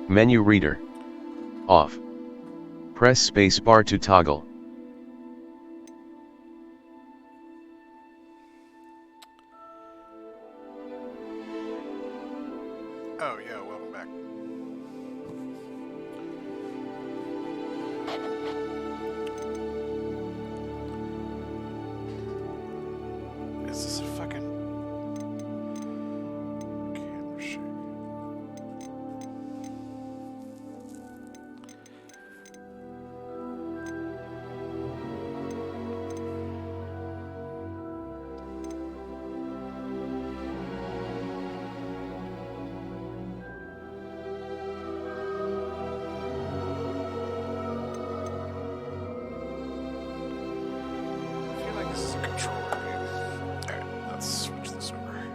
Menu reader. Off. Press space bar to toggle. Oh yeah, welcome back. Is this a fucking camera shake? I feel like this is a controller game. Alright, let's switch this over. Alright,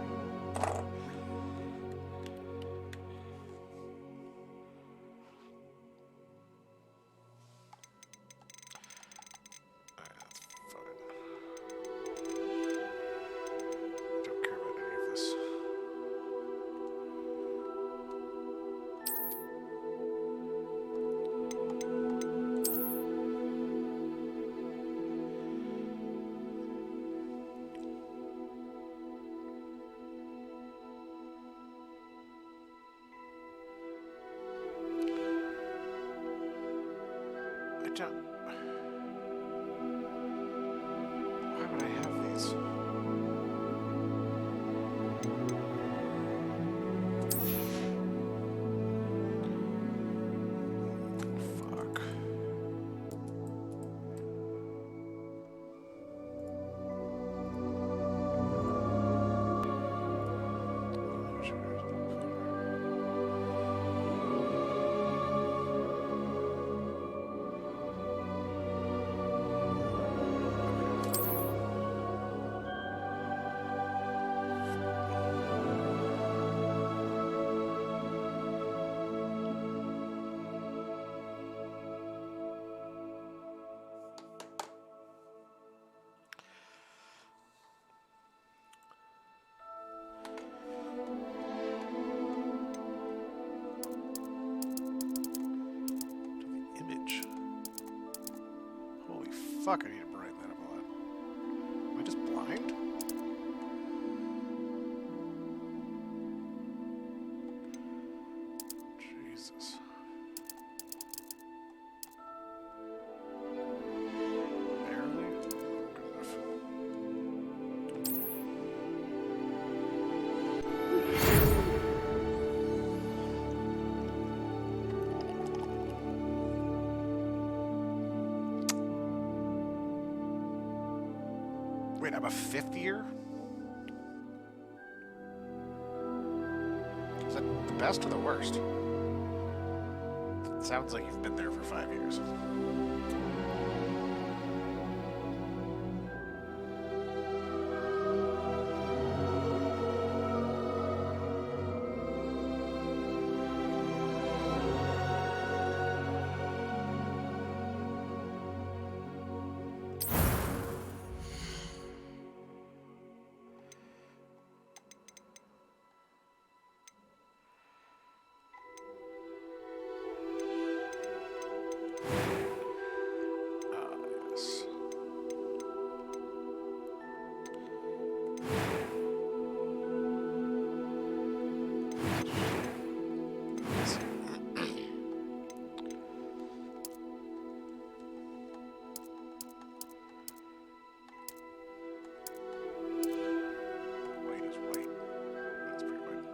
that's fine. I don't care about any of this. I don't. Why would I have these? Fuck. Image. Holy fuck, I need to brighten that up a lot. Am I just blind? Jesus. Barely? Good enough. Wait, I'm a fifth year? Is that the best or the worst? It sounds like you've been there for 5 years. Yes. White is white. That's pretty white.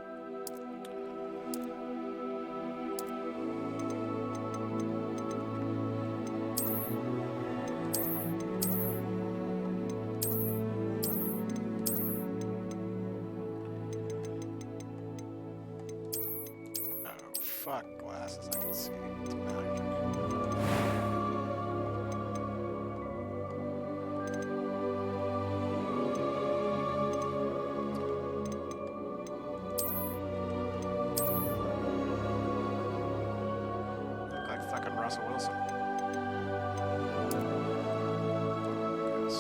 Oh, fuck glasses, I can see. It's magic. Look like fucking Russell Wilson. Yes.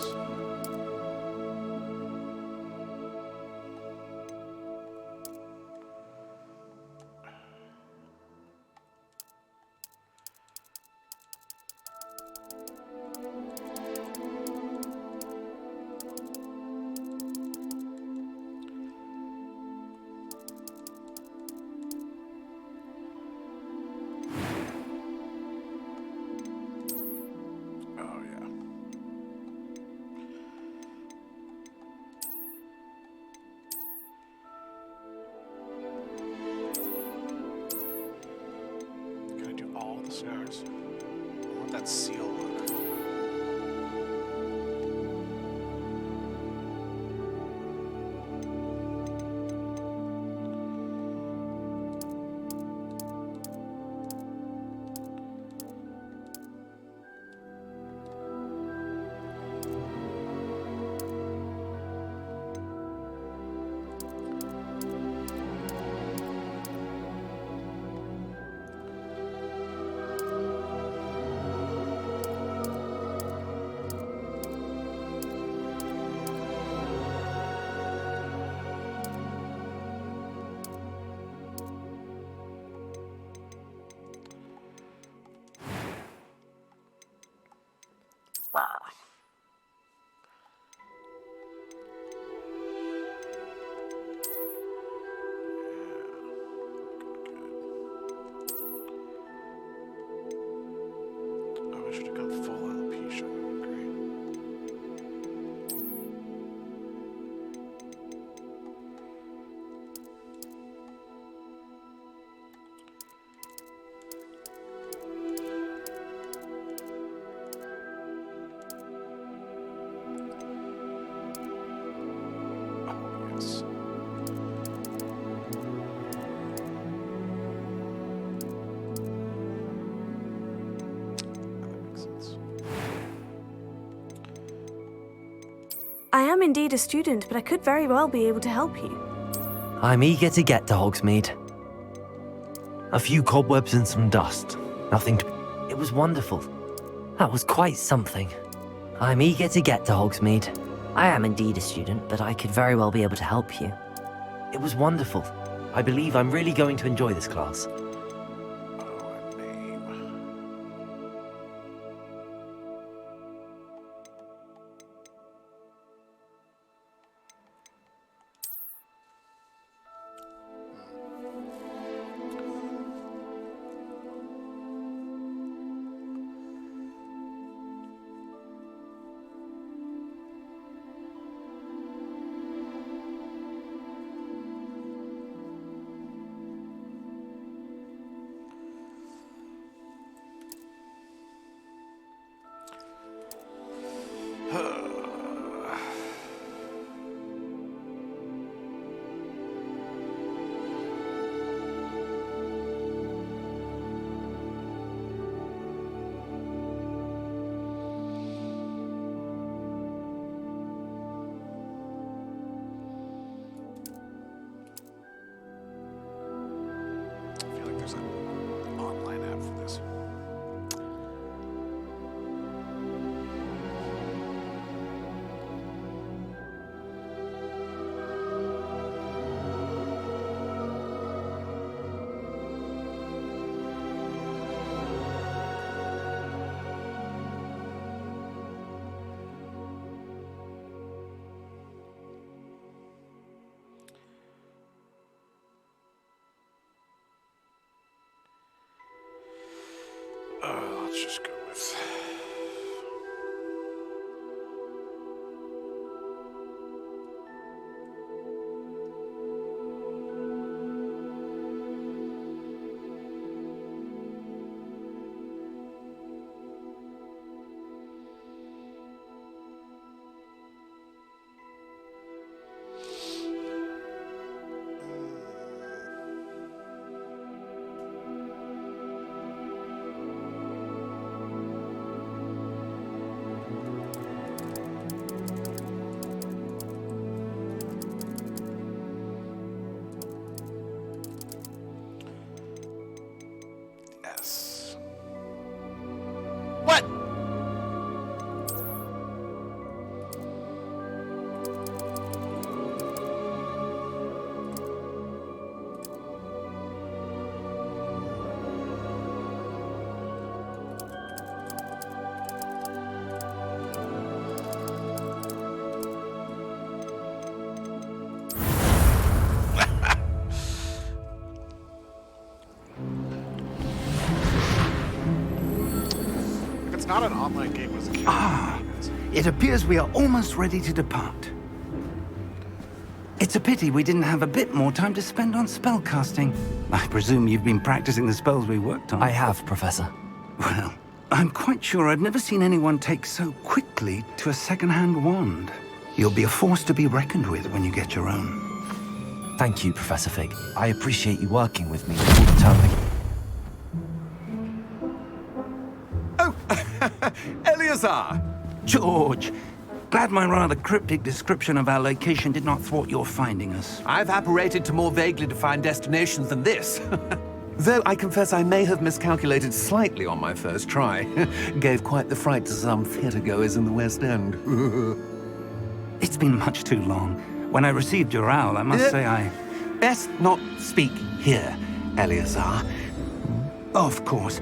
that seal look? Oh, I should have gone full alopecia. Great. Oh, yes. That makes sense. I am indeed a student, but I could very well be able to help you. I'm eager to get to Hogsmeade. A few cobwebs and some dust. Nothing to... It was wonderful. That was quite something. I'm eager to get to Hogsmeade. I am indeed a student, but I could very well be able to help you. It was wonderful. I believe I'm really going to enjoy this class. Oh, a name. I feel like there's an online app for this. Let's just go with... Yes. What? It's not an online game, was it? It appears we are almost ready to depart. It's a pity we didn't have a bit more time to spend on spellcasting. I presume you've been practicing the spells we worked on. I have, Professor. Well, I'm quite sure I've never seen anyone take so quickly to a second-hand wand. You'll be a force to be reckoned with when you get your own. Thank you, Professor Fig. I appreciate you working with me all the time. Oh, Eleazar! George, glad my rather cryptic description of our location did not thwart your finding us. I've apparated to more vaguely defined destinations than this. Though I confess I may have miscalculated slightly on my first try. Gave quite the fright to some theatre-goers in the West End. It's been much too long. When I received your owl, I must say I... Best not speak here, Eleazar. Of course.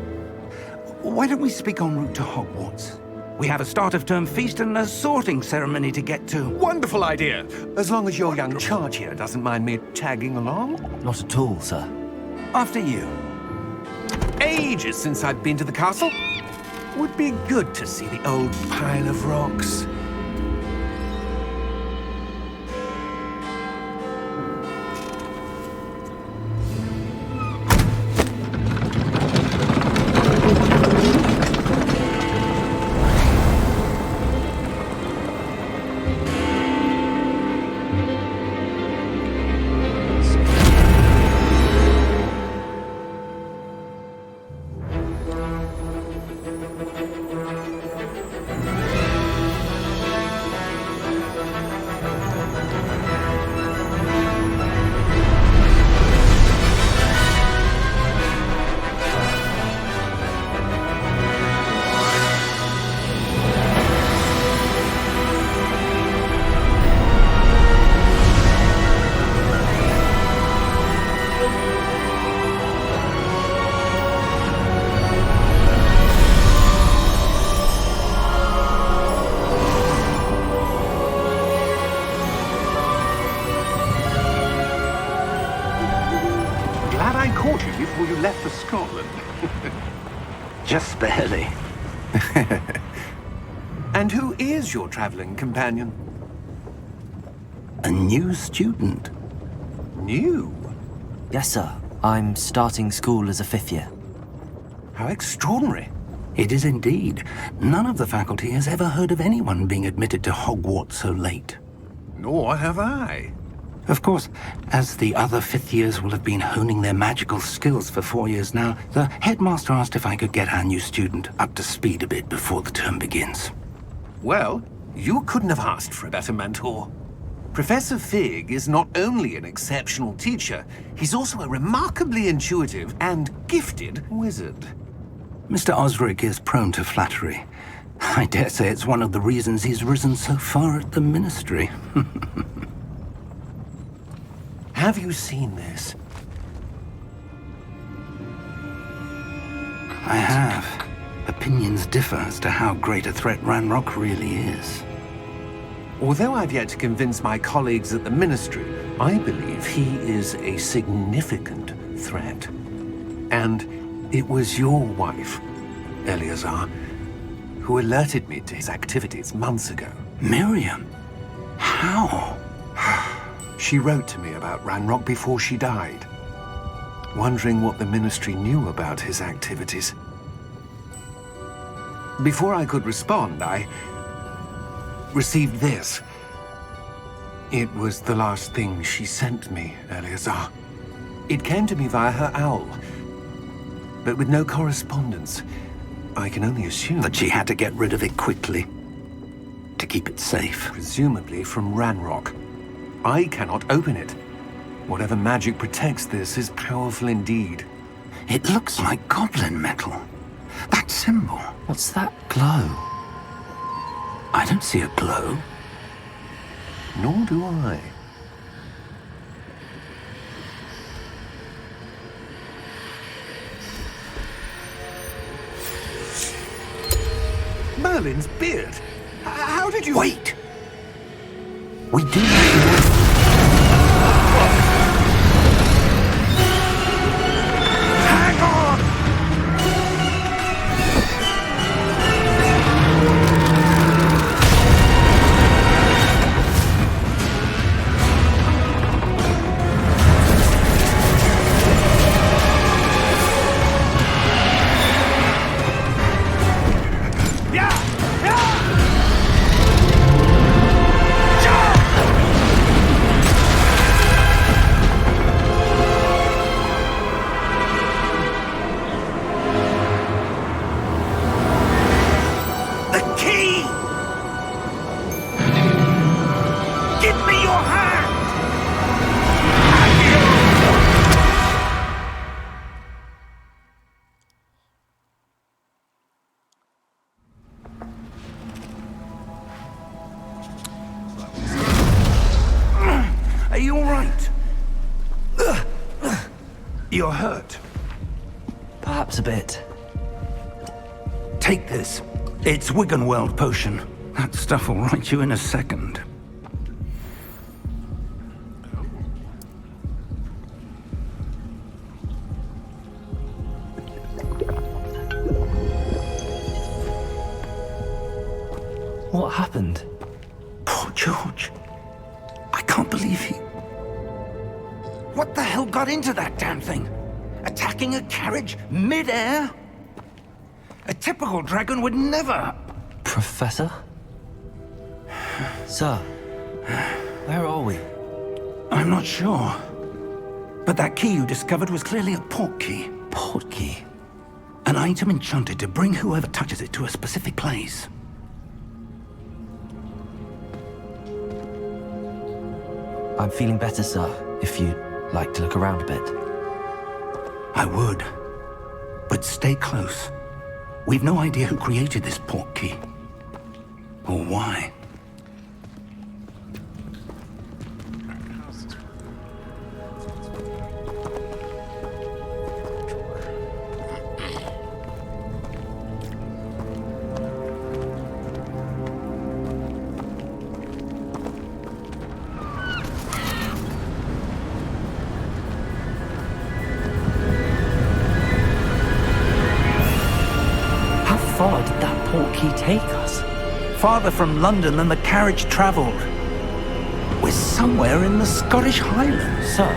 Why don't we speak en route to Hogwarts? We have a start-of-term feast and a sorting ceremony to get to. Wonderful idea! As long as your young charge here doesn't mind me tagging along. Not at all, sir. After you. Ages since I've been to the castle. Would be good to see the old pile of rocks. Before you left for Scotland. Just barely. And who is your traveling companion? A new student. New? Yes, sir. I'm starting school as a 5th year. How extraordinary. It is indeed. None of the faculty has ever heard of anyone being admitted to Hogwarts so late. Nor have I. Of course, as the other 5th years will have been honing their magical skills for 4 years now, the headmaster asked if I could get our new student up to speed a bit before the term begins. Well, you couldn't have asked for a better mentor. Professor Fig is not only an exceptional teacher, he's also a remarkably intuitive and gifted wizard. Mr. Osric is prone to flattery. I dare say it's one of the reasons he's risen so far at the Ministry. Have you seen this? I have. Opinions differ as to how great a threat Ranrock really is. Although I've yet to convince my colleagues at the Ministry, I believe he is a significant threat. And it was your wife, Eleazar, who alerted me to his activities months ago. Miriam? How? She wrote to me about Ranrock before she died, wondering what the Ministry knew about his activities. Before I could respond, I received this. It was the last thing she sent me, Eleazar. It came to me via her owl, but with no correspondence. I can only assume That she had to get rid of it quickly, to keep it safe. presumably from Ranrock. I cannot open it. Whatever magic protects this is powerful indeed. It looks like goblin metal. That symbol. What's that glow? I don't see a glow. Nor do I. Merlin's beard. How did you... Wait! We do need to... Hang on! You're hurt. Perhaps a bit. Take this. It's Wiggenweld potion. That stuff will right you in a second. What happened? Poor George. I can't believe he... What the hell got into that damn thing? Attacking a carriage mid-air? A typical dragon would never... Professor? Sir, where are we? I'm not sure. But that key you discovered was clearly a port key. Port key? An item enchanted to bring whoever touches it to a specific place. I'm feeling better, sir, if you'd like to look around a bit. I would. But stay close. We've no idea who created this port key. Or why. How's this work? How far did that port key take us? Farther from London than the carriage travelled. We're somewhere in the Scottish Highlands. Sir,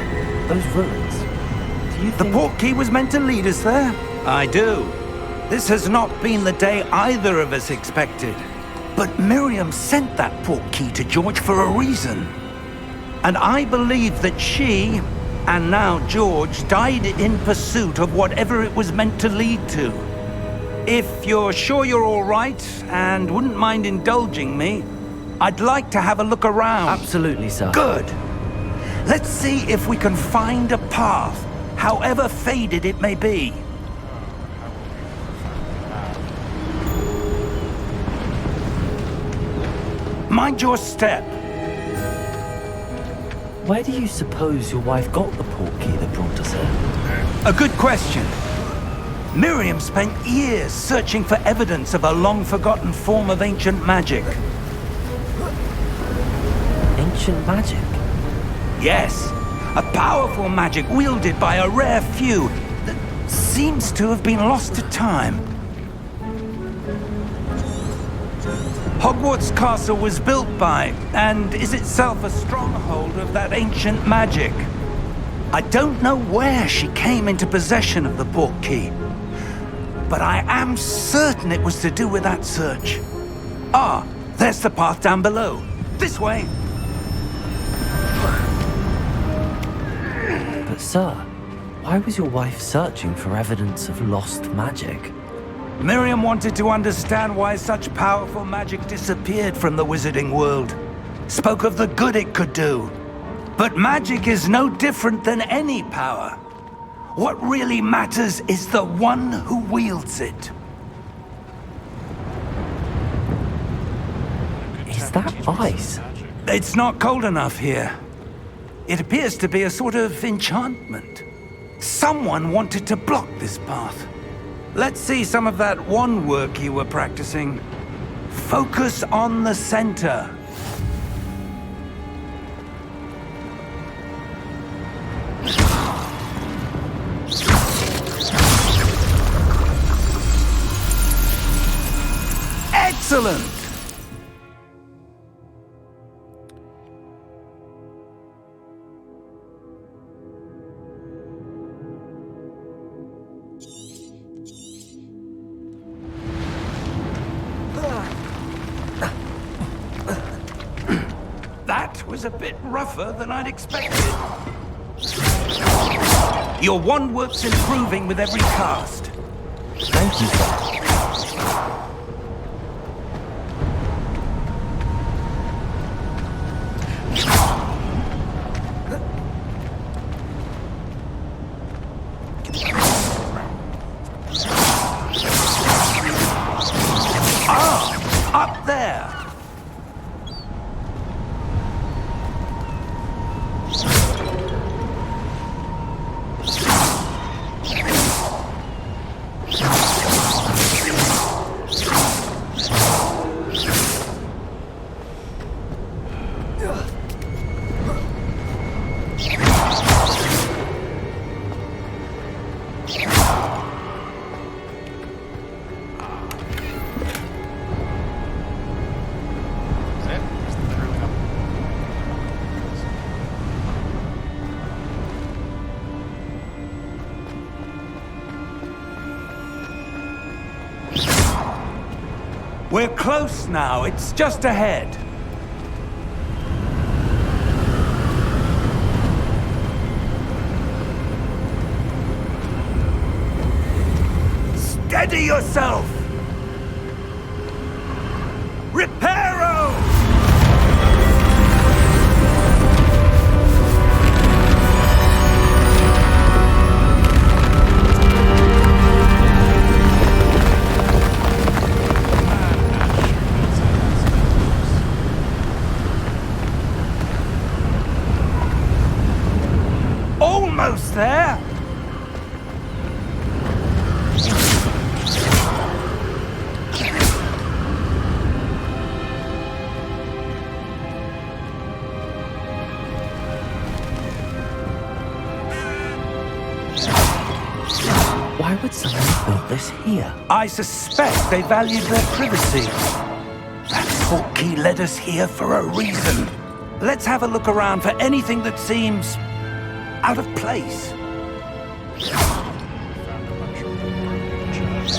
those ruins. Do you The think... port key was meant to lead us there? I do. This has not been the day either of us expected. But Miriam sent that port key to George for a reason. And I believe that she, and now George, died in pursuit of whatever it was meant to lead to. If you're sure you're all right and wouldn't mind indulging me, I'd like to have a look around. Absolutely, sir. Good. Let's see if we can find a path, however faded it may be. Mind your step. Where do you suppose your wife got the port key that brought us here? A good question. Miriam spent years searching for evidence of a long-forgotten form of ancient magic. Ancient magic? Yes, a powerful magic wielded by a rare few that seems to have been lost to time. Hogwarts Castle was built by, and is itself a stronghold of that ancient magic. I don't know where she came into possession of the port key, but I am certain it was to do with that search. Ah, there's the path down below. This way. But sir, why was your wife searching for evidence of lost magic? Miriam wanted to understand why such powerful magic disappeared from the wizarding world. Spoke of the good it could do. But magic is no different than any power. What really matters is the one who wields it. Is that ice? It's not cold enough here. It appears to be a sort of enchantment. Someone wanted to block this path. Let's see some of that wand work you were practicing. Focus on the center. Excellent! That was a bit rougher than I'd expected. Your wand work's improving with every cast. Thank you, sir. Up there! Is it? Is it literally up? We're close now. It's just ahead. Steady yourself! Reparo! Almost there! Why would someone have built this here? I suspect they valued their privacy. That portkey led us here for a reason. Let's have a look around for anything that seems out of place. Found a bunch of broken chests.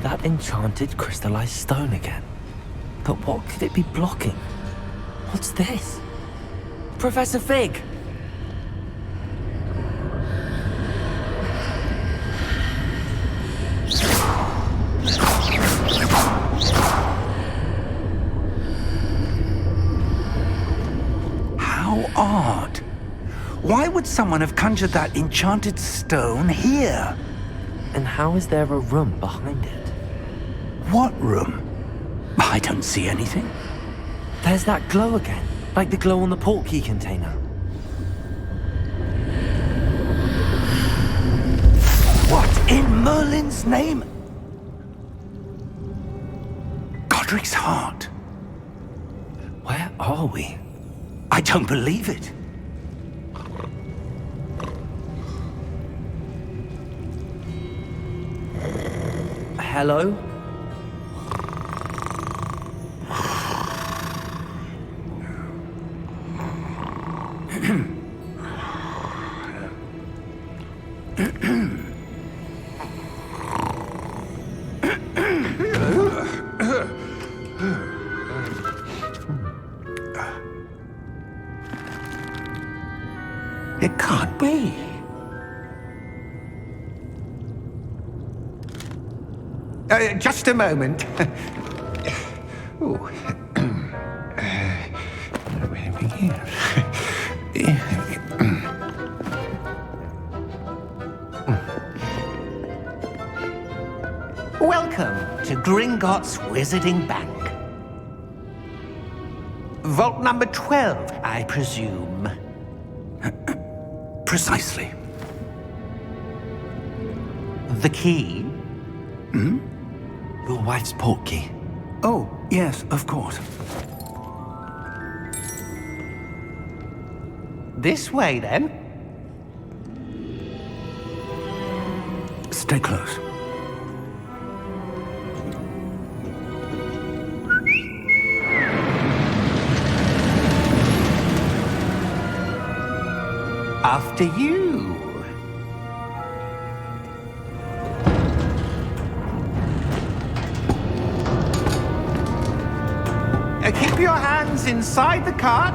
That enchanted crystallized stone again. But what could it be blocking? What's this? Professor Fig! How odd. Why would someone have conjured that enchanted stone here? And how is there a room behind it? What room? I don't see anything. There's that glow again, like the glow on the portkey container. What in Merlin's name? Godric's heart. Where are we? I don't believe it. Hello? It can't be. Just a moment. Ooh. Where have we here? Welcome to Gringotts Wizarding Bank. Vault number 12, I presume. Precisely. The key? Your wife's portkey. Oh, yes, of course. This way, then. Stay close. After you. Keep your hands inside the cart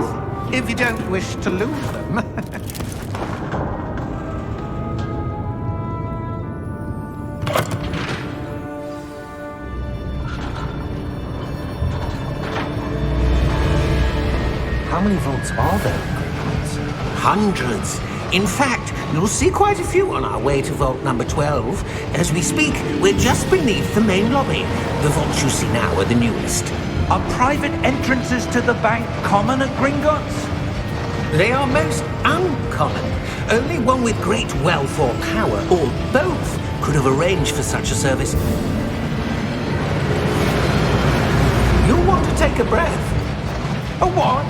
if you don't wish to lose them. How many vaults are there in Gringotts? Hundreds. In fact, you'll see quite a few on our way to vault number 12. As we speak, we're just beneath the main lobby. The vaults you see now are the newest. Are private entrances to the bank common at Gringotts? They are most uncommon. Only one with great wealth or power, or both, could have arranged for such a service. You'll want to take a breath. A what?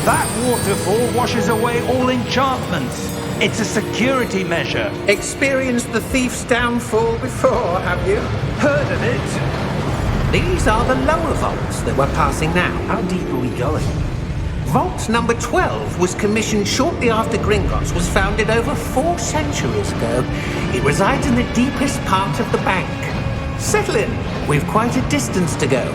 That waterfall washes away all enchantments. It's a security measure. Experienced the thief's downfall before, have you? Heard of it? These are the lower vaults that we're passing now. How deep are we going? Vault number 12 was commissioned shortly after Gringotts was founded over 4 centuries ago. It resides in the deepest part of the bank. Settle in. We've quite a distance to go.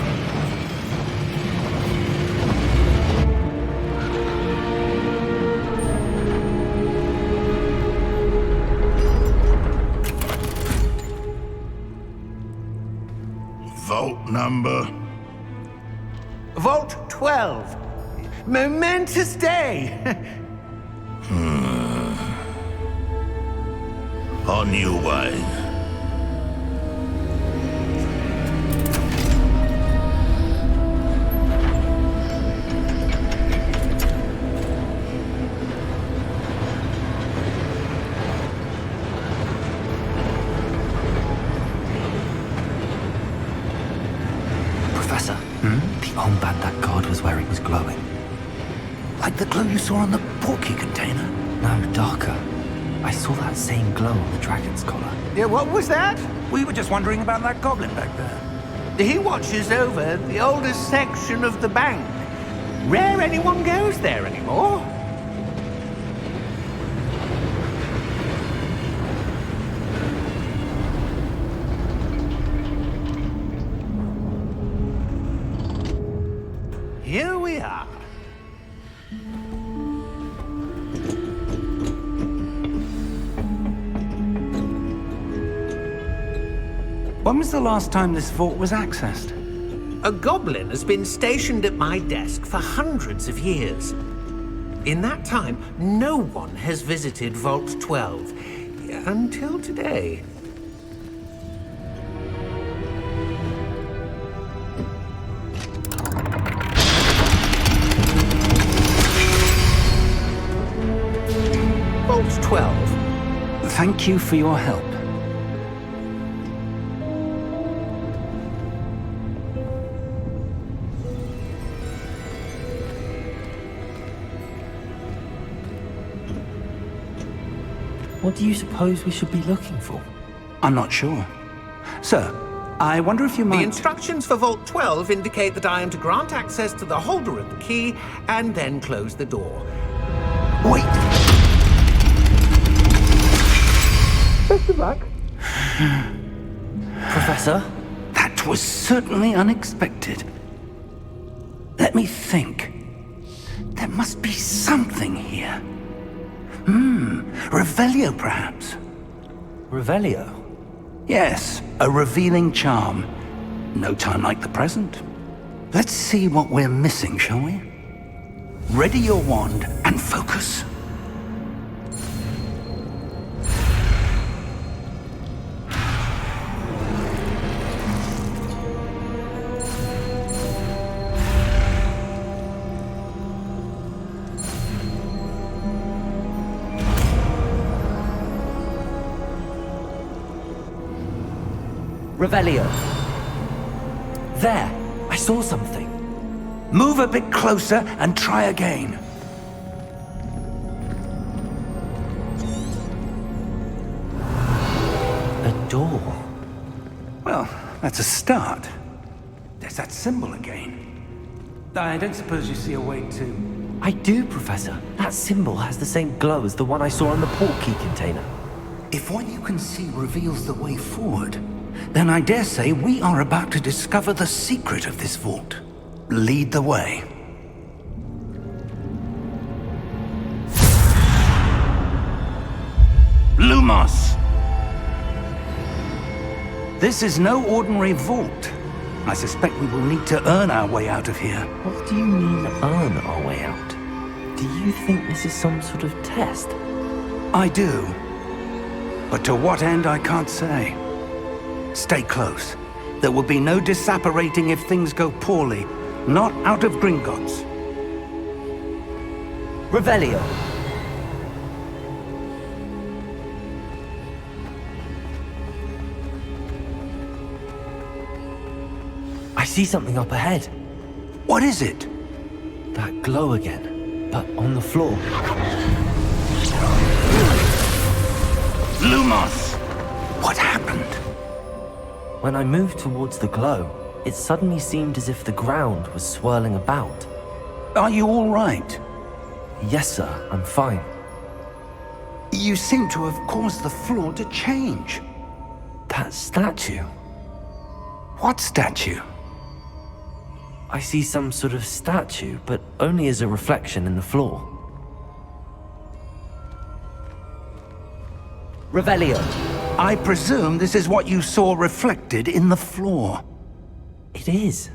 Vault number? Vault 12. Momentous day. On your way. Professor, the armband that guard was wearing was glowing. Like the glow you saw on the portkey container? No, darker. I saw that same glow on the dragon's collar. Yeah, what was that? We were just wondering about that goblin back there. He watches over the oldest section of the bank. Rare anyone goes there anymore. Here we are. When was the last time this vault was accessed? A goblin has been stationed at my desk for hundreds of years. In that time, no one has visited Vault 12. Until today. Vault 12. Thank you for your help. What do you suppose we should be looking for? I'm not sure. Sir, I wonder if you might... The instructions for Vault 12 indicate that I am to grant access to the holder of the key and then close the door. Wait! Best of luck. Professor? That was certainly unexpected. Let me think. There must be something here. Revelio, perhaps? Revelio? Yes, a revealing charm. No time like the present. Let's see what we're missing, shall we? Ready your wand and focus. Revelio. There! I saw something. Move a bit closer and try again. A door. Well, that's a start. There's that symbol again. I don't suppose you see a way to... I do, Professor. That symbol has the same glow as the one I saw on the portkey container. If what you can see reveals the way forward, then I dare say we are about to discover the secret of this vault. Lead the way. Lumos! This is no ordinary vault. I suspect we will need to earn our way out of here. What do you mean, earn our way out? Do you think this is some sort of test? I do. But to what end, I can't say. Stay close. There will be no disapparating if things go poorly. Not out of Gringotts. Revelio. I see something up ahead. What is it? That glow again, but on the floor. Lumos! What happened? When I moved towards the glow, it suddenly seemed as if the ground was swirling about. Are you all right? Yes, sir, I'm fine. You seem to have caused the floor to change. That statue. What statue? I see some sort of statue, but only as a reflection in the floor. Revelio. I presume this is what you saw reflected in the floor. It is.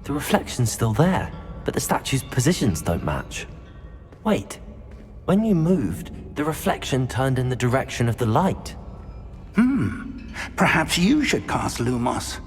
The reflection's still there, but the statue's positions don't match. Wait. When you moved, the reflection turned in the direction of the light. Perhaps you should cast Lumos.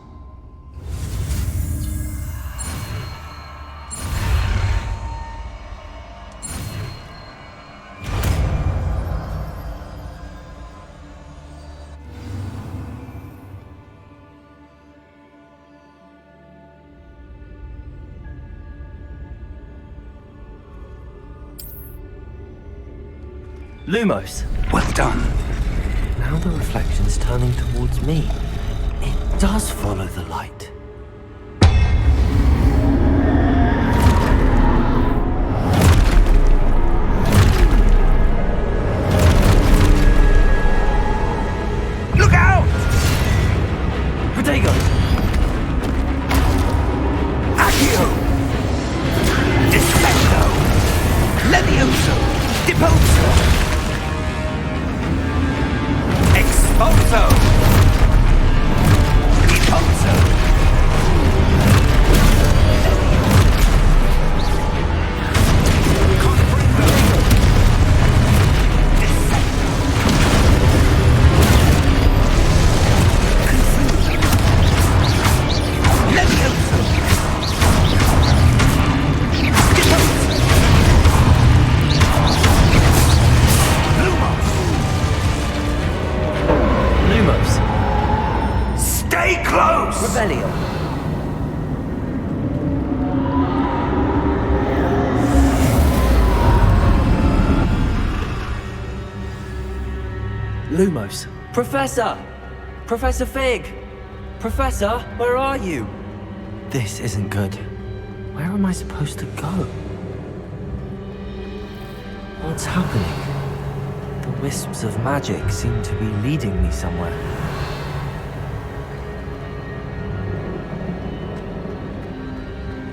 Lumos. Well done. Now the reflection's turning towards me. It does follow the light. Look out! Protego! Accio! Disfecto! Levioso! Deposo! Expulso! Repulso! Stay close! Revelio. Lumos. Professor! Professor Fig! Professor, where are you? This isn't good. Where am I supposed to go? What's happening? The wisps of magic seem to be leading me somewhere.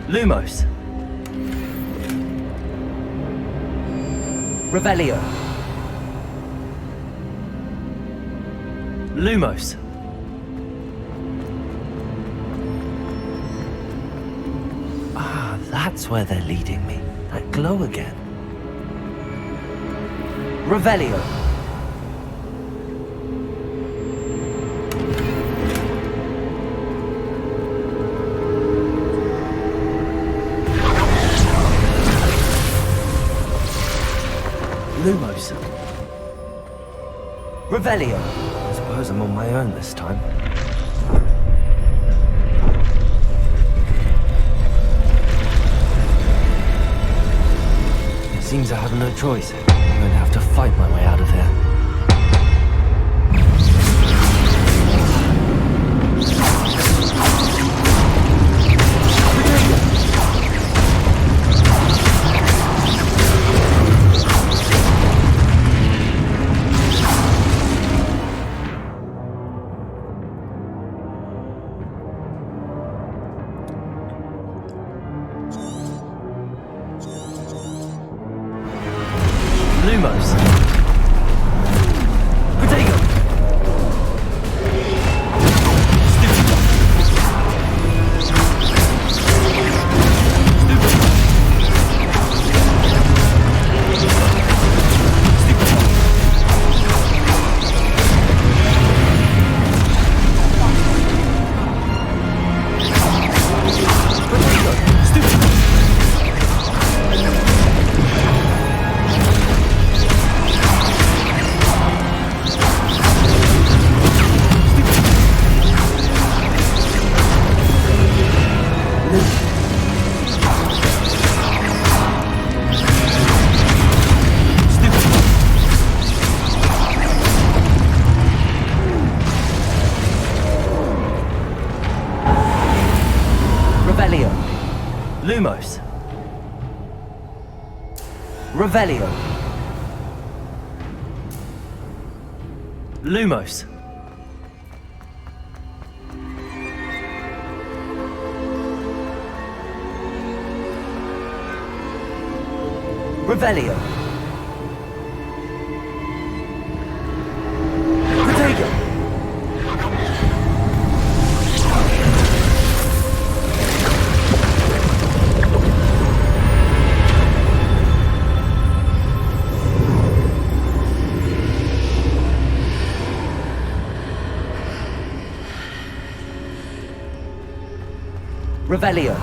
Lumos. Revelio. Lumos. Ah, that's where they're leading me. That glow again. Revelio. Lumos. Revelio. I suppose I'm on my own this time. It seems I have no choice. I'm going to have to fight my way out of here. Lumos. Lumos. Revelio. Lumos. Revelio. Protego. Revelio.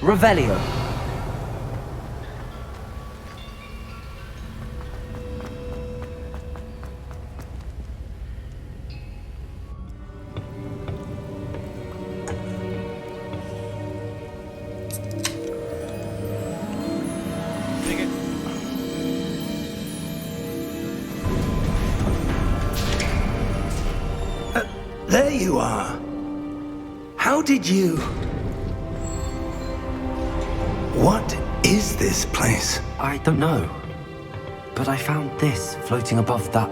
Revelio. Dang it. There you are. How did you... What is this place? I don't know. But I found this floating above that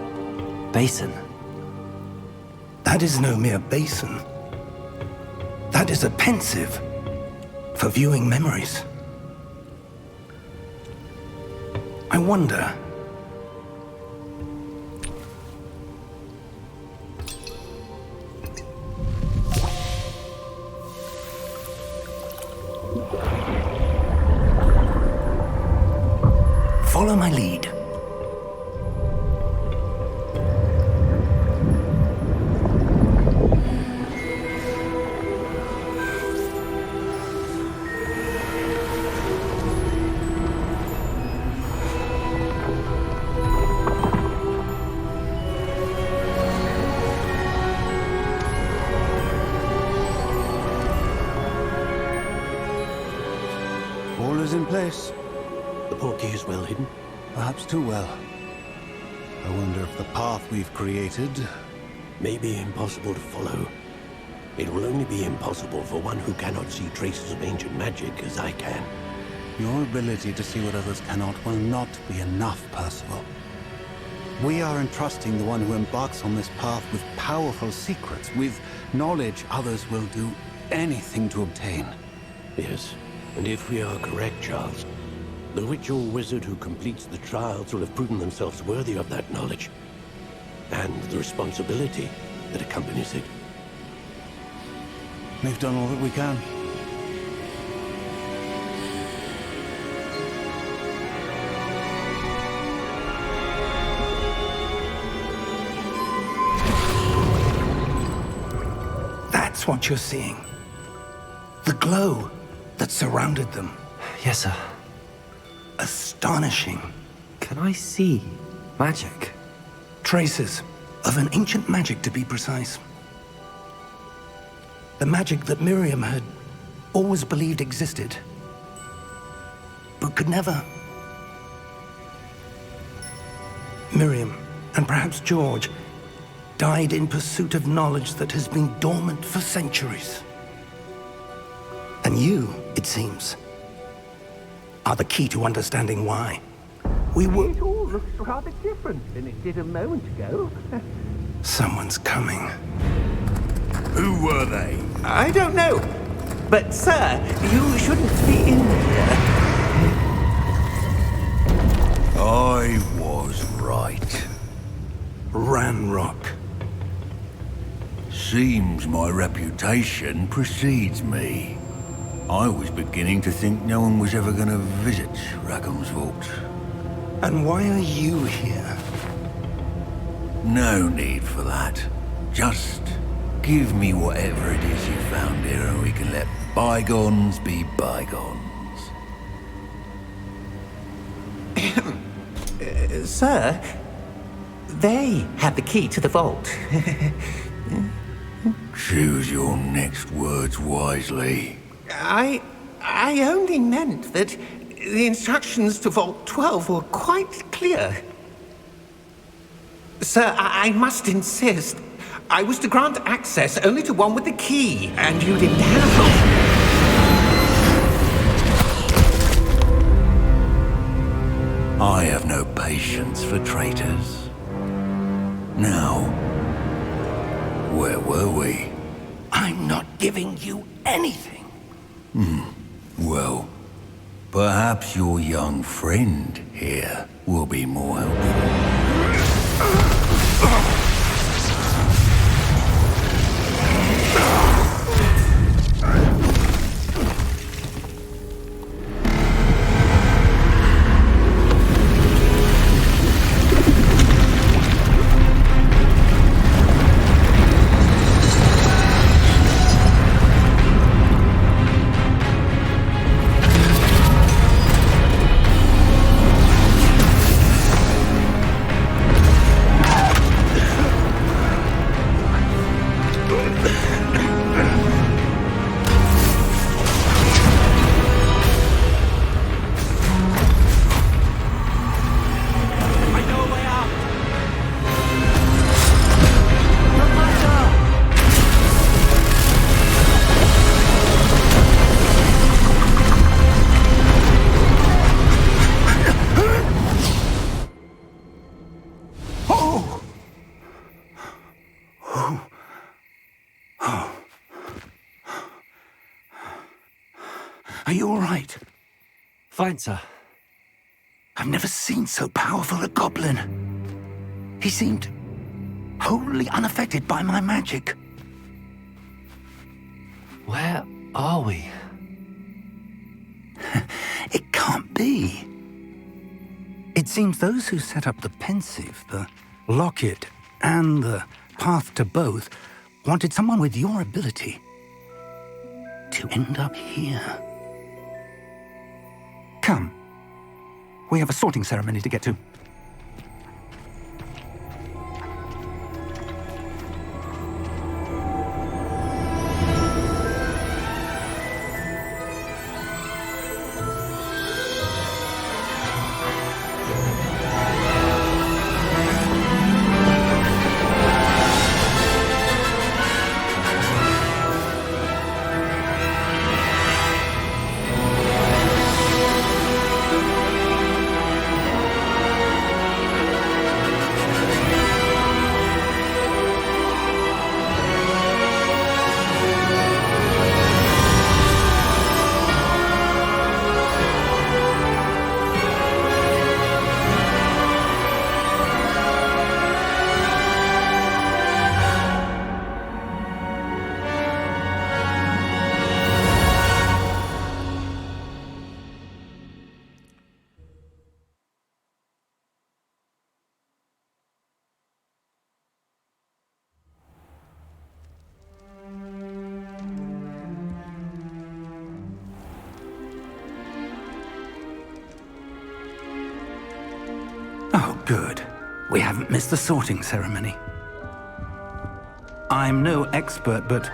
basin. That is no mere basin. That is a pensive for viewing memories. I wonder... Follow my lead. All is in place. The portkey is well hidden. Perhaps too well. I wonder if the path we've created... May be impossible to follow. It will only be impossible for one who cannot see traces of ancient magic as I can. Your ability to see what others cannot will not be enough, Percival. We are entrusting the one who embarks on this path with powerful secrets, with knowledge others will do anything to obtain. Yes, and if we are correct, Charles, the witch or wizard who completes the trials will have proven themselves worthy of that knowledge, and the responsibility that accompanies it. We've done all that we can. That's what you're seeing. The glow that surrounded them. Yes, sir. Astonishing. Can I see magic? Traces of an ancient magic, to be precise. The magic that Miriam had always believed existed, but could never. Miriam, and perhaps George, died in pursuit of knowledge that has been dormant for centuries. And you, it seems, are the key to understanding why. We were... It all looks rather different than it did a moment ago. Someone's coming. Who were they? I don't know. But, sir, you shouldn't be in here. I was right. Ranrock. Seems my reputation precedes me. I was beginning to think no one was ever going to visit Rackham's Vault. And why are you here? No need for that. Just Give me whatever it is you found here and we can let bygones be bygones. Sir, they had the key to the vault. Choose your next words wisely. I only meant that the instructions to Vault 12 were quite clear. Sir, I must insist. I was to grant access only to one with the key, and you didn't have. I have no patience for traitors. Now, where were we? I'm not giving you anything. Well, perhaps your young friend here will be more helpful. Are you all right? Fine, sir. I've never seen so powerful a goblin. He seemed wholly unaffected by my magic. Where are we? It can't be. It seems those who set up the pensive, the locket, and the path to both wanted someone with your ability to end up here. Come. We have a sorting ceremony to get to. Oh, good. We haven't missed the sorting ceremony. I'm no expert, but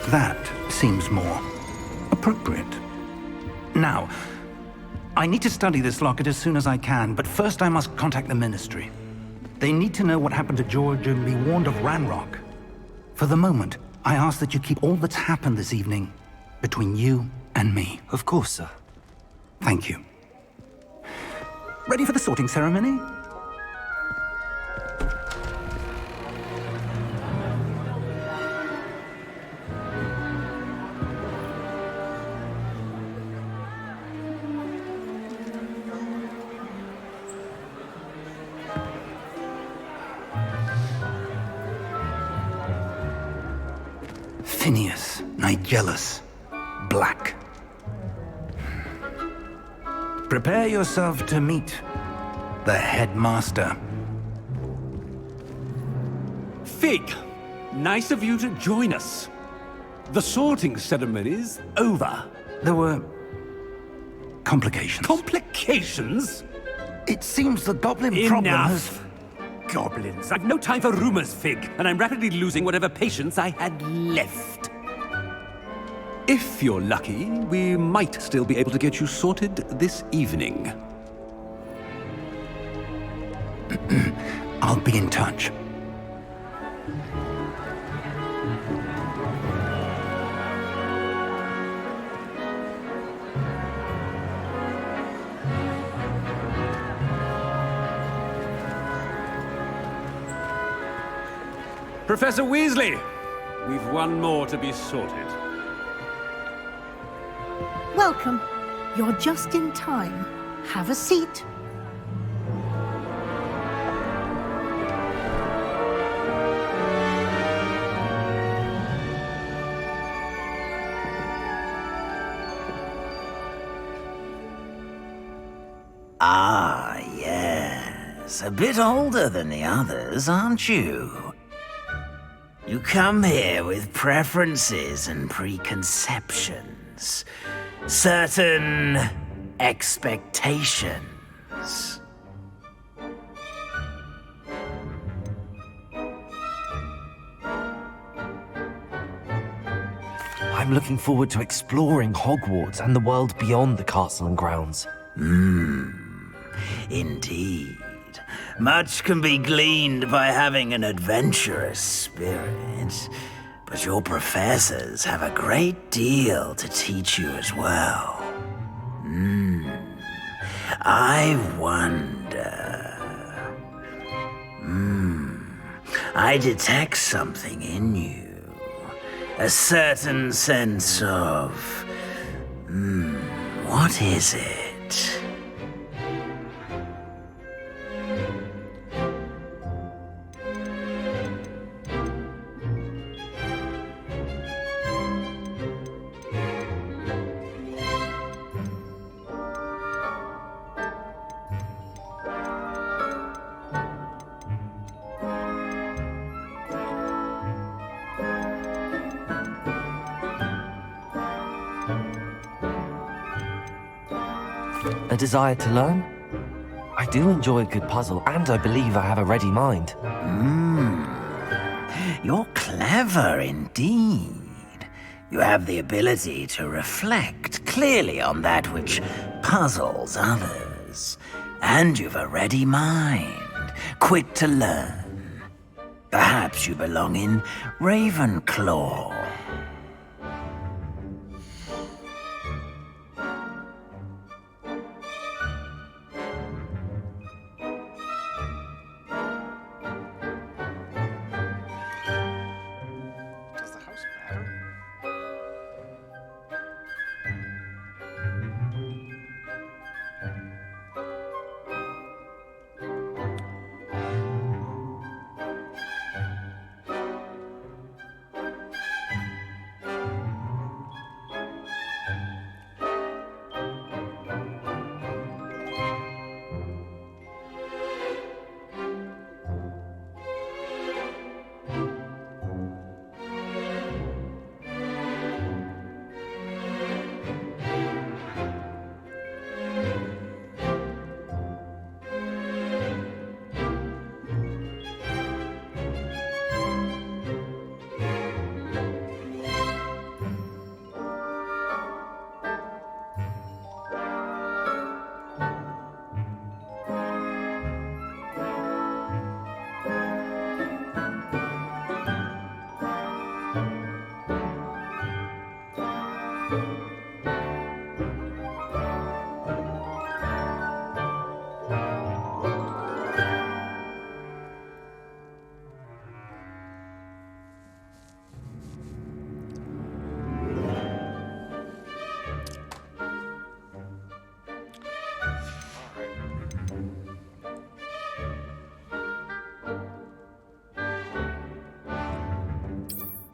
that seems more appropriate. Now, I need to study this locket as soon as I can, but first I must contact the Ministry. They need to know what happened to George and be warned of Ranrock. For the moment, I ask that you keep all that's happened this evening between you and me. Of course, sir. Thank you. Ready for the sorting ceremony? Phineas, Nigellus, Black. Prepare yourself to meet the headmaster. Fig, Nice of you to join us. The sorting ceremony's over. There were complications. Complications? It seems the goblin problem has... Enough! Goblins. I've no time for rumors, Fig, and I'm rapidly losing whatever patience I had left. If you're lucky, we might still be able to get you sorted this evening. I'll be in touch. Professor Weasley, we've one more to be sorted. Welcome. You're just in time. Have a seat. Ah, yes. A bit older than the others, aren't you? You come here with preferences and preconceptions. Certain expectations. I'm looking forward to exploring Hogwarts and the world beyond the castle and grounds. Indeed. Much can be gleaned by having an adventurous spirit, but your professors have a great deal to teach you as well. I wonder... I detect something in you. A certain sense of... what is it? A desire to learn? I do enjoy a good puzzle, and I believe I have a ready mind. You're clever indeed. You have the ability to reflect clearly on that which puzzles others. And you've a ready mind, quick to learn. Perhaps you belong in Ravenclaw. Does the house matter?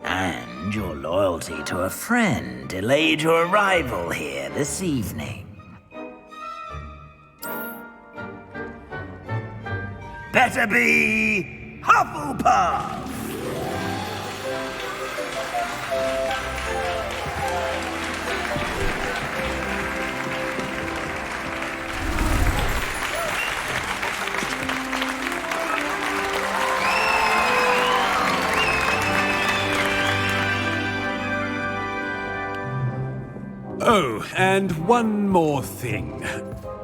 And your loyalty to a friend delayed your arrival here this evening. Better be Hufflepuff! Oh, and one more thing.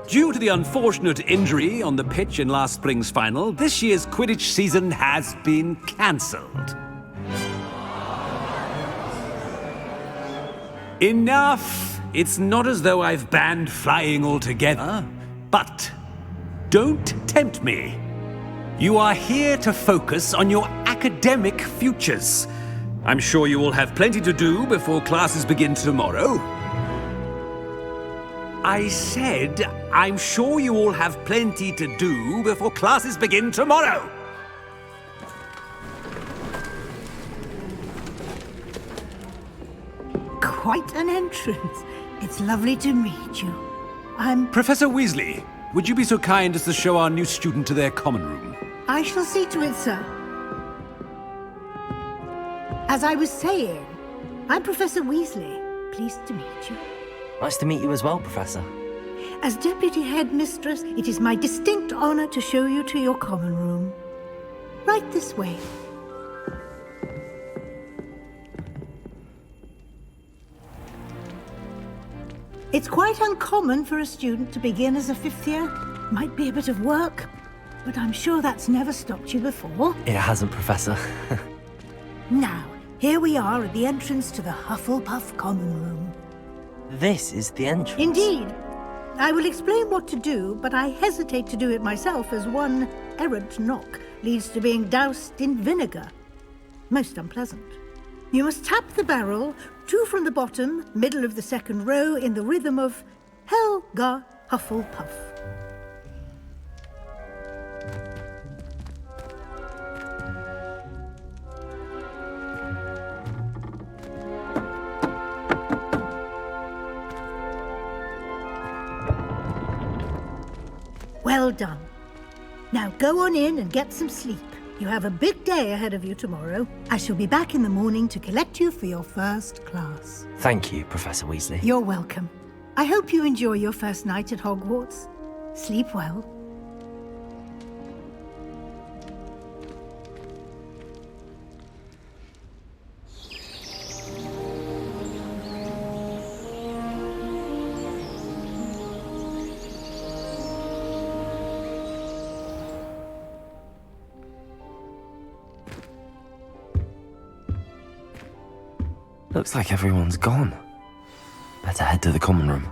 Due to the unfortunate injury on the pitch in last spring's final, this year's Quidditch season has been cancelled. Enough! It's not as though I've banned flying altogether, but don't tempt me. You are here to focus on your academic futures. I'm sure you will have plenty to do before classes begin tomorrow. I said, I'm sure you all have plenty to do before classes begin tomorrow. Quite an entrance. It's lovely to meet you. Professor Weasley, would you be so kind as to show our new student to their common room? I shall see to it, sir. As I was saying, I'm Professor Weasley. Pleased to meet you. Nice to meet you as well, Professor. As Deputy Headmistress, it is my distinct honor to show you to your common room. Right this way. It's quite uncommon for a student to begin as a fifth year. Might be a bit of work, but I'm sure that's never stopped you before. It hasn't, Professor. Now, here we are at the entrance to the Hufflepuff Common Room. This is the entrance. Indeed. I will explain what to do, but I hesitate to do it myself as one errant knock leads to being doused in vinegar. Most unpleasant. You must tap the barrel, 2 from the bottom, middle of the second row, in the rhythm of Helga Hufflepuff. Well done. Now go on in and get some sleep. You have a big day ahead of you tomorrow. I shall be back in the morning to collect you for your first class. Thank you, Professor Weasley. You're welcome. I hope you enjoy your first night at Hogwarts. Sleep well. Looks like everyone's gone. Better head to the common room.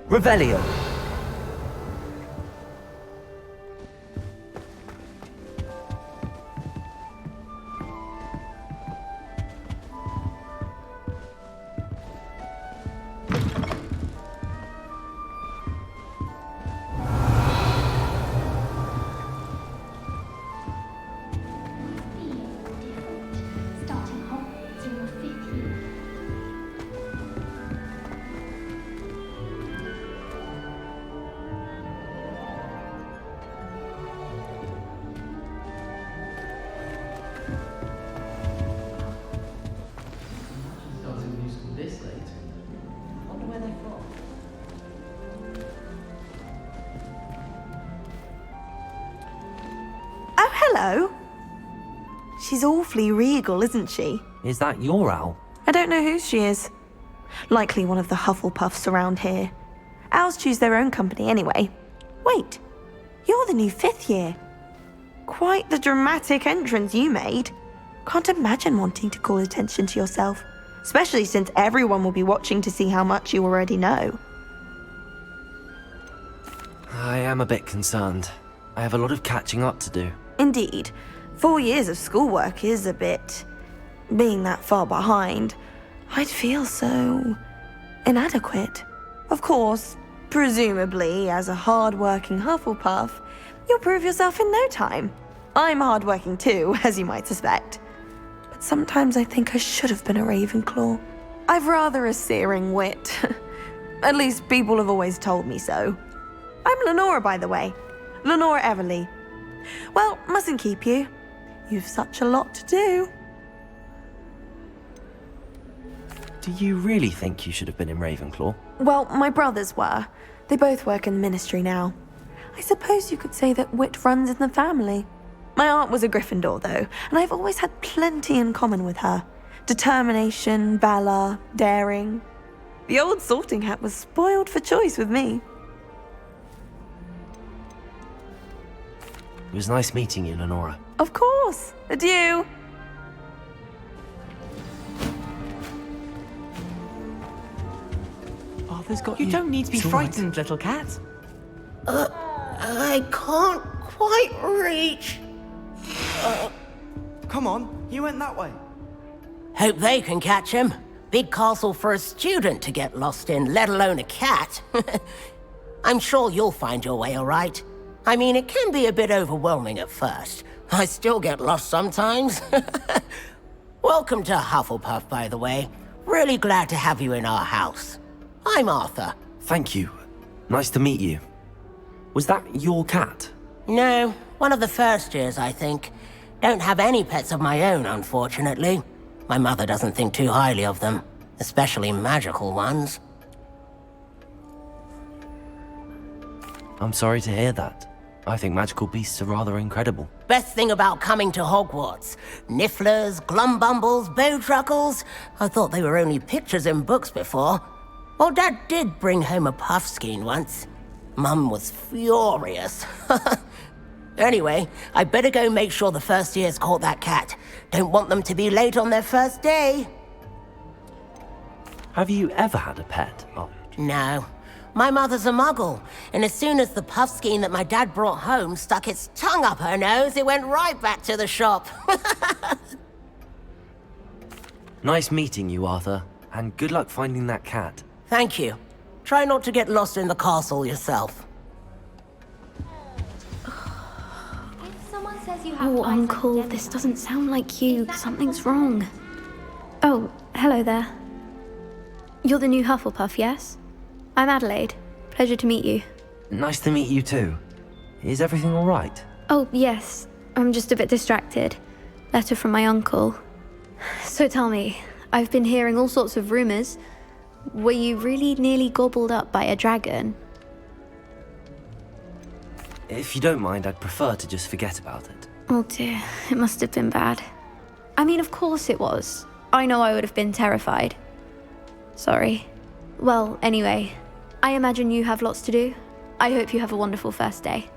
Revelio! Hello. She's awfully regal, isn't she? Is that your owl? I don't know whose she is. Likely one of the Hufflepuffs around here. Owls choose their own company anyway. Wait, you're the new 5th year. Quite the dramatic entrance you made. Can't imagine wanting to call attention to yourself, especially since everyone will be watching to see how much you already know. I am a bit concerned. I have a lot of catching up to do. Indeed. 4 years of schoolwork is a bit... being that far behind, I'd feel so... inadequate. Of course, presumably, as a hard-working Hufflepuff, you'll prove yourself in no time. I'm hard-working too, as you might suspect. But sometimes I think I should have been a Ravenclaw. I've rather a searing wit. At least people have always told me so. I'm Lenora, by the way. Lenora Everly. Well, mustn't keep you. You've such a lot to do. Do you really think you should have been in Ravenclaw? Well, my brothers were. They both work in the Ministry now. I suppose you could say that wit runs in the family. My aunt was a Gryffindor, though, and I've always had plenty in common with her. Determination, valor, daring. The old sorting hat was spoiled for choice with me. It was nice meeting you, Lenora. Of course. Adieu. Arthur's got You don't need to be It's all right. frightened, little cat. I can't quite reach. Come on, you went that way. Hope they can catch him. Big castle for a student to get lost in, let alone a cat. I'm sure you'll find your way all right. I mean, it can be a bit overwhelming at first. I still get lost sometimes. Welcome to Hufflepuff, by the way. Really glad to have you in our house. I'm Arthur. Thank you. Nice to meet you. Was that your cat? No, one of the first years, I think. Don't have any pets of my own, unfortunately. My mother doesn't think too highly of them, especially magical ones. I'm sorry to hear that. I think magical beasts are rather incredible. Best thing about coming to Hogwarts. Nifflers, glumbumbles, bowtruckles. I thought they were only pictures in books before. Well, Dad did bring home a puffskein once. Mum was furious. Anyway, I better go make sure the first years caught that cat. Don't want them to be late on their first day. Have you ever had a pet? Oh. No. My mother's a muggle, and as soon as the puffskein that my dad brought home stuck its tongue up her nose, it went right back to the shop. Nice meeting you, Arthur, and good luck finding that cat. Thank you. Try not to get lost in the castle yourself. Oh, Uncle, this doesn't sound like you. Something's wrong. Oh, hello there. You're the new Hufflepuff, yes? I'm Adelaide. Pleasure to meet you. Nice to meet you too. Is everything all right? Oh, yes. I'm just a bit distracted. Letter from my uncle. So tell me, I've been hearing all sorts of rumors. Were you really nearly gobbled up by a dragon? If you don't mind, I'd prefer to just forget about it. Oh dear, it must have been bad. I mean, of course it was. I know I would have been terrified. Sorry. Well, anyway, I imagine you have lots to do. I hope you have a wonderful first day.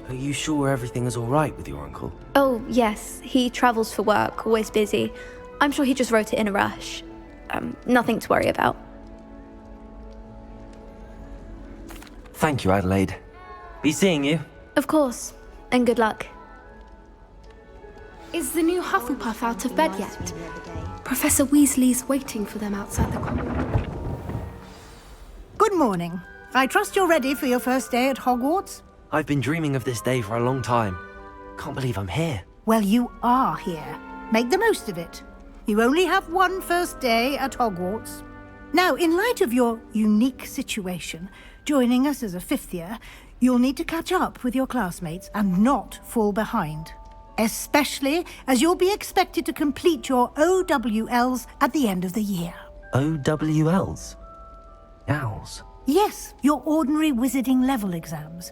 Are you sure everything is all right with your uncle? Oh, yes. He travels for work, always busy. I'm sure he just wrote it in a rush. Nothing to worry about. Thank you, Adelaide. Be seeing you. Of course. And good luck. Is the new Hufflepuff out of bed yet? Professor Weasley's waiting for them outside the common. Good morning. I trust you're ready for your first day at Hogwarts? I've been dreaming of this day for a long time. Can't believe I'm here. Well, you are here. Make the most of it. You only have one first day at Hogwarts. Now, in light of your unique situation, joining us as a fifth year, you'll need to catch up with your classmates and not fall behind. Especially as you'll be expected to complete your OWLs at the end of the year. OWLs? Owls? Yes, your ordinary wizarding level exams.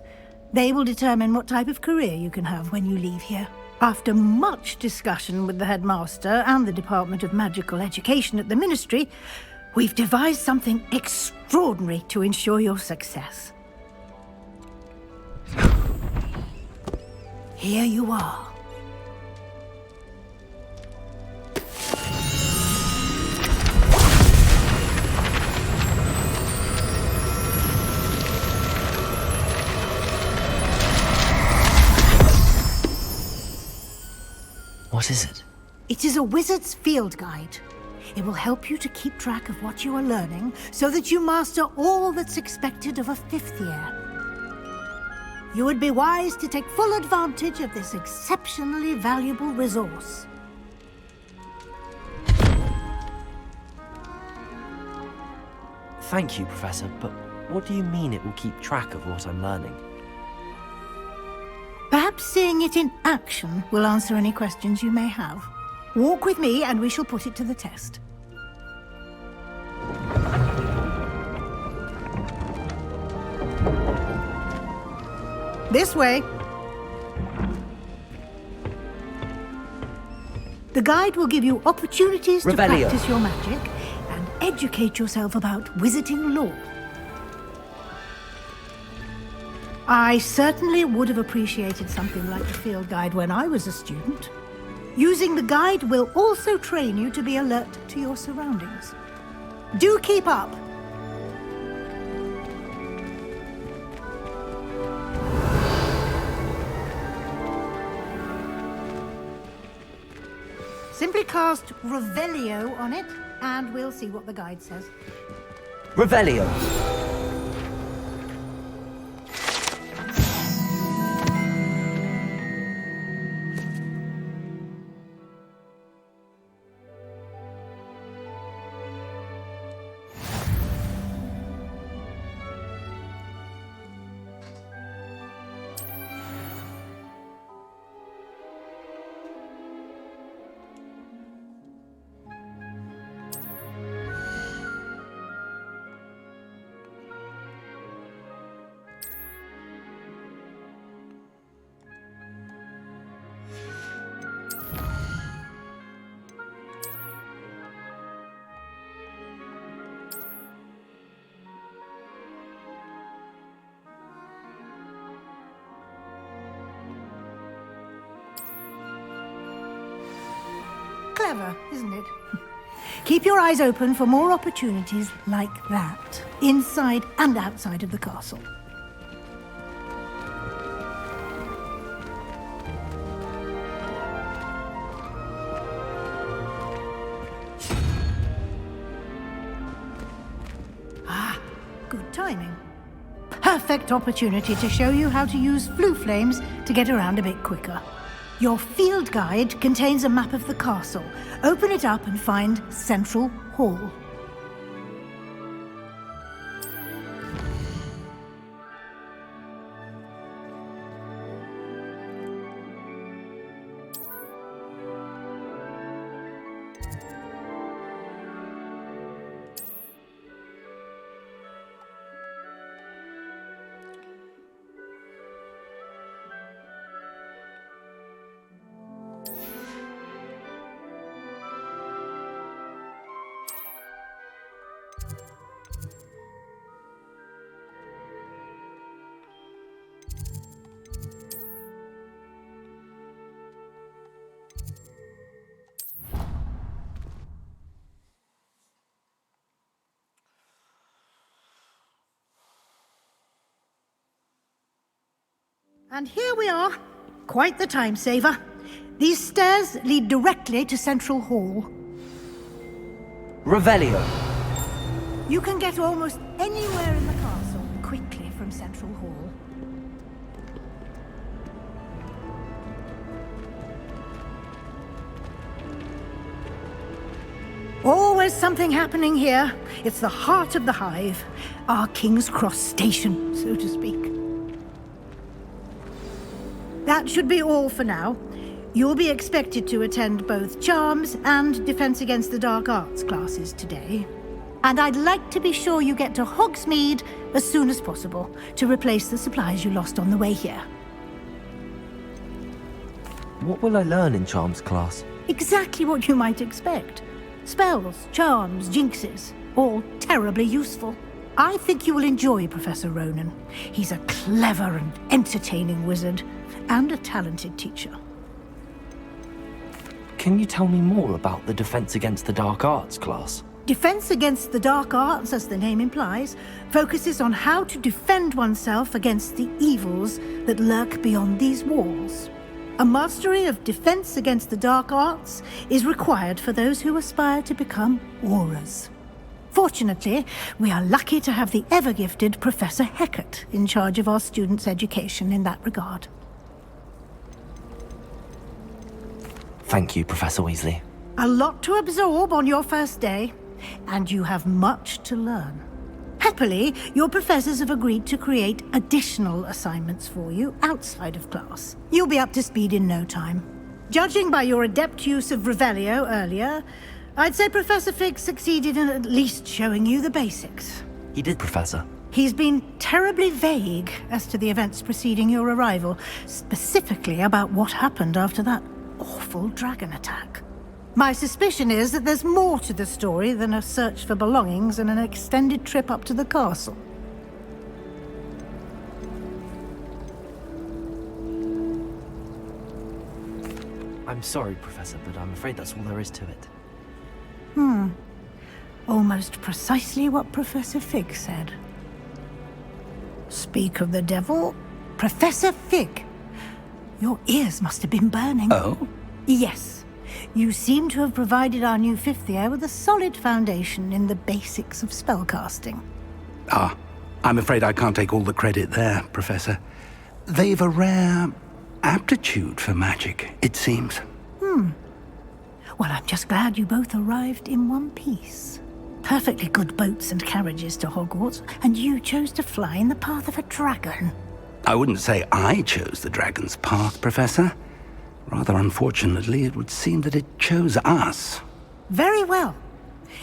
They will determine what type of career you can have when you leave here. After much discussion with the headmaster and the Department of Magical Education at the Ministry, we've devised something extraordinary to ensure your success. Here you are. What is it? It is a wizard's field guide. It will help you to keep track of what you are learning so that you master all that's expected of a fifth year. You would be wise to take full advantage of this exceptionally valuable resource. Thank you, Professor, but what do you mean it will keep track of what I'm learning? Perhaps seeing it in action will answer any questions you may have. Walk with me and we shall put it to the test. This way. The guide will give you opportunities to Revelio. practice your magic and educate yourself about wizarding lore. I certainly would have appreciated something like the field guide when I was a student. Using the guide will also train you to be alert to your surroundings. Do keep up! Simply cast Revelio on it, and we'll see what the guide says. Revelio. Clever, isn't it? Keep your eyes open for more opportunities like that, inside and outside of the castle. Ah, good timing. Perfect opportunity to show you how to use flue flames to get around a bit quicker. Your field guide contains a map of the castle. Open it up and find Central Hall. And here we are. Quite the time saver. These stairs lead directly to Central Hall. Revelio. You can get almost anywhere in the castle quickly from Central Hall. Always something happening here. It's the heart of the hive. Our King's Cross station, so to speak. That should be all for now. You'll be expected to attend both Charms and Defense Against the Dark Arts classes today. And I'd like to be sure you get to Hogsmeade as soon as possible to replace the supplies you lost on the way here. What will I learn in Charms class? Exactly what you might expect. Spells, charms, jinxes, all terribly useful. I think you will enjoy Professor Ronan. He's a clever and entertaining wizard, and a talented teacher. Can you tell me more about the Defense Against the Dark Arts class? Defense Against the Dark Arts, as the name implies, focuses on how to defend oneself against the evils that lurk beyond these walls. A mastery of Defense Against the Dark Arts is required for those who aspire to become Aurors. Fortunately, we are lucky to have the ever-gifted Professor Hecat in charge of our students' education in that regard. Thank you, Professor Weasley. A lot to absorb on your first day, and you have much to learn. Happily, your professors have agreed to create additional assignments for you outside of class. You'll be up to speed in no time. Judging by your adept use of Revelio earlier, I'd say Professor Fig succeeded in at least showing you the basics. He did, Professor. He's been terribly vague as to the events preceding your arrival, specifically about what happened after that awful dragon attack. My suspicion is that there's more to the story than a search for belongings and an extended trip up to the castle. I'm sorry, Professor, but I'm afraid that's all there is to it. Almost precisely what Professor Fig said. Speak of the devil, Professor Fig. Your ears must have been burning. Oh? Yes. You seem to have provided our new fifth year with a solid foundation in the basics of spellcasting. Ah, I'm afraid I can't take all the credit there, Professor. They've a rare aptitude for magic, it seems. Well, I'm just glad you both arrived in one piece. Perfectly good boats and carriages to Hogwarts, and you chose to fly in the path of a dragon. I wouldn't say I chose the dragon's path, Professor. Rather unfortunately, it would seem that it chose us. Very well.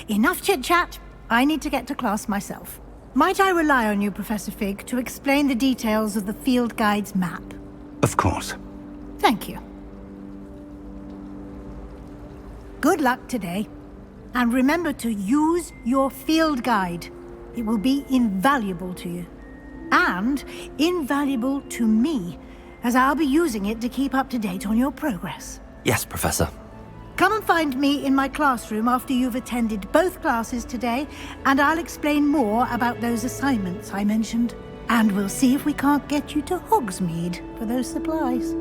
Enough chit-chat. I need to get to class myself. Might I rely on you, Professor Fig, to explain the details of the field guide's map? Of course. Thank you. Good luck today. And remember to use your field guide. It will be invaluable to you. And invaluable to me, as I'll be using it to keep up to date on your progress. Yes, Professor. Come and find me in my classroom after you've attended both classes today, and I'll explain more about those assignments I mentioned. And we'll see if we can't get you to Hogsmeade for those supplies.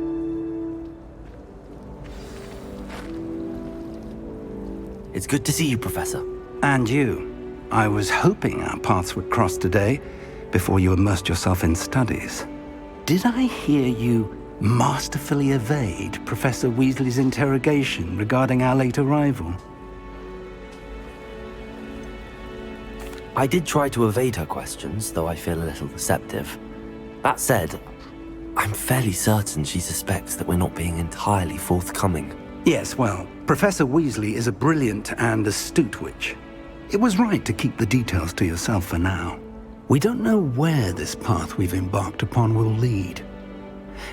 It's good to see you, Professor. And you. I was hoping our paths would cross today, before you immersed yourself in studies. Did I hear you masterfully evade Professor Weasley's interrogation regarding our late arrival? I did try to evade her questions, though I feel a little deceptive. That said, I'm fairly certain she suspects that we're not being entirely forthcoming. Yes, well, Professor Weasley is a brilliant and astute witch. It was right to keep the details to yourself for now. We don't know where this path we've embarked upon will lead.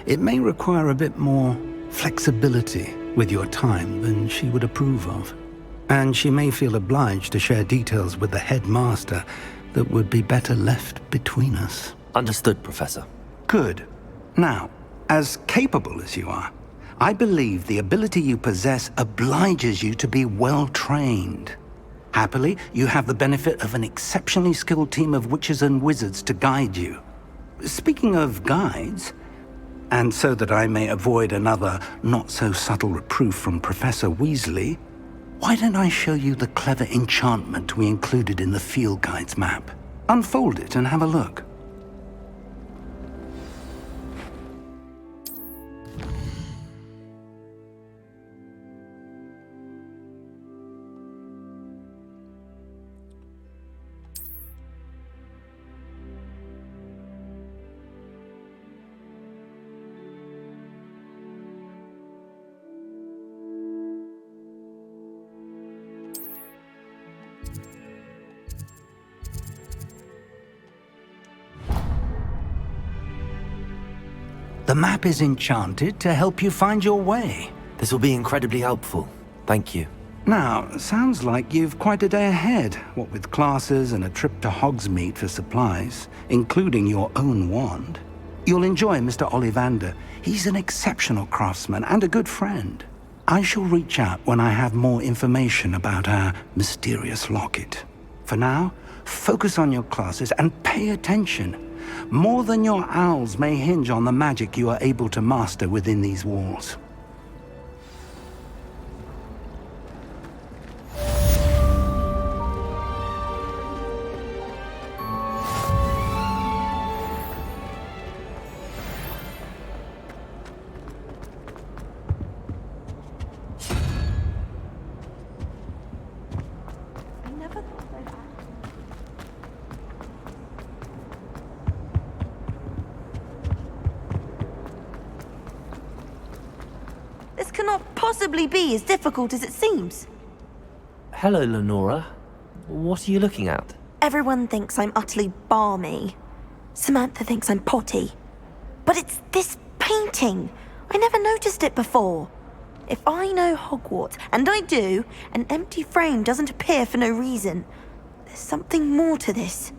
It may require a bit more flexibility with your time than she would approve of. And she may feel obliged to share details with the headmaster that would be better left between us. Understood, Professor. Good. Now, as capable as you are, I believe the ability you possess obliges you to be well trained. Happily, you have the benefit of an exceptionally skilled team of witches and wizards to guide you. Speaking of guides, and so that I may avoid another not-so-subtle reproof from Professor Weasley, why don't I show you the clever enchantment we included in the field guide's map? Unfold it and have a look. The map is enchanted to help you find your way. This will be incredibly helpful. Thank you. Now, sounds like you've quite a day ahead, what with classes and a trip to Hogsmeade for supplies, including your own wand. You'll enjoy Mr. Ollivander. He's an exceptional craftsman and a good friend. I shall reach out when I have more information about our mysterious locket. For now, focus on your classes and pay attention. More than your owls may hinge on the magic you are able to master within these walls. This cannot possibly be as difficult as it seems. Hello, Lenora. What are you looking at? Everyone thinks I'm utterly balmy. Samantha thinks I'm potty. But it's this painting. I never noticed it before. If I know Hogwarts, and I do, an empty frame doesn't appear for no reason. There's something more to this.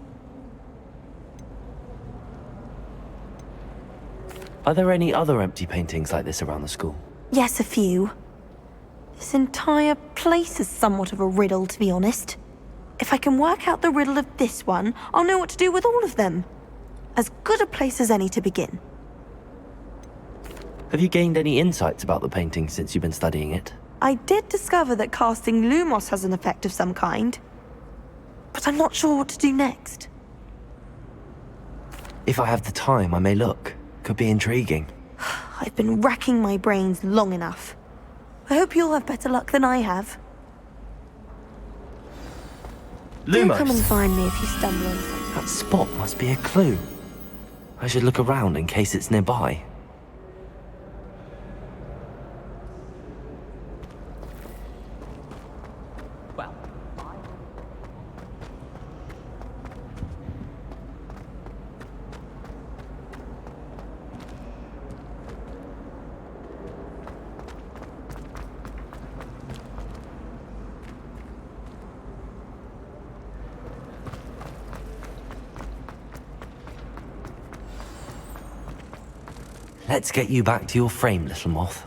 Are there any other empty paintings like this around the school? Yes, a few. This entire place is somewhat of a riddle, to be honest. If I can work out the riddle of this one, I'll know what to do with all of them. As good a place as any to begin. Have you gained any insights about the painting since you've been studying it? I did discover that casting Lumos has an effect of some kind, but I'm not sure what to do next. If I have the time, I may look. Could be intriguing. I've been racking my brains long enough. I hope you'll have better luck than I have. Do Lumos! come and find me if you stumble on something. That spot must be a clue. I should look around in case it's nearby. Let's get you back to your frame, little moth.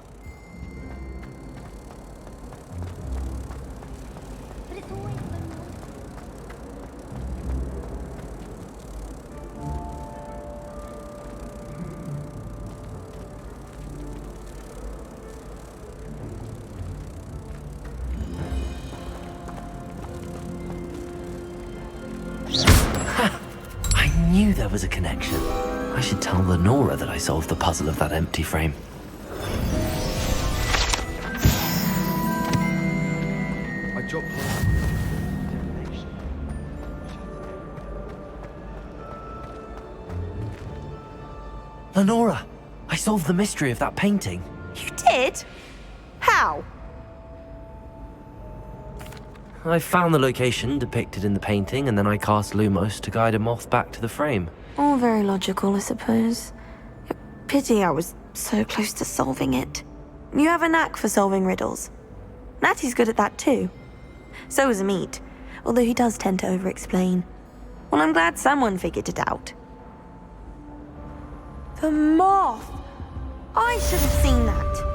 Ha! I knew there was a connection. I should tell Lenora that I solved the puzzle of that empty frame. I dropped Lenora! I solved the mystery of that painting. You did? How? I found the location depicted in the painting, and then I cast Lumos to guide a moth back to the frame. All very logical, I suppose. Pity I was so close to solving it. You have a knack for solving riddles. Natty's good at that too. So is Amit, although he does tend to over-explain. Well, I'm glad someone figured it out. The moth! I should have seen that.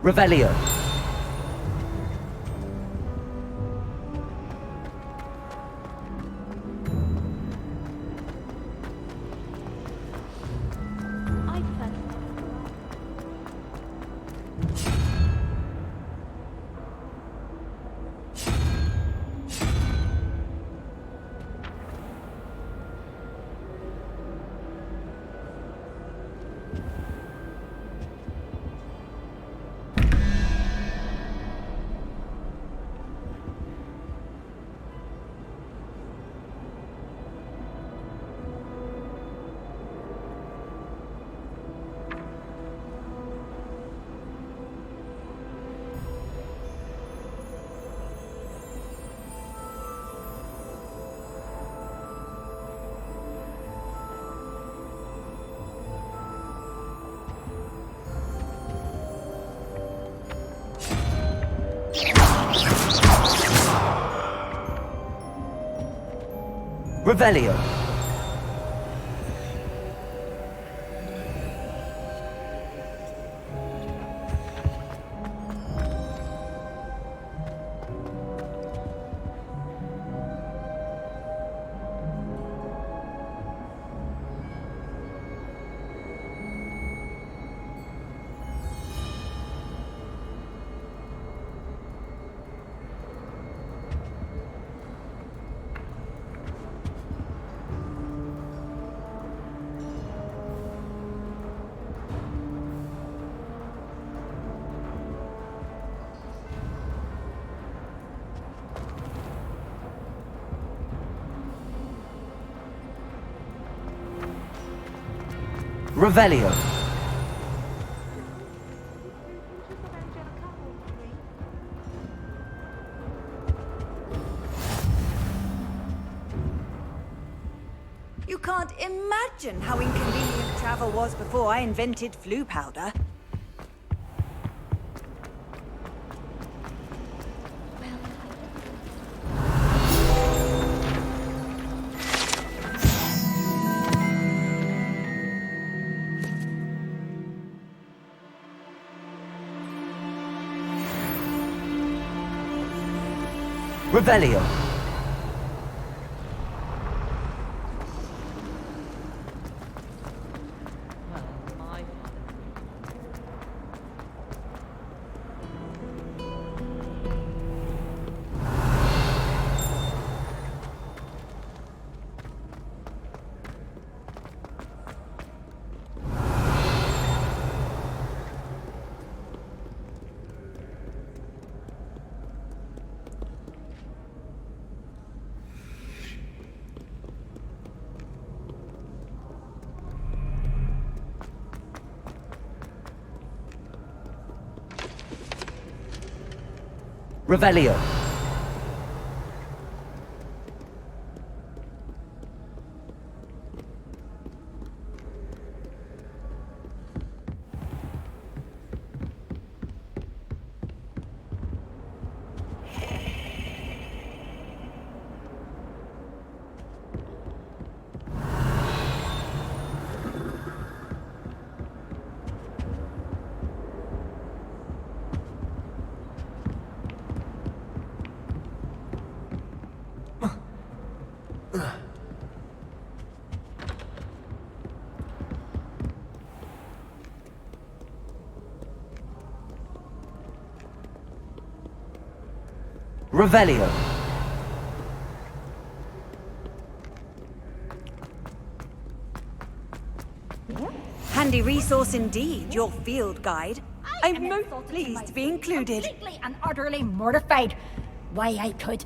Revelio. Revelio. Revelio. You can't imagine how inconvenient travel was before I invented flu powder. Revelio. Revelio. Revelio. Handy resource indeed, your field guide. I'm most pleased to be included. Completely and utterly mortified. Why, I could.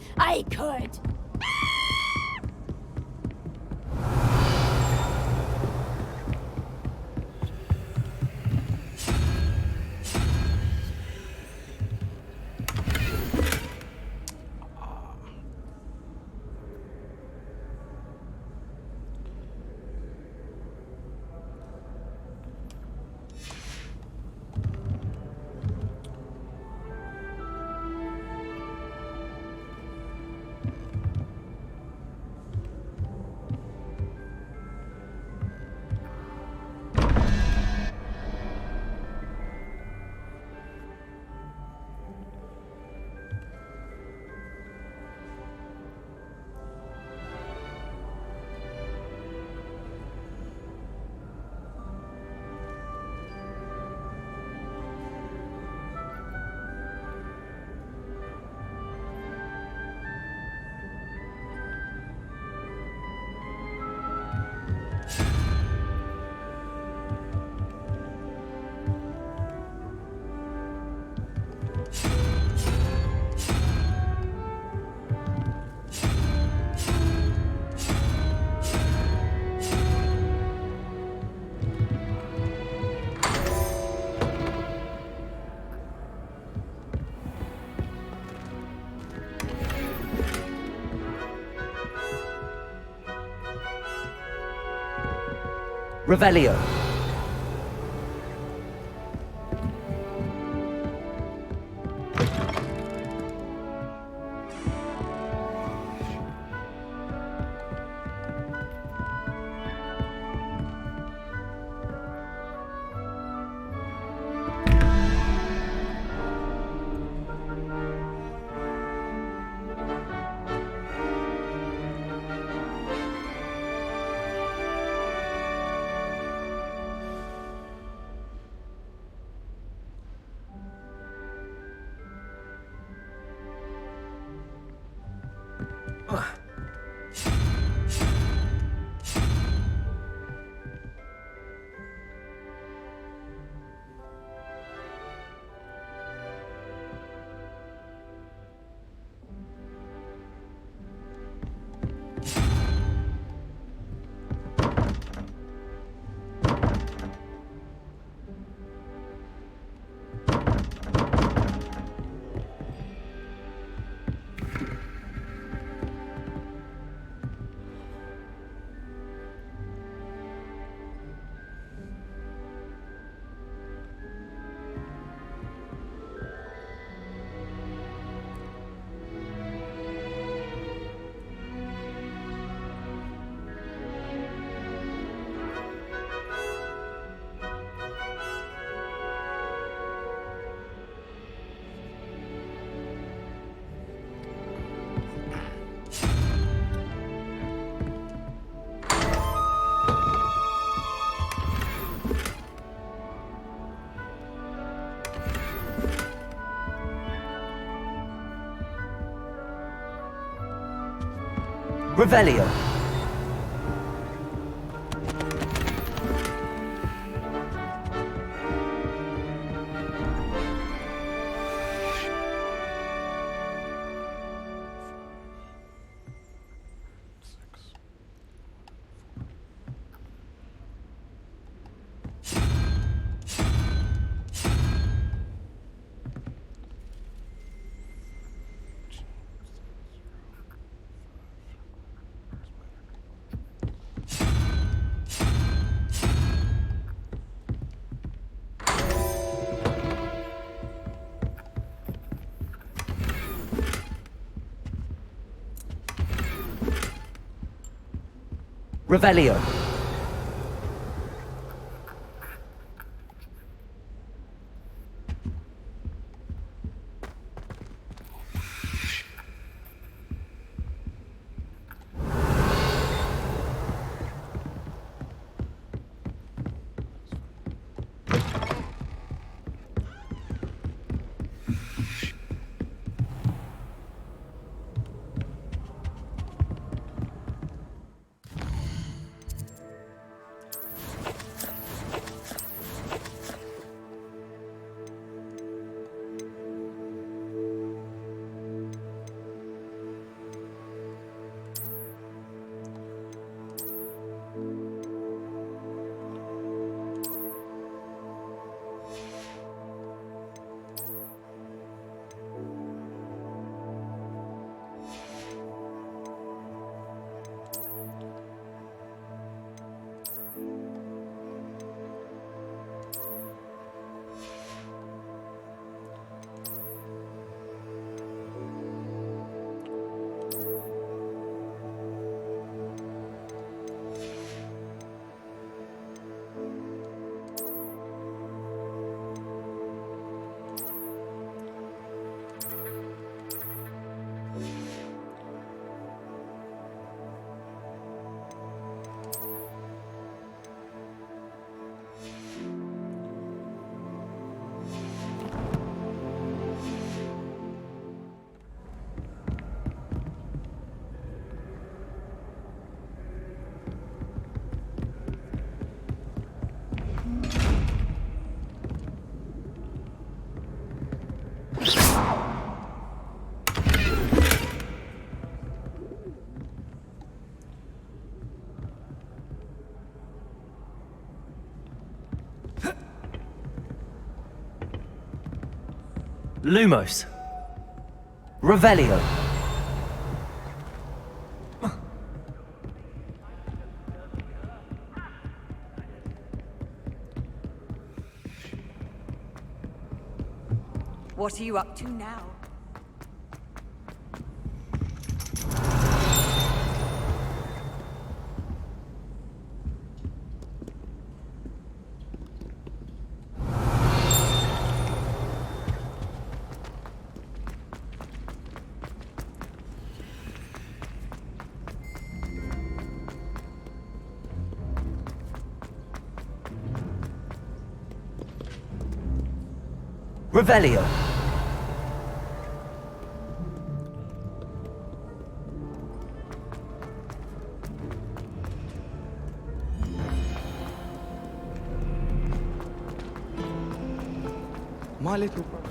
Revelio. Revelio. Revelio. Lumos. Revelio. What are you up to now? Revelio. My little brother.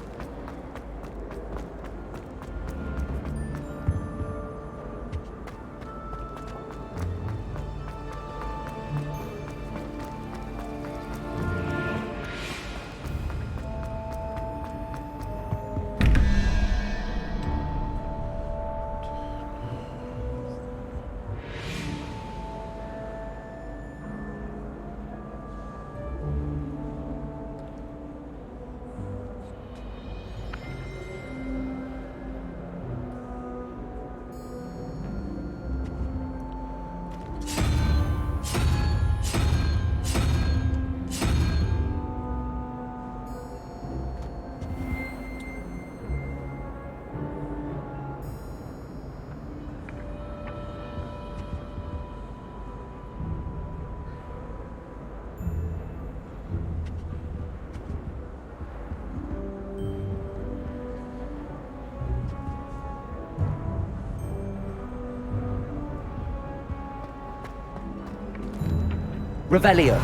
Revelio.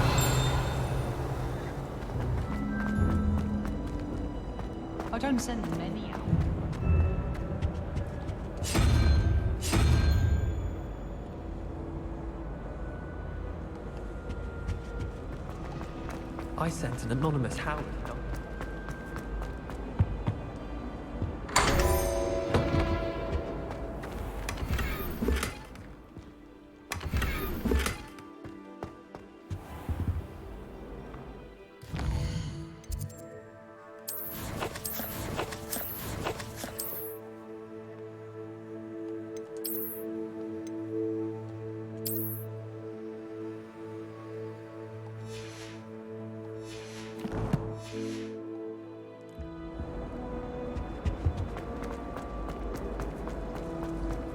I don't send many out. I sent an anonymous Howard.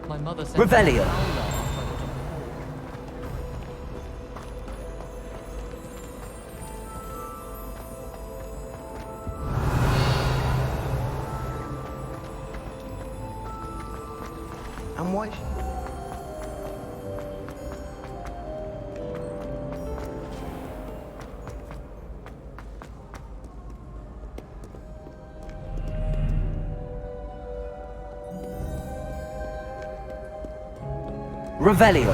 My mother sent Revelio. And why? Revelio.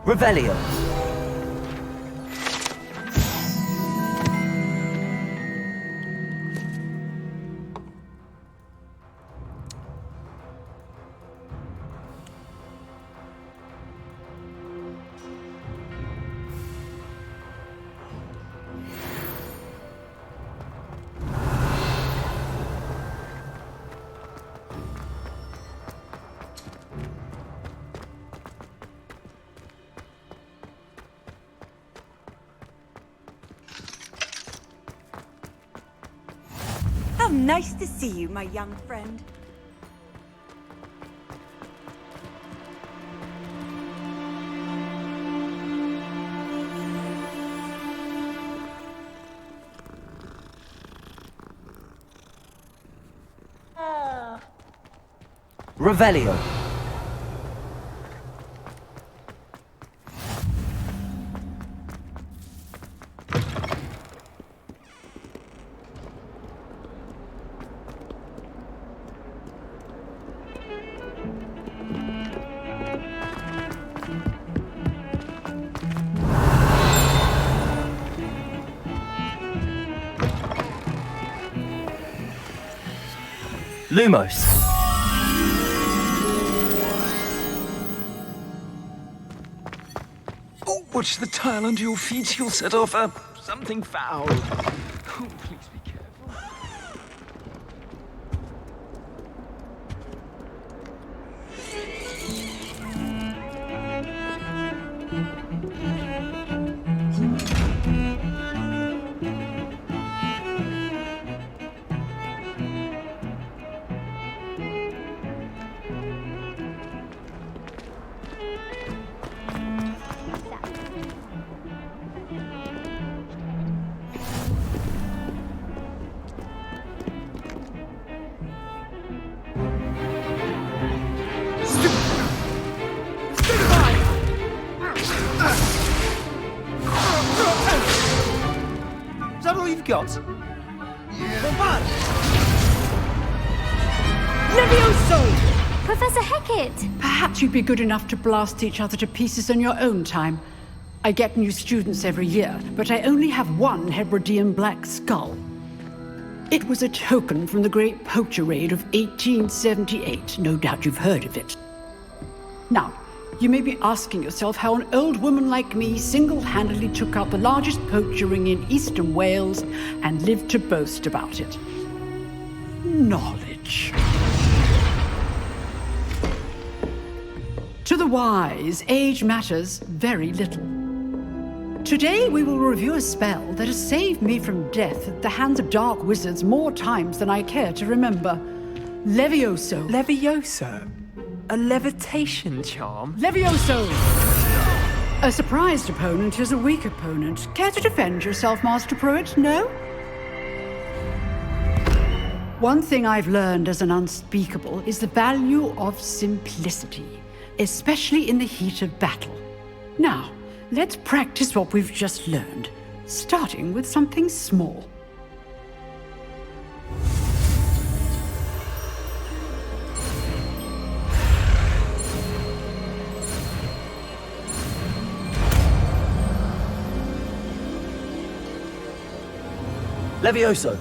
Revelio. How nice to see you, my young friend. Revelio. Lumos. Oh, watch the tile under your feet. You'll set off something foul. Oh, please be careful. Is that all you've got? Levioso! Professor Hecat! Perhaps you'd be good enough to blast each other to pieces in your own time. I get new students every year, but I only have one Hebridean black skull. It was a token from the Great Poacher Raid of 1878. No doubt you've heard of it. Now, you may be asking yourself how an old woman like me single-handedly took out the largest poacher ring in eastern Wales and lived to boast about it. Knowledge. To the wise, age matters very little. Today we will review a spell that has saved me from death at the hands of dark wizards more times than I care to remember. Levioso. Levioso? A levitation charm? Levioso! A surprised opponent is a weak opponent. Care to defend yourself, Master Pruitt? No? One thing I've learned as an unspeakable is the value of simplicity, especially in the heat of battle. Now, let's practice what we've just learned, starting with something small. Levioso!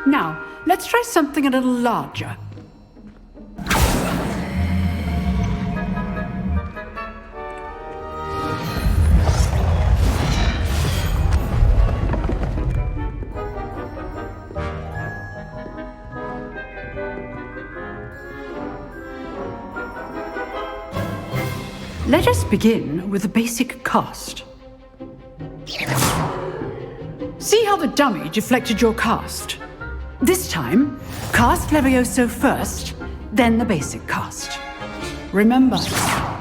Now, let's try something a little larger. Let us begin with a basic cast. See how the dummy deflected your cast? This time, cast Levioso first, then the basic cast. Remember,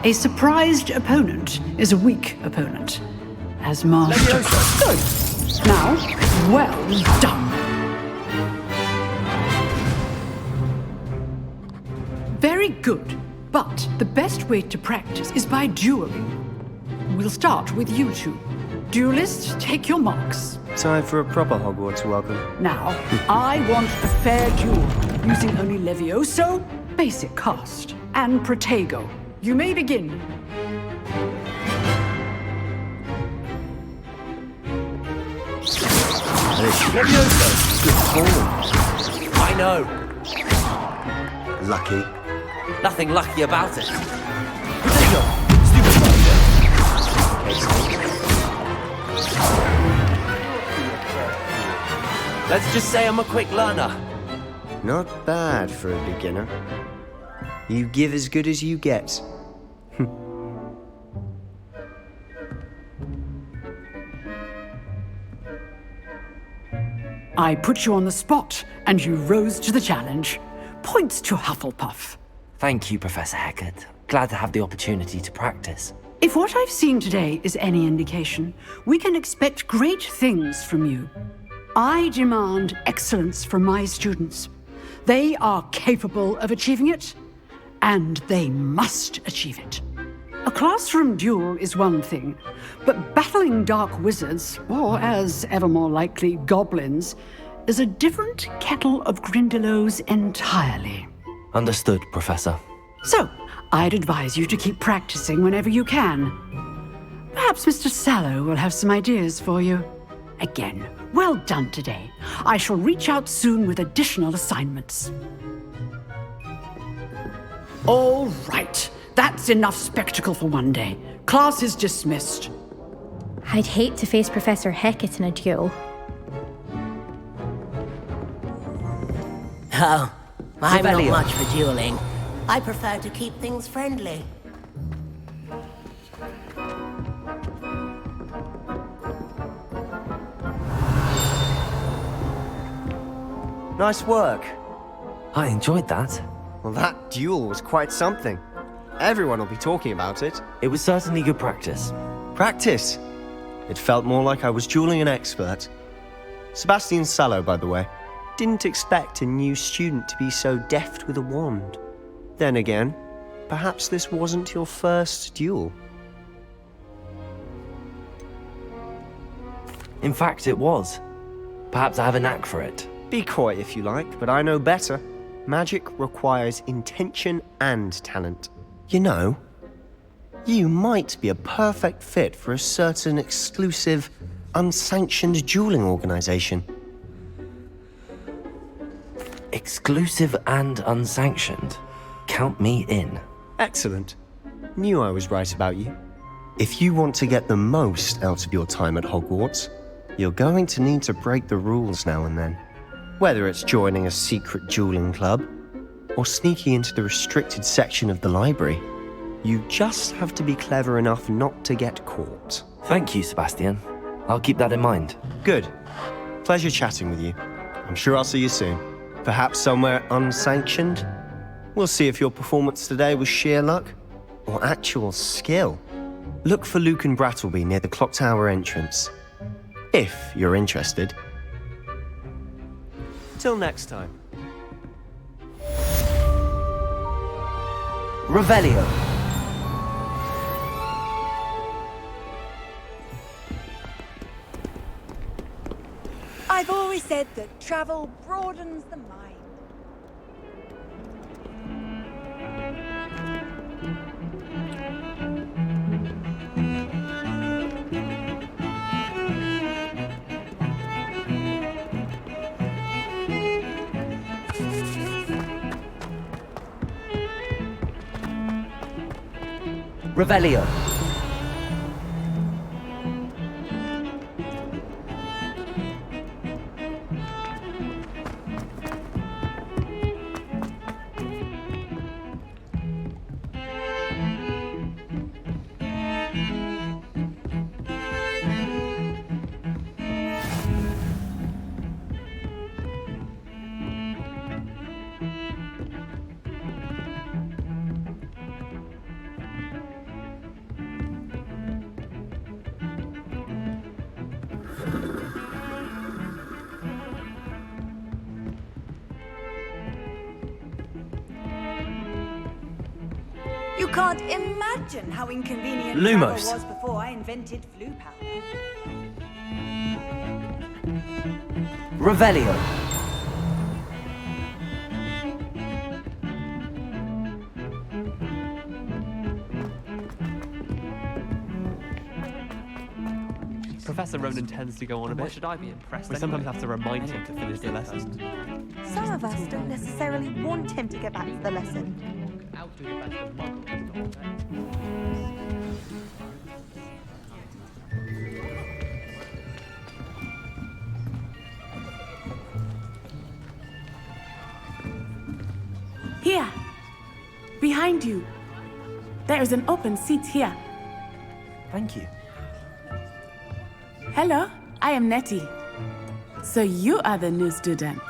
a surprised opponent is a weak opponent. As Master... Good. Now, well done. Very good. But the best way to practice is by dueling. We'll start with you two. Duelists, take your marks. Time for a proper Hogwarts welcome. Now, I want a fair duel, using only Levioso, basic cast, and Protego. You may begin. Levioso! Good form. I know. Lucky. Nothing lucky about it. Protego! Stupid Let's just say I'm a quick learner. Not bad for a beginner. You give as good as you get. I put you on the spot, and you rose to the challenge. Points to Hufflepuff. Thank you, Professor Hecat. Glad to have the opportunity to practice. If what I've seen today is any indication, we can expect great things from you. I demand excellence from my students. They are capable of achieving it, and they must achieve it. A classroom duel is one thing, but battling dark wizards, or as ever more likely, goblins, is a different kettle of Grindylows entirely. Understood, Professor. So, I'd advise you to keep practicing whenever you can. Perhaps Mr. Sallow will have some ideas for you. Again, well done today. I shall reach out soon with additional assignments. All right. That's enough spectacle for one day. Class is dismissed. I'd hate to face Professor Hecat in a duel. Oh, I'm not Revelio. much for dueling. I prefer to keep things friendly. Nice work. I enjoyed that. Well, that duel was quite something. Everyone will be talking about it. It was certainly good practice. Practice? It felt more like I was dueling an expert. Sebastian Sallow, by the way. Didn't expect a new student to be so deft with a wand. Then again, perhaps this wasn't your first duel. In fact, it was. Perhaps I have a knack for it. Be coy if you like, but I know better. Magic requires intention and talent. You know, you might be a perfect fit for a certain exclusive, unsanctioned dueling organization. Exclusive and unsanctioned. Count me in. Excellent. Knew I was right about you. If you want to get the most out of your time at Hogwarts, you're going to need to break the rules now and then. Whether it's joining a secret dueling club, or sneaking into the restricted section of the library. You just have to be clever enough not to get caught. Thank you, Sebastian. I'll keep that in mind. Good. Pleasure chatting with you. I'm sure I'll see you soon. Perhaps somewhere unsanctioned? We'll see if your performance today was sheer luck or actual skill. Look for Luke and Brattleby near the clock tower entrance, if you're interested. Till next time. Revelio. I've always said that travel broadens the mind. Revelio. You can't imagine how inconvenient Lumos. travel was before I invented flu powder. Revelio. Professor Ronan tends to go on a bit. Why should I be impressed? We sometimes have to remind him to finish the lesson. Some of us don't necessarily want him to get back to the lesson. Here, behind you. There is an open seat here. Thank you. Hello, I am Nettie. So you are the new student.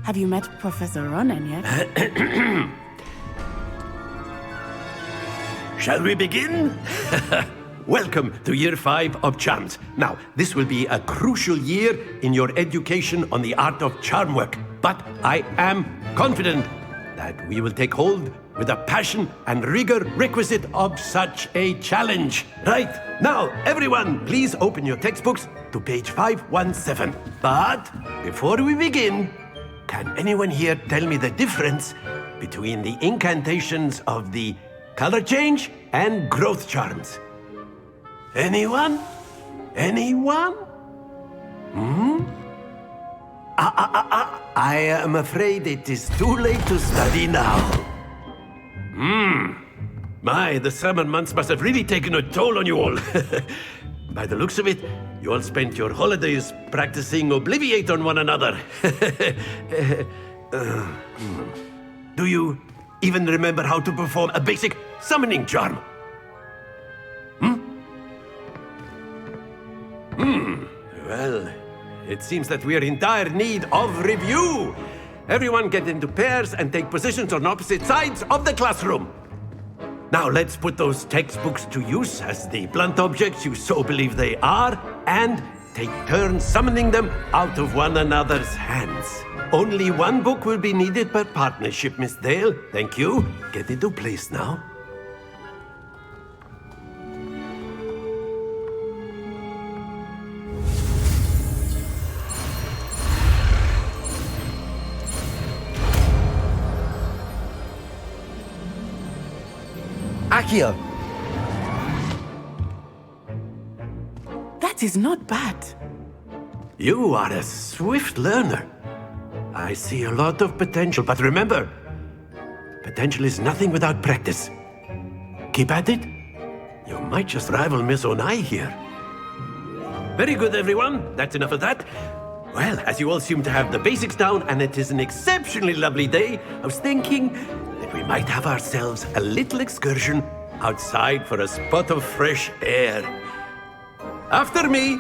Have you met Professor Ronan yet? Shall we begin? Welcome to Year 5 of Charms. Now, this will be a crucial year in your education on the art of charm work. But I am confident that we will take hold with the passion and rigor requisite of such a challenge. Right, now, everyone, please open your textbooks to page 517. But before we begin, can anyone here tell me the difference between the incantations of the color change and growth charms? Anyone? Anyone? I am afraid it is too late to study now. My, the summer months must have really taken a toll on you all. By the looks of it, you all spent your holidays practicing Obliviate on one another. Do you even remember how to perform a basic summoning charm? Well, it seems that we are in dire need of review. Everyone get into pairs and take positions on opposite sides of the classroom. Now let's put those textbooks to use as the blunt objects you so believe they are, and take turns summoning them out of one another's hands. Only one book will be needed per partnership, Miss Dale. Thank you. Get into place now. Accio. That is not bad. You are a swift learner. I see a lot of potential, but remember, potential is nothing without practice. Keep at it. You might just rival Miss Onai here. Very good, everyone. That's enough of that. Well, as you all seem to have the basics down, and it is an exceptionally lovely day, I was thinking that we might have ourselves a little excursion outside for a spot of fresh air. After me!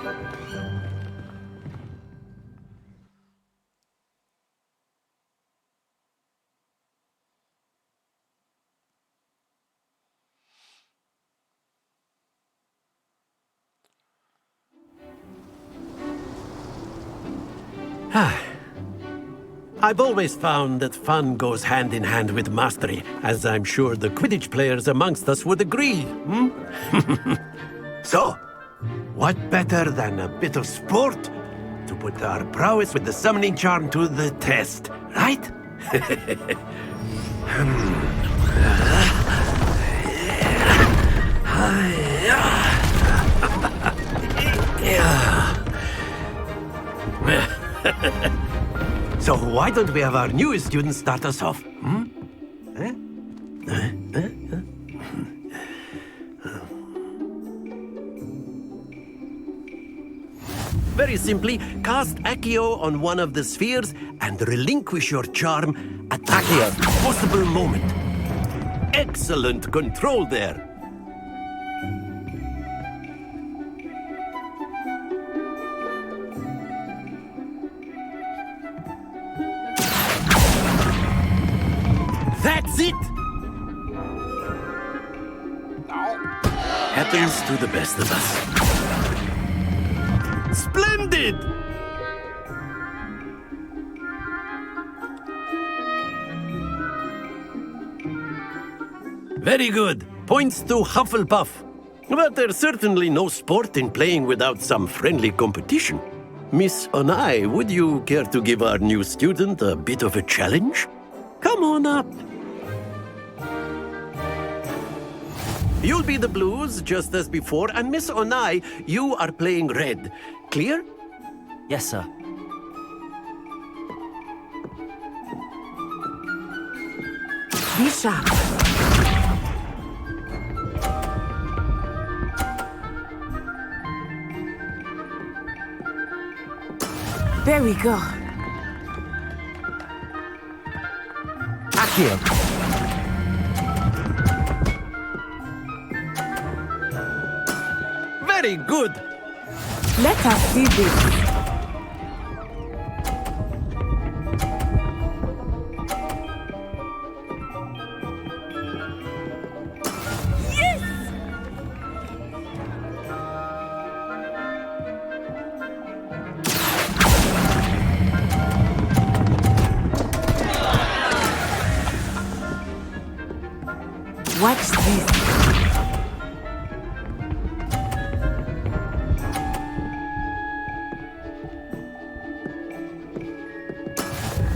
I've always found that fun goes hand in hand with mastery, as I'm sure the Quidditch players amongst us would agree. So, what better than a bit of sport to put our prowess with the summoning charm to the test, right? So why don't we have our newest student start us off? Very simply, cast Accio on one of the spheres and relinquish your charm at the first possible moment. Excellent control there. That's it! Happens to the best of us. Splendid! Very good. Points to Hufflepuff. But there's certainly no sport in playing without some friendly competition. Miss Onai, would you care to give our new student a bit of a challenge? Come on up. You'll be the blues, just as before, and Miss Onai, you are playing red. Clear? Yes, sir. Be sharp. There we go. Accio. Very good. Let us see this. Watch this.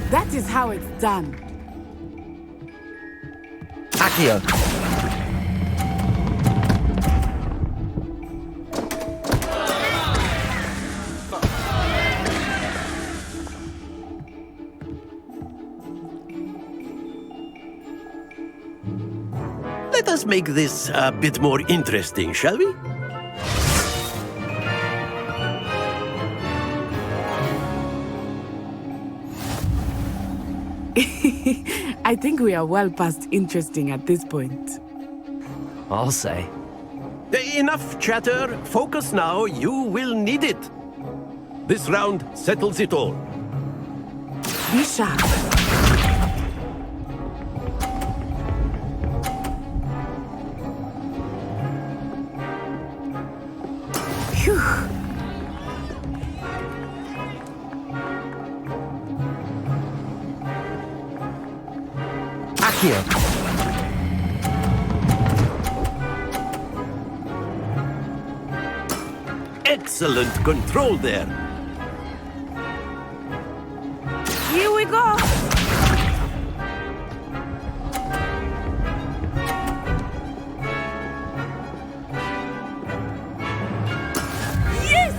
That is how it's done. Accio. Let us make this a bit more interesting, shall we? I think we are well past interesting at this point. I'll say. Enough chatter. Focus now. You will need it. This round settles it all. Be sharp. Phew. Accio. Excellent control there. Here we go. Yes!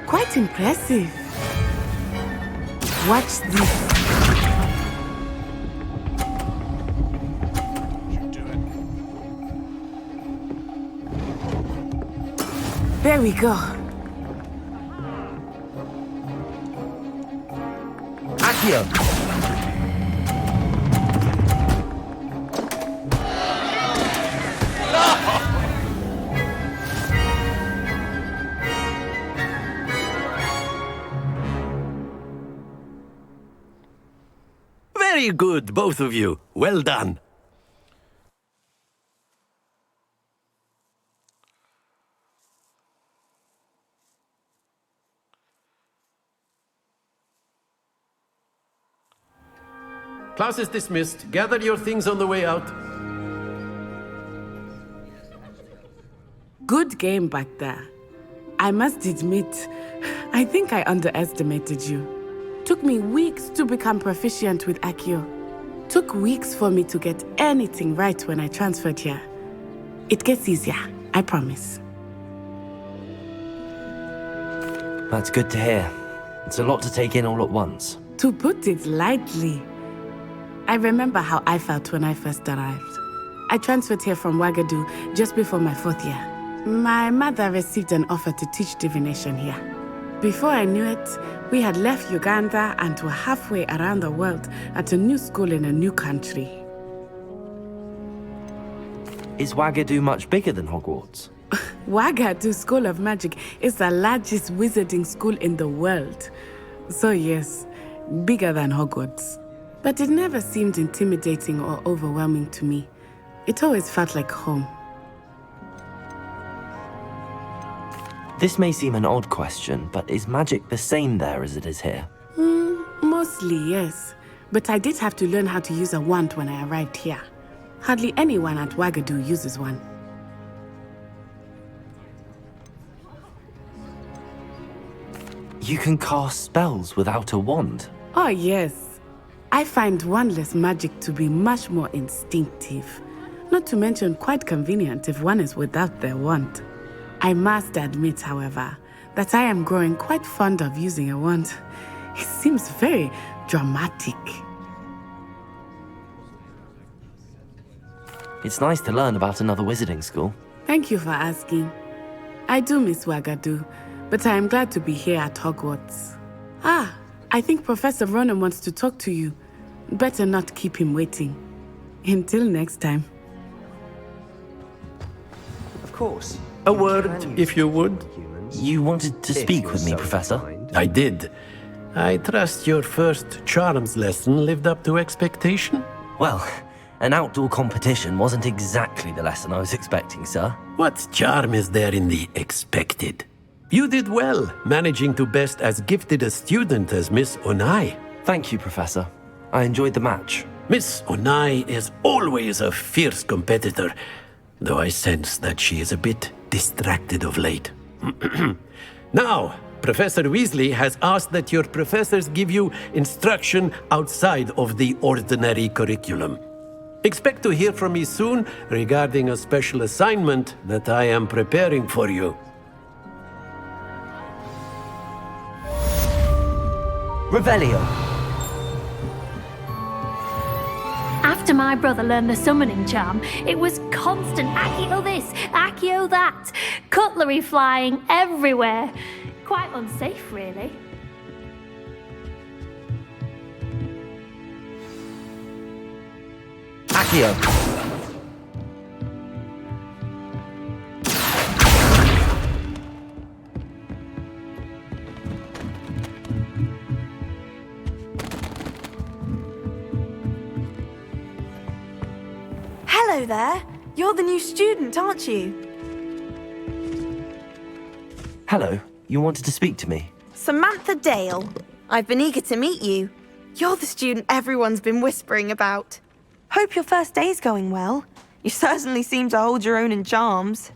Quite impressive. Watch this. There we go. Accio! Very good, both of you. Well done. Class is dismissed. Gather your things on the way out. Good game back there. I must admit, I think I underestimated you. Took me weeks to become proficient with Accio. Took weeks for me to get anything right when I transferred here. It gets easier, I promise. That's good to hear. It's a lot to take in all at once. To put it lightly, I remember how I felt when I first arrived. I transferred here from Ouagadougou just before my 4th year. My mother received an offer to teach divination here. Before I knew it, we had left Uganda and were halfway around the world at a new school in a new country. Is Ouagadougou much bigger than Hogwarts? Ouagadougou School of Magic is the largest wizarding school in the world. So yes, bigger than Hogwarts. But it never seemed intimidating or overwhelming to me. It always felt like home. This may seem an odd question, but is magic the same there as it is here? Mostly, yes. But I did have to learn how to use a wand when I arrived here. Hardly anyone at Ouagadougou uses one. You can cast spells without a wand? Oh, yes. I find wandless magic to be much more instinctive. Not to mention quite convenient if one is without their wand. I must admit, however, that I am growing quite fond of using a wand. It seems very dramatic. It's nice to learn about another wizarding school. Thank you for asking. I do miss Ouagadougou, but I am glad to be here at Hogwarts. I think Professor Ronan wants to talk to you. Better not keep him waiting. Until next time. Of course. A word, if you would. You wanted to speak with me, Professor? I did. I trust your first charms lesson lived up to expectation? Well, an outdoor competition wasn't exactly the lesson I was expecting, sir. What charm is there in the expected? You did well, managing to best as gifted a student as Miss Onai. Thank you, Professor. I enjoyed the match. Miss Onai is always a fierce competitor, though I sense that she is a bit distracted of late. Now, Professor Weasley has asked that your professors give you instruction outside of the ordinary curriculum. Expect to hear from me soon regarding a special assignment that I am preparing for you. Revelio. After my brother learned the summoning charm, it was constant Accio this, Accio that, cutlery flying everywhere. Quite unsafe, really. Accio. Hello there. You're the new student, aren't you? Hello. You wanted to speak to me? Samantha Dale. I've been eager to meet you. You're the student everyone's been whispering about. Hope your first day's going well. You certainly seem to hold your own in charms.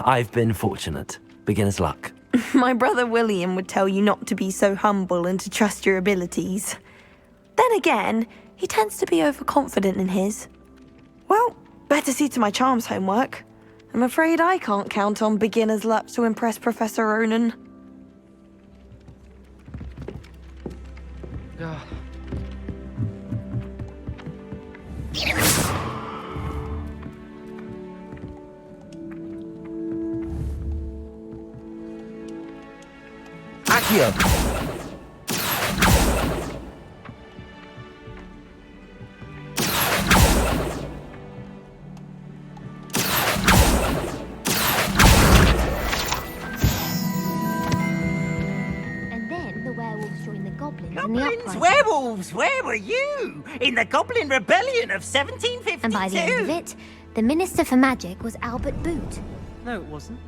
I've been fortunate. Beginner's luck. My brother William would tell you not to be so humble and to trust your abilities. Then again, he tends to be overconfident in his. Well, better see to my charms homework. I'm afraid I can't count on beginner's luck to impress Professor Ronan. Accio! And then the werewolves joined the goblins in the Goblins, uprising. werewolves, where were you? In the Goblin Rebellion of 1752? And by the end of it, the Minister for Magic was Albert Boot. No, it wasn't.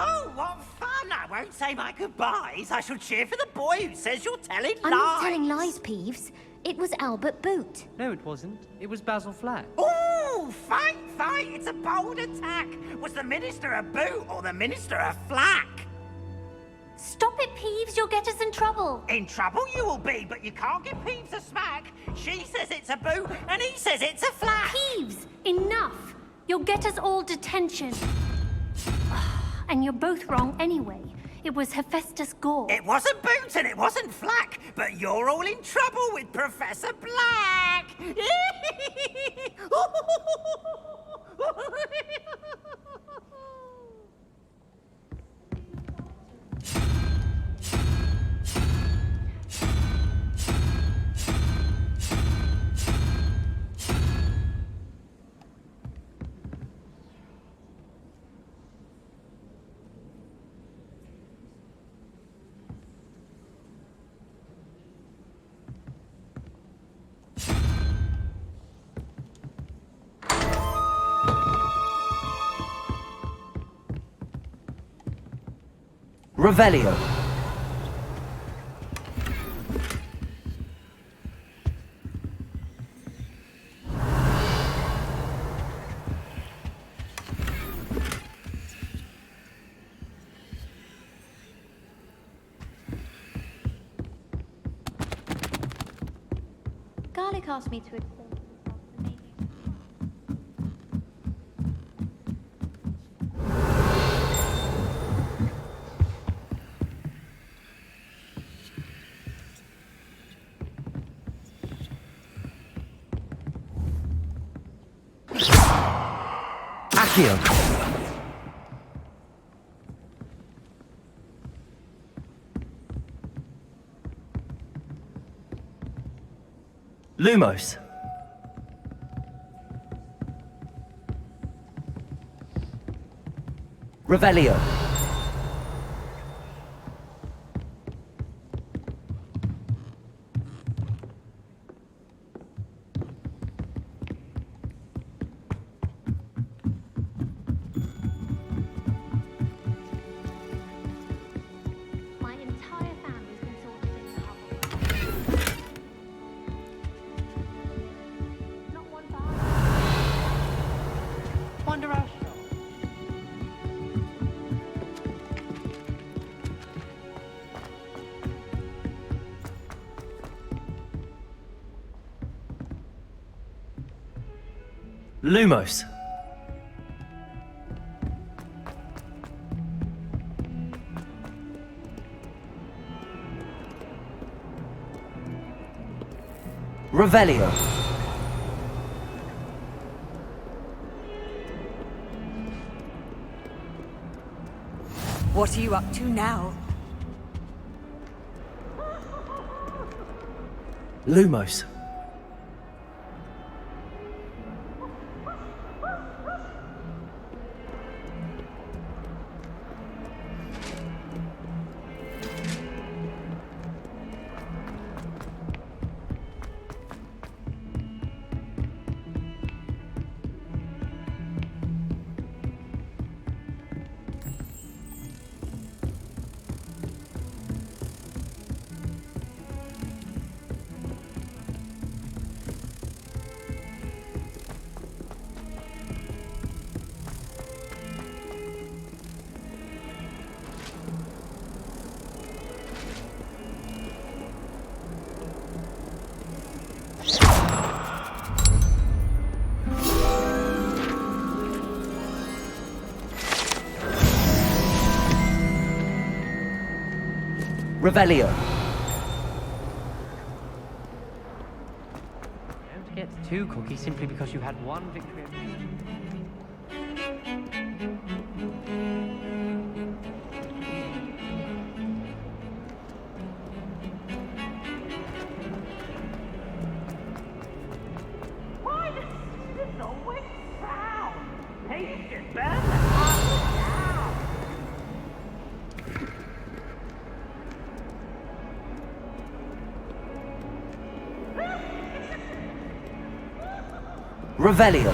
Oh, what fun! I won't say my goodbyes. I shall cheer for the boy who says you're telling I'm lies. not telling lies, Peeves. It was Albert Boot. No, it wasn't. It was Basil Flack. Ooh, fight! It's a bold attack. Was the Minister a boot or the Minister a flack? Stop it, Peeves. You'll get us in trouble. In trouble you will be, but you can't give Peeves a smack. She says it's a boot, and he says it's a flack. Peeves, enough. You'll get us all detention. And you're both wrong anyway. It was Hephaestus Gore. It wasn't boot and it wasn't flack, but you're all in trouble with Professor Black. Revelio. Garlic asked me to explain. Accio. Lumos. Revelio. My entire family's been sorted into Hogwarts. Not one bastard. Wanderer. Lumos. Revelio. What are you up to now? Lumos. Revelio. Don't get 2 cookies simply because you had 1 victory. Why does this always frown? They should burn the castle down. Revelio.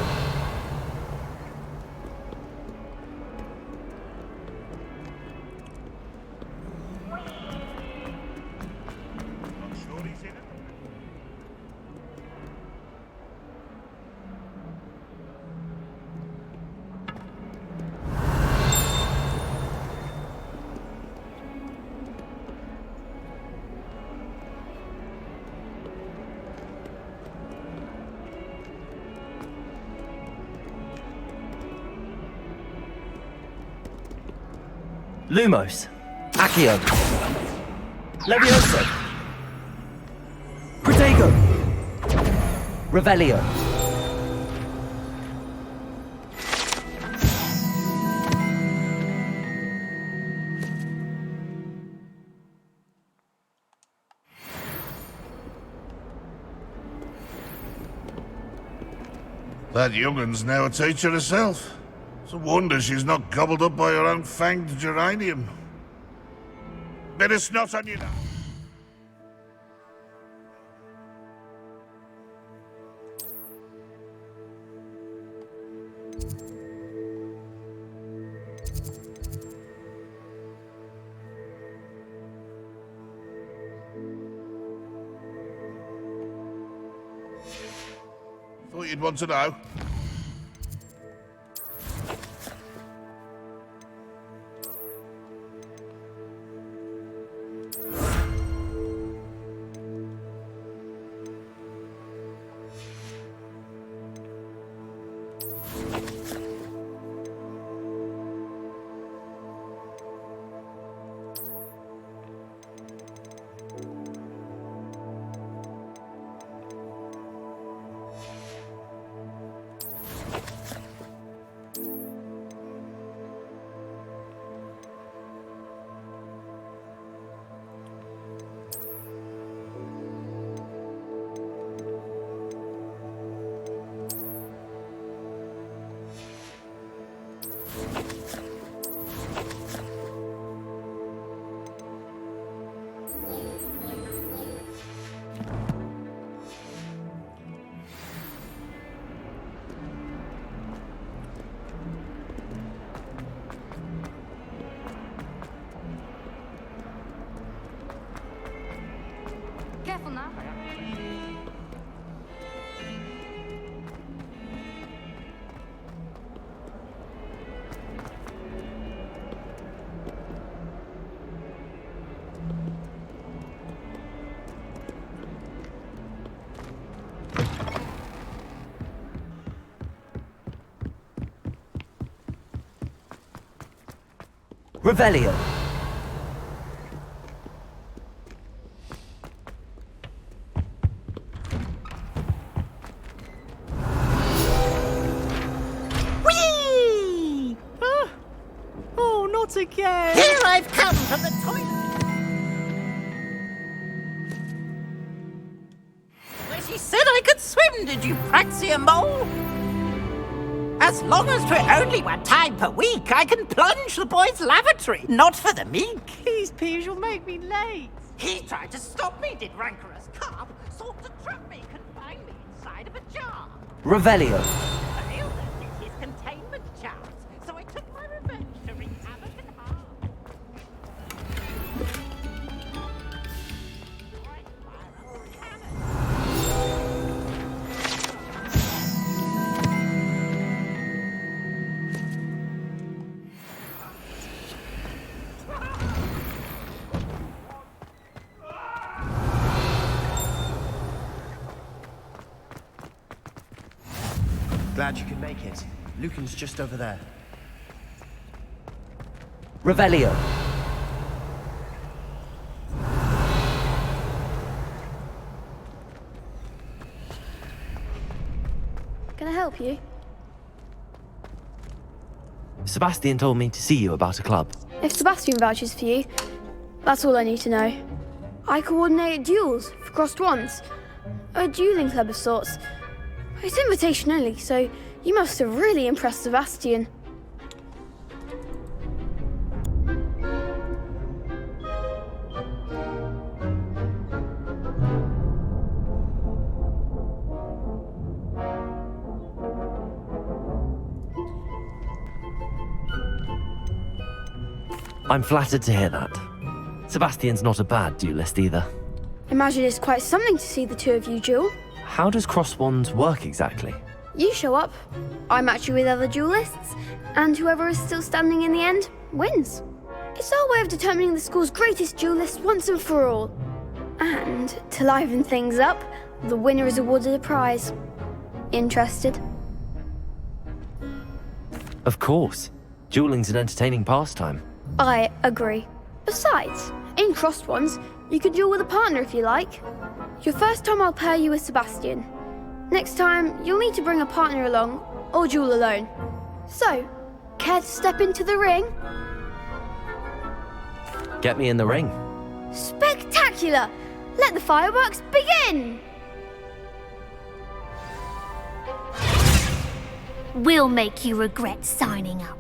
Lumos. Accio. Levioso. Protego. Revelio. That young'un's now a teacher herself. It's a wonder she's not gobbled up by her own fanged geranium. Bit of snot on you now. Thought you'd want to know. Careful now. Revelio. Whee! Oh, not again! Here I've come from the toilet! Where she said I could swim, did you praxia mole? As long as 'twere only 1 time per week, I can plunge the boy's lavatory, not for the meek. These peas will make me late. He tried to stop me, did rancorous carp, sought to trap me, confine me inside of a jar. Revelio. An illness is his containment charms, so I took my revenge to wreak havoc and harm. Glad you could make it. Lucan's just over there. Revelio. help you? Sebastian told me to see you about a club. If Sebastian vouches for you, that's all I need to know. I coordinate duels for crossed wands. A dueling club of sorts. It's invitation only, so you must have really impressed Sebastian. I'm flattered to hear that. Sebastian's not a bad duelist either. Imagine it's quite something to see the two of you duel. How does cross wands work exactly? You show up, I match you with other duelists, and whoever is still standing in the end wins. It's our way of determining the school's greatest duelist once and for all. And to liven things up, the winner is awarded a prize. Interested? Of course. Dueling's an entertaining pastime. I agree. Besides, in crossed ones, you can duel with a partner if you like. Your first time I'll pair you with Sebastian. Next time, you'll need to bring a partner along, or duel alone. So, care to step into the ring? Get me in the ring. Spectacular! Let the fireworks begin! We'll make you regret signing up.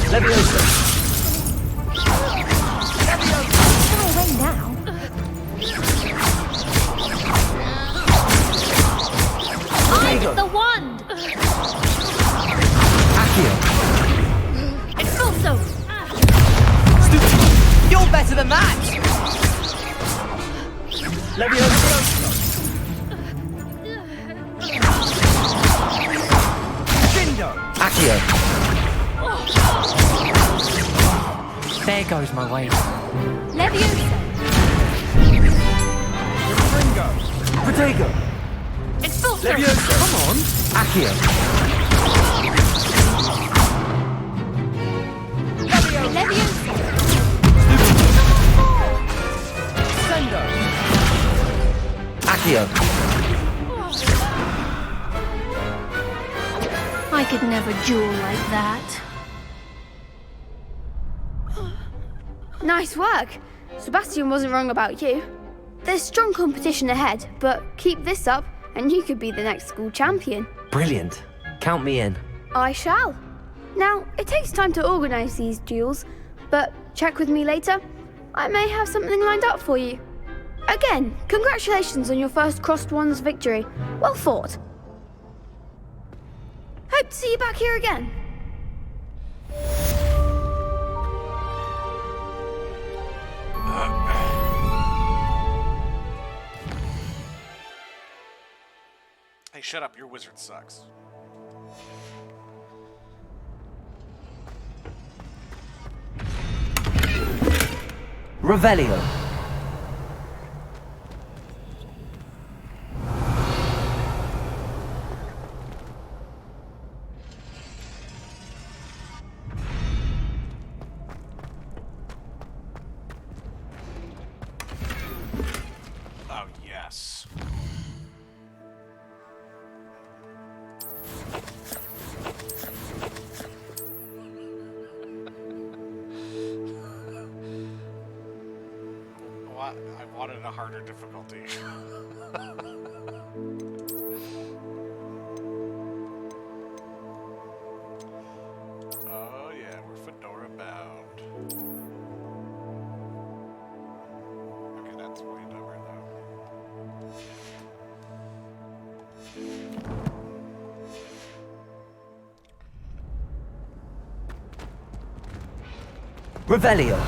Leviosa! Go away now. I'm the wand! Accio! It's also... You're better than that! Leviosa! Cindo! Accio! There goes my way. Leviosa! Ringo! Protego! Expulso! Leviosa! Come on! Accio! Leviosa! Sendo! Accio! I could never duel like that. Nice work. Sebastian wasn't wrong about you. There's strong competition ahead, but keep this up and you could be the next school champion. Brilliant. Count me in. I shall. Now, it takes time to organise these duels, but check with me later. I may have something lined up for you. Again, congratulations on your first crossed wands victory. Well fought. Hope to see you back here again. Hey, shut up. Your wizard sucks. Revelio. Oh, yes. Well, I wanted a harder difficulty. Oh yeah, we're fedora bound. Okay, that's way dumber though. Revelio.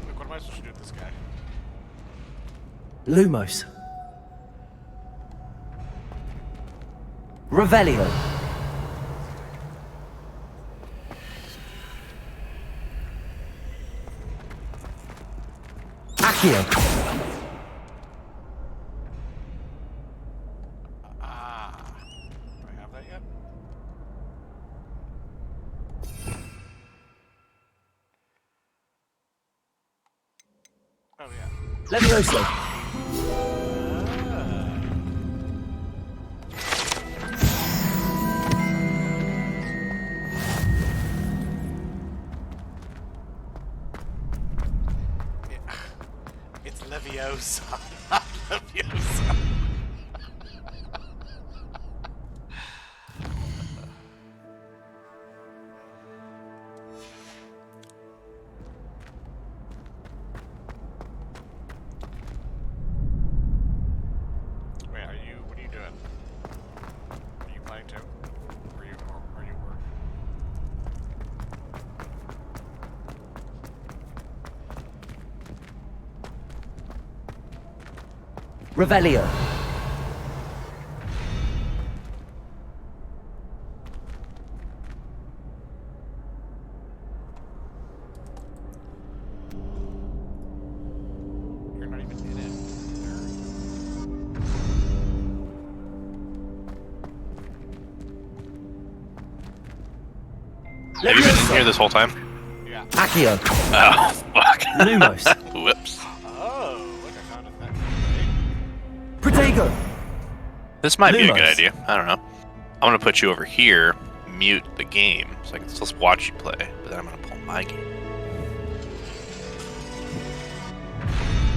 Look, what am I supposed to do with this guy? Lumos. Revelio. Accio. Do I have that yet? Oh yeah. Levioso. It's Leviosa, not Leviosa. Wait, what are you doing? Are you playing too? Or are you work? Revelio. You're not even in it. Have you been in here this whole time? Yeah. Accio. Oh, fuck. Lumos. Whoops. Oh, look, I found it. Protego. This might be a Lumos. good idea. I don't know. I'm gonna put you over here, mute the game, so I can still watch you play, but then I'm gonna pull my game.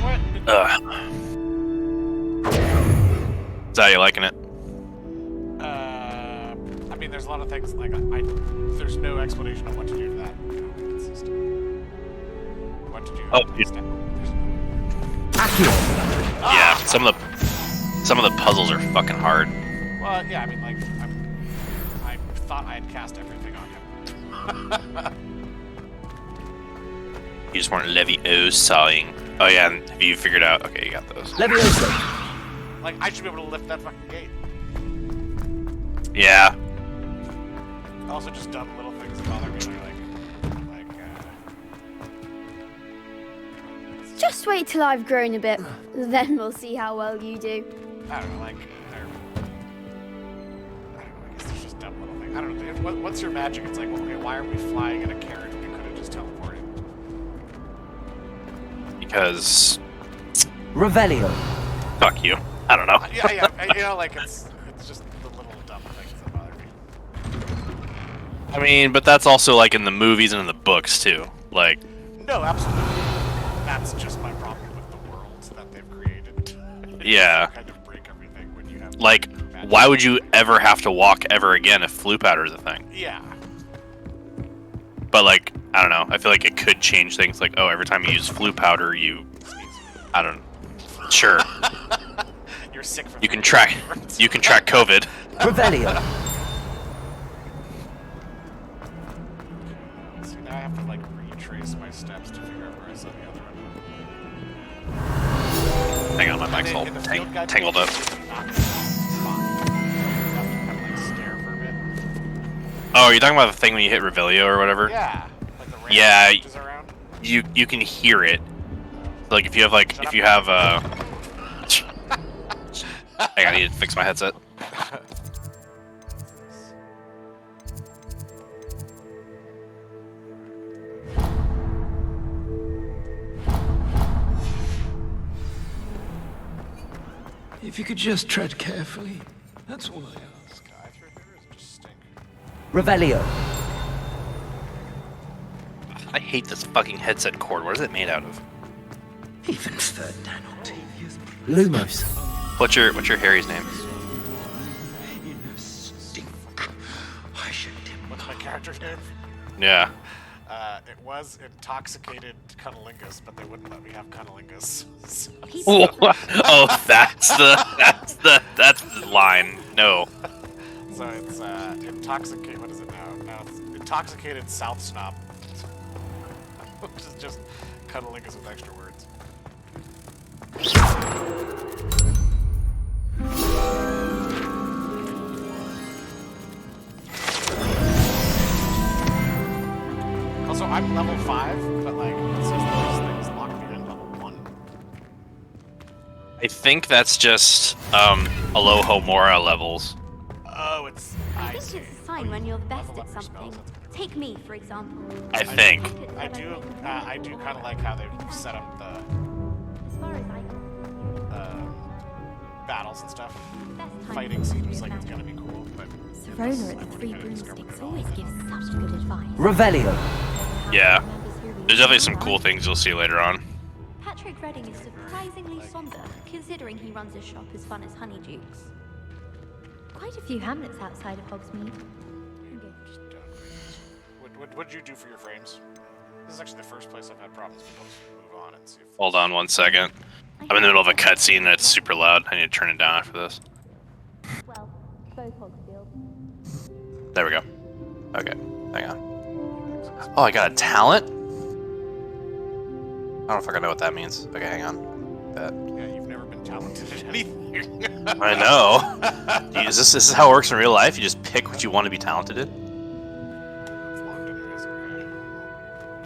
What? Is that how you liking it? I mean, there's a lot of things, like, there's no explanation of what to do to that. You know, it's just what to do. Oh, dude. Accio. Yeah, some of the puzzles are fucking hard. Well, yeah, I mean, like, I thought I had cast everything on him. You just weren't Leviosaing. Oh yeah, and have you figured out? Okay, you got those. Levioso. Like, I should be able to lift that fucking gate. Yeah. Also, just dumb little things that bother me, Just wait till I've grown a bit, then we'll see how well you do. I don't know, like, I guess there's just dumb little things. I don't know, once you're magic, it's like, okay, why are we flying in a carriage? We could have just teleported. Because Revelio. fuck you. I don't know. Yeah, you know, like, it's just the little dumb things that bother me. I mean, but that's also like in the movies and in the books too. Like, No, absolutely. That's just my problem with the worlds that they've created. yeah. Kind of break everything when you have Like, why would you ever have to walk ever again if flu powder is a thing? Yeah. But like, I don't know. I feel like it could change things. Like, oh, every time you use flu powder, I don't. Sure. You're sick from You can track COVID. Revelio. See, now I have to like retrace my steps to figure out where I saw the other one. Hang on, my mic's all tangled up. Oh, are you talking about the thing when you hit Revelio or whatever? Yeah. Like the rain yeah. switches around. You can hear it. Like if you have Hang on, I need to fix my headset. If you could just tread carefully, that's all I ask. Revelio. I hate this fucking headset cord. What is it made out of? Even Ferdinand Octavius. Lumos. What's your Harry's name? What's my character's name? Yeah. It was Intoxicated Cunnilingus, but they wouldn't let me have Cunnilingus. So. Oh, that's the line. No. So it's Intoxicated. What is it now? Now it's Intoxicated South Snob, which is just Cunnilingus with extra words. Also, I'm level 5, but like it says those things lock me in level 1. I think that's just Aloha Mora levels. Oh, it's. I This see. is a sign when you're the best at something. Take me, for example. I think. I do kind of like how they've set up the battles and stuff. Fighting seems like it's gonna be cool, but Serona at the Three Broomsticks always gives such good advice. Revelio. Yeah. There's definitely some cool things you'll see later on. Patrick Redding is surprisingly somber, considering he runs a shop as fun as Honeydukes. Quite a few hamlets outside of Hogsmeade. What'd you do for your frames? This is actually the first place I've had problems with. Let's move on and see if. Hold on 1 second. I'm in the middle of a cutscene and it's super loud. I need to turn it down after this. Well, both Hogsfield. There we go. Okay, hang on. Oh, I got a talent? I don't know if I know what that means. Okay, hang on. That. Yeah, you've never been talented at anything. I know. Is this how it works in real life? You just pick what you want to be talented in?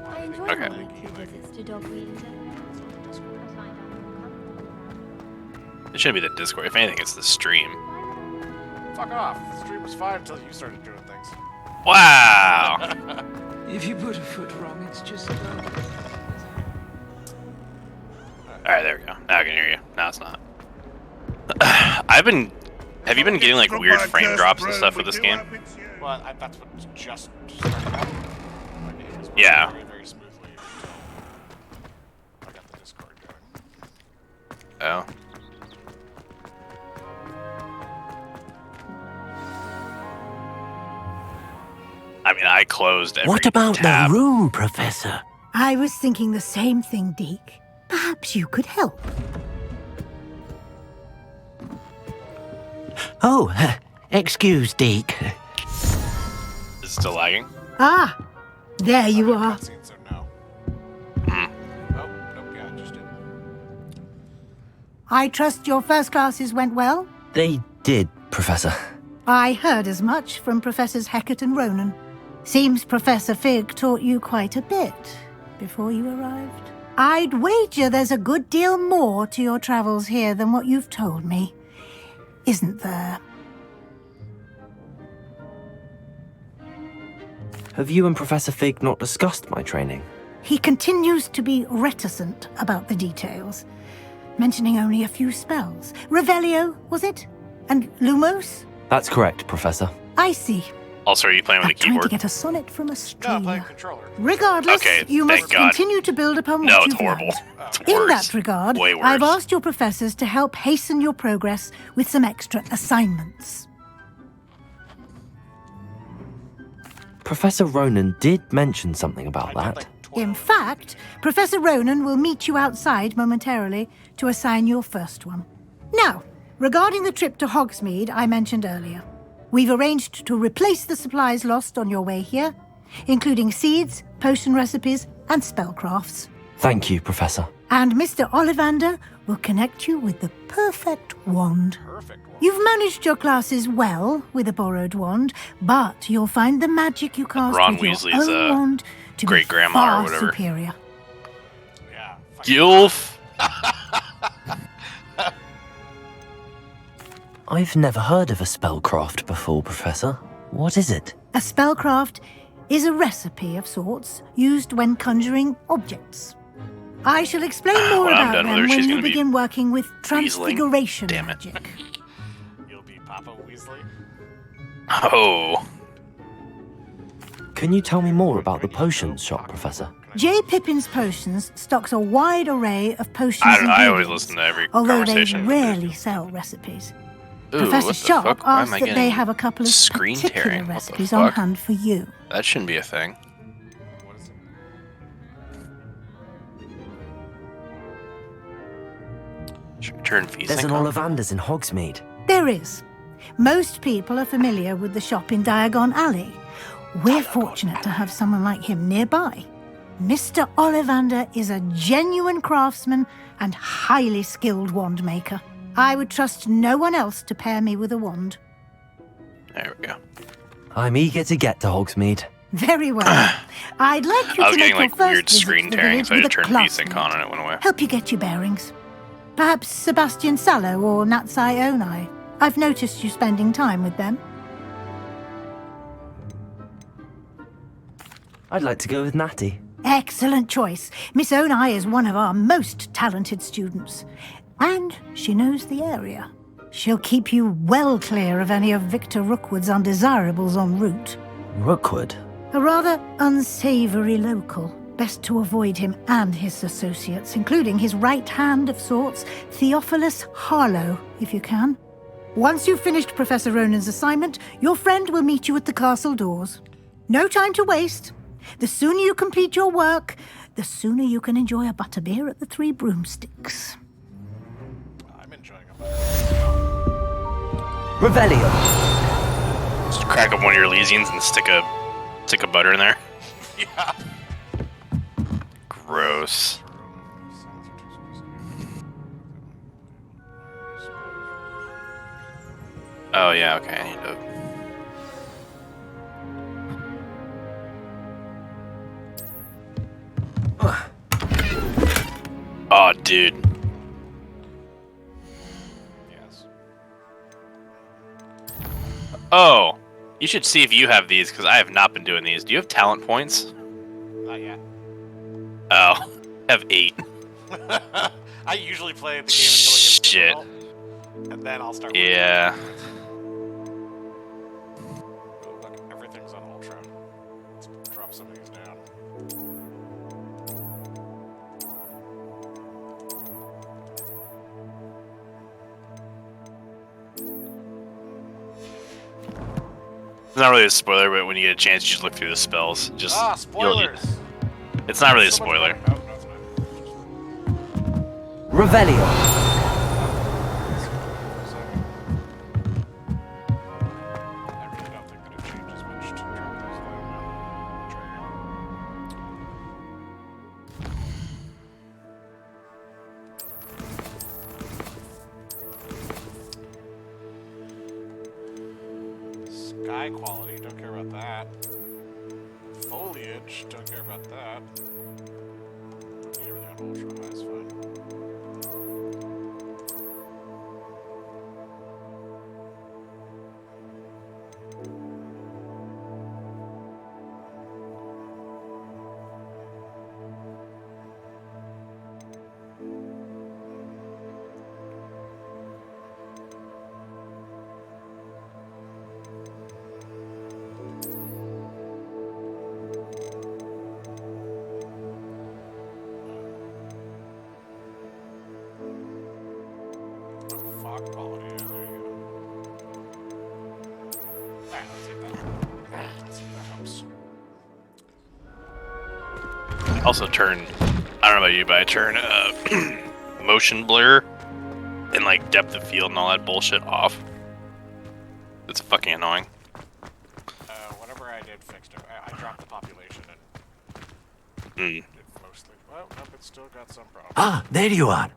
I enjoy Okay. my weekly visits to Dogweed. It shouldn't be the Discord. If anything, it's the stream. Fuck off. The stream was fine until you started doing things. Wow! If you put a foot wrong, it's just. Alright, there we go. Now I can hear you. Now it's not. Have you been getting like weird frame drops and stuff with this game? Well, that's what just started happening. Like, it was Yeah. very, very smoothly. I got the Discord going. Oh. I mean, I closed every What about tab. the room, Professor? I was thinking the same thing, Deke. Perhaps you could help. Oh, excuse, Deke. Is it still lagging? Ah, there you are. So no. Oh, nope, yeah, it just did. I trust your first classes went well? They did, Professor. I heard as much from Professors Hecat and Ronan. Seems Professor Fig taught you quite a bit before you arrived. I'd wager there's a good deal more to your travels here than what you've told me. Isn't there? Have you and Professor Fig not discussed my training? He continues to be reticent about the details, mentioning only a few spells. Revelio, was it? And Lumos? That's correct, Professor. I see. Also, are you playing with a Trying to keyboard? get a sonnet from a No, string. playing controller. Regardless, Okay, you thank must God. continue to build upon No, what it's you've horrible. learned. It's In worse. that regard, Way worse. I've asked your professors to help hasten your progress with some extra assignments. Professor Ronan did mention something about that. In fact, Professor Ronan will meet you outside momentarily to assign your first one. Now, regarding the trip to Hogsmeade I mentioned earlier, we've arranged to replace the supplies lost on your way here, including seeds, potion recipes, and spellcrafts. Thank you, Professor. And Mr. Ollivander will connect you with the perfect wand. You've managed your classes well with a borrowed wand, but you'll find the magic you cast Ron with your Weasley's, own wand to great be grandma or far whatever. superior. Gilf! I've never heard of a spellcraft before, Professor. What is it? A spellcraft is a recipe of sorts used when conjuring objects. I shall explain more When I'm about done with them her, she's when you gonna be begin working with Weaseling. transfiguration Damn it. magic. You'll be Papa Weasley. Oh. Can you tell me more about the potions shop, Professor? J. Pippin's Potions stocks a wide array of potions I don't know, I always ingredients, listen to every although they conversation. rarely sell recipes. Ooh, Professor what the Sharp fuck? Why am asks I that they getting have a couple of screen particular tearing? What the recipes on fuck? hand for you. That shouldn't be a thing. Should return fees. There's an Ollivander's in Hogsmeade. There is. Most people are familiar with the shop in Diagon Alley. We're fortunate to have someone like him nearby. Mr. Ollivander is a genuine craftsman and highly skilled wand maker. I would trust no one else to pair me with a wand. There we go. I'm eager to get to Hogsmeade. Very well. I'd like you I was to make getting your like first weird visit screen to the tearing, village so I with just a turned VSync classmate. on and it went away. Help you get your bearings. Perhaps Sebastian Sallow or Natsai Onai. I've noticed you spending time with them. I'd like to go with Natty. Excellent choice. Miss Onai is one of our most talented students. And she knows the area. She'll keep you well clear of any of Victor Rookwood's undesirables en route. Rookwood? A rather unsavory local. Best to avoid him and his associates, including his right hand of sorts, Theophilus Harlow, if you can. Once you've finished Professor Ronan's assignment, your friend will meet you at the castle doors. No time to waste. The sooner you complete your work, the sooner you can enjoy a butterbeer at the Three Broomsticks. I'm enjoying a butterbeer. Revelio. Just crack up one of your Elysians and stick a butter in there. Yeah. Gross. Oh yeah, okay. I need to. Oh, dude. Yes. Oh, you should see if you have these because I have not been doing these. Do you have talent points? Not yet. Oh, I have 8. I usually play the game until it gets difficult, and then I'll start. Yeah. Oh, look, everything's on ultra. Let's drop some of these down. It's not really a spoiler, but when you get a chance, you just look through the spells. Just spoilers. It's not really a spoiler. Oh, no, it's not. Revelio. I really don't think that it changes much to drop those down. Sky quality, don't care about that. Foliage, don't care about that. Need everything on ultra high is fine. Fog quality, yeah, there you go. Alright, let's see that. Let's see if that helps. I also turn, I don't know about you, but I turn motion blur and like depth of field and all that bullshit off. It's fucking annoying. Whatever I did fixed it. I dropped the population and Mm. did mostly. Well, nope, it's still got some problems. Ah, there you are.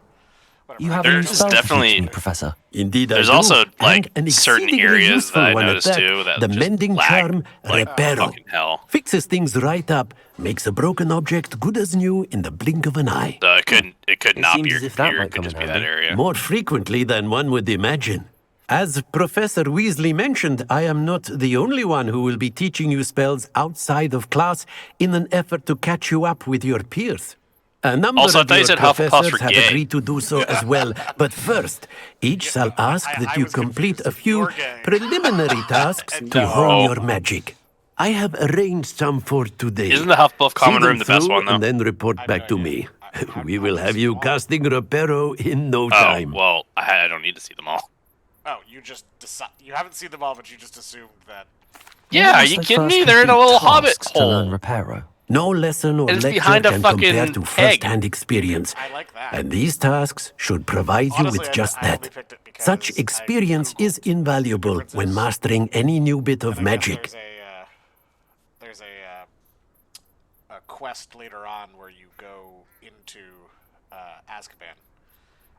You have There's any spells to definitely- teach me, Professor. Indeed, There's I do. also like And an certain exceedingly areas useful that I one at noticed that. too that The just mending lag charm like Reparo. fucking hell. Fixes things right up, makes a broken object good as new in the blink of an eye. So it could not be seems your as if that computer. might It could come just in be that handy. area. More frequently than one would imagine. As Professor Weasley mentioned, I am not the only one who will be teaching you spells outside of class in an effort to catch you up with your peers. A number Also, I of thought you your said Hufflepuffs professors were have gay. agreed to do so as well. But first, each shall ask that you complete a few preliminary tasks to No. hone your magic. I have arranged some for today. Isn't the Hufflepuff common See them room the best through one, though? And then report back to me. We will have you casting Reparo in no time. Oh, well, I don't need to see them all. Oh, you just decide. You haven't seen them all, but you just assumed that. Yeah, are you kidding me? They're in a little hobbit To learn hole. Reparo. No lesson or It's lecture behind a can compare fucking to egg. first-hand experience. I like that. And these tasks should provide you Honestly, with I just only that. picked it because Such experience is invaluable when mastering any new bit of magic. There's a quest later on where you go into Azkaban.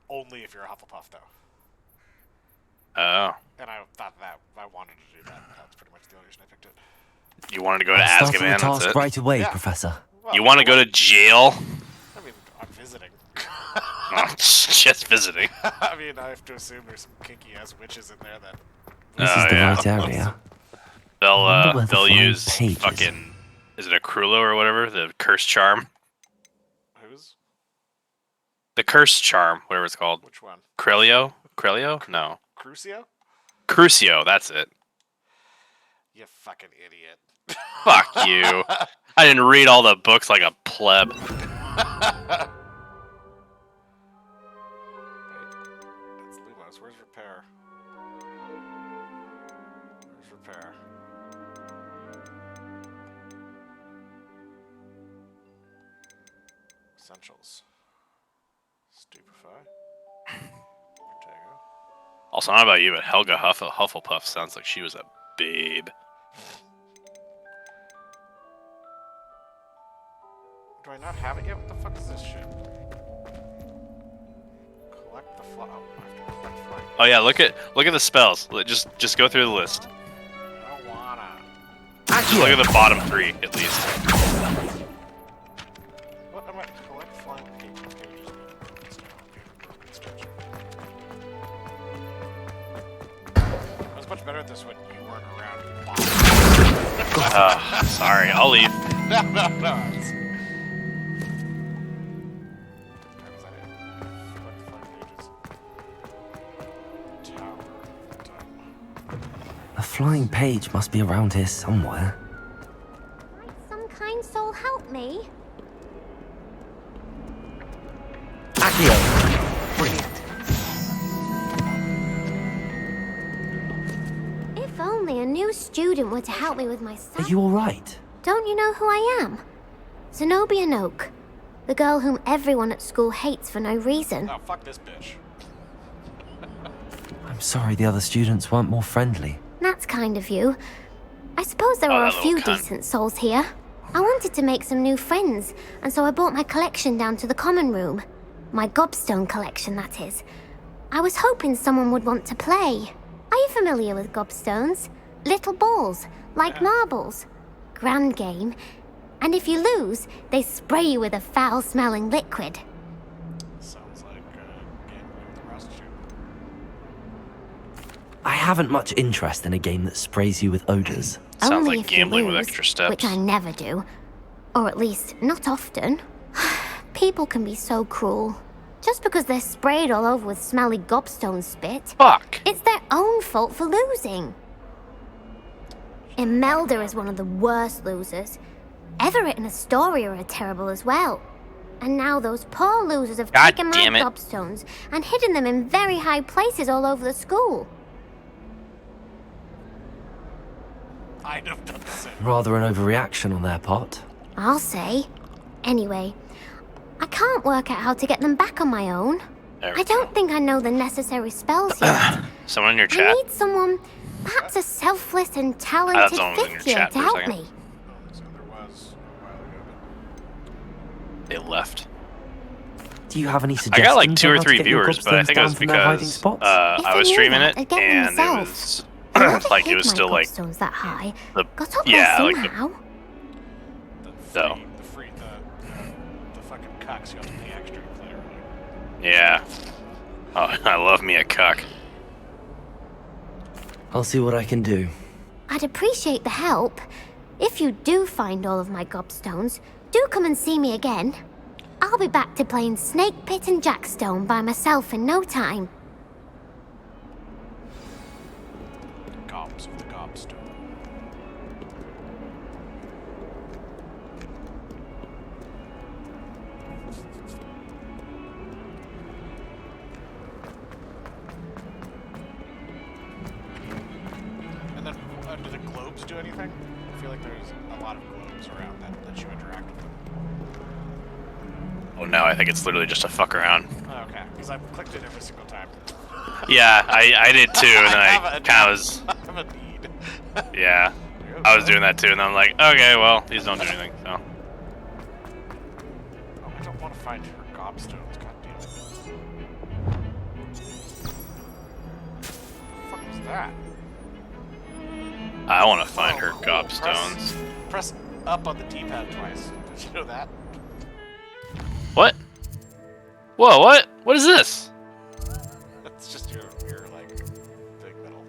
Only if you're a Hufflepuff, though. Oh. And I thought that I wanted to do that. That's pretty much the only reason I picked it. You want to go to I'll start on the Azkaban? task That's it. right away, Yeah. Professor. You want to go to jail? I mean, I'm visiting. Oh, just visiting. I mean, I have to assume there's some kinky ass witches in there that. This is the right area. They'll use fucking. Is it a Crulo or whatever? The curse charm. Whose? The curse charm, whatever it's called. Which one? Crelio? No. Crucio? Crucio, that's it. You fucking idiot. Fuck you. I didn't read all the books like a pleb. Wait, that's Lumos. Where's repair? Where's repair? Essentials. Stupefy. Protego. Also, not about you, but Helga Hufflepuff sounds like she was a babe. Do I not have it yet? What the fuck is this shit? Collect the fly. Oh, I have to collect fly. Oh yeah, look at the spells. Just go through the list. I don't wanna. Just look at the bottom 3 at least. What am I? Collect flying pages. I was much better at this when you weren't around. Sorry, I'll leave. No. A flying page must be around here somewhere. Some kind soul help me. Accio! Brilliant. If only a new student were to help me with my Are you alright? Don't you know who I am? Zenobia Noak. The girl whom everyone at school hates for no reason. Oh, fuck this bitch. I'm sorry the other students weren't more friendly. That's kind of you. I suppose there are a few decent souls here. I wanted to make some new friends, and so I brought my collection down to the common room. My gobstone collection, that is. I was hoping someone would want to play. Are you familiar with gobstones? Little balls, like marbles. Grand game. And if you lose, they spray you with a foul-smelling liquid. Sounds like game with the prostitute. I haven't much interest in a game that sprays you with odors. Sounds Only like if you gambling with lose, extra steps. which I never do. Or at least, not often. People can be so cruel. Just because they're sprayed all over with smelly gobstone spit. Fuck. It's their own fault for losing. Imelda is one of the worst losers. Everett and Astoria are terrible as well. And now those poor losers have God taken my damn it. gobstones and hidden them in very high places all over the school. I'd have done the same. Rather an overreaction on their part. I'll say. Anyway, I can't work out how to get them back on my own. I don't think I know the necessary spells yet. Someone in your I chat. need someone, perhaps a selfless and I talented thought someone was in your fifth year chat to for a help second. me. So there was a while ago, They left. Do you have any I suggestions? got like 2 on or how to 3 get your viewers, but I gobstones think it was down from their hiding because spots? If I they was knew streaming that, it they'd get them and it themselves. was like Hid it was my still like gobstones that high. the Got up yeah there like somehow. so the fucking cocks you have to pay extra to play earlier. yeah. Oh, I love me a cuck. I'll see what I can do. I'd appreciate the help. If you do find all of my gobstones, do come and see me again. I'll be back to playing Snake Pit and Jackstone by myself in no time. Gobs of the gobstone. And then, do the globes do anything? I feel like there's a lot of globes around that lets you interact with them. Oh no, I think it's literally just a fuck around. Oh, okay, because I've clicked it every single time. Yeah, I did too, and then I kind of was. I have a need. Yeah, I was doing that too, and I'm like, okay, well, these don't do anything. So Oh, I don't want to find her gobstones. God damn it. What the fuck was that? I want to find her Oh, gobstones. Press up on the D-pad twice. Did you know that? What? Whoa, what? What is this? It's just your like big middle.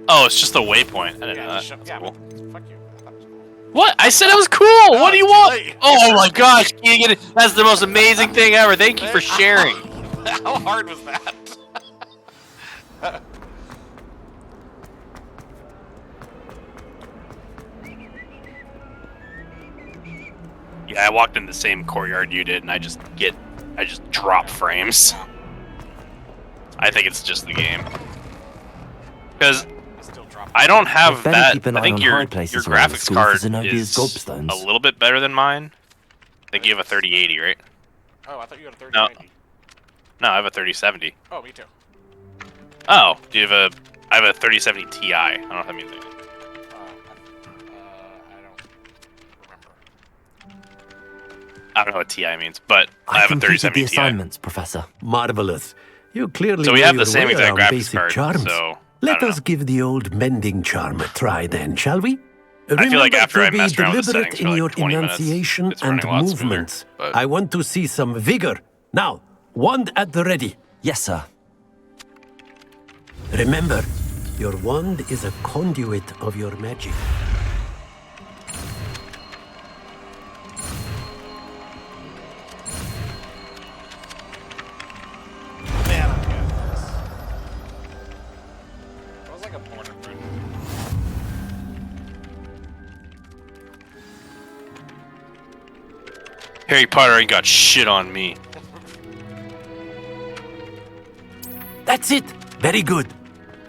Oh, it's just a waypoint. I didn't know that. Fuck you. I thought it was cool. What? I said it was cool. What do you want? Oh my gosh, can't get it. That's the most amazing thing ever. Thank you for sharing. How hard was that? Yeah, I walked in the same courtyard you did, and I just drop frames. I think it's just the game. Because I don't have better that. keep an I eye think on your high places around the graphics school for card Zenobia's is gobstones. a little bit better than mine. I think you have a 3080, right? Oh, I thought you had a 3090. No, I have a 3070. Oh, me too. Oh, do you have a? I have a 3070 Ti. I don't know if that means anything. I don't know what TI means, but I have a completed 3070 the Ti. assignments, Professor. Marvelous. You clearly So we know have the your same way exact around graphics basic card, charms. so Let us give the old mending charm a try then, shall we? I feel like Remember after I to be messed around with the deliberate settings in for like your 20 minutes, enunciation it's running and a lot smoother, movements. but- I want to see some vigor. Now, wand at the ready. Yes, sir. Remember, your wand is a conduit of your magic. Man, I'm good at this. That was like a border print. Harry Potter ain't got shit on me. That's it. Very good.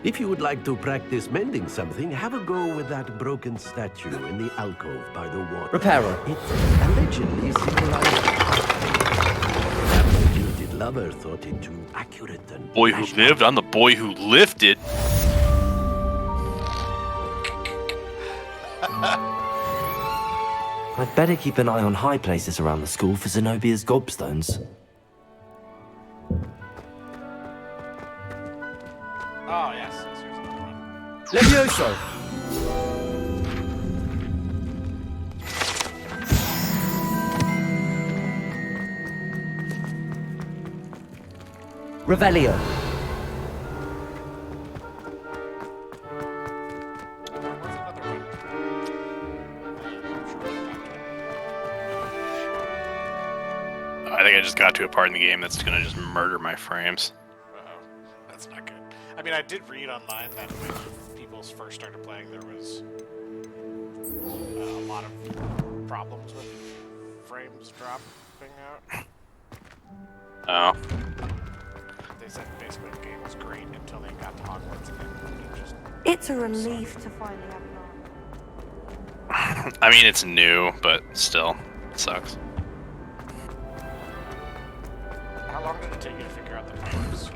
If you would like to practice mending something, have a go with that broken statue in the alcove by the water. Repairer. It allegedly symbolizes that jilted lover thought it too accurate and Boy who lived, I'm the boy who lifted. I'd better keep an eye on high places around the school for Zenobia's gobstones. Oh, yes. Here's another one. Levioso! Revelio. I think I just got to a part in the game that's gonna just murder my frames. That's not good. I mean, I did read online that when people first started playing, there was a lot of problems with frames dropping out. Oh. They said basically the game was great until they got to Hogwarts and then it just... It's a relief to finally have an I mean, it's new, but still, it sucks. How long did it take you to figure out the puzzles?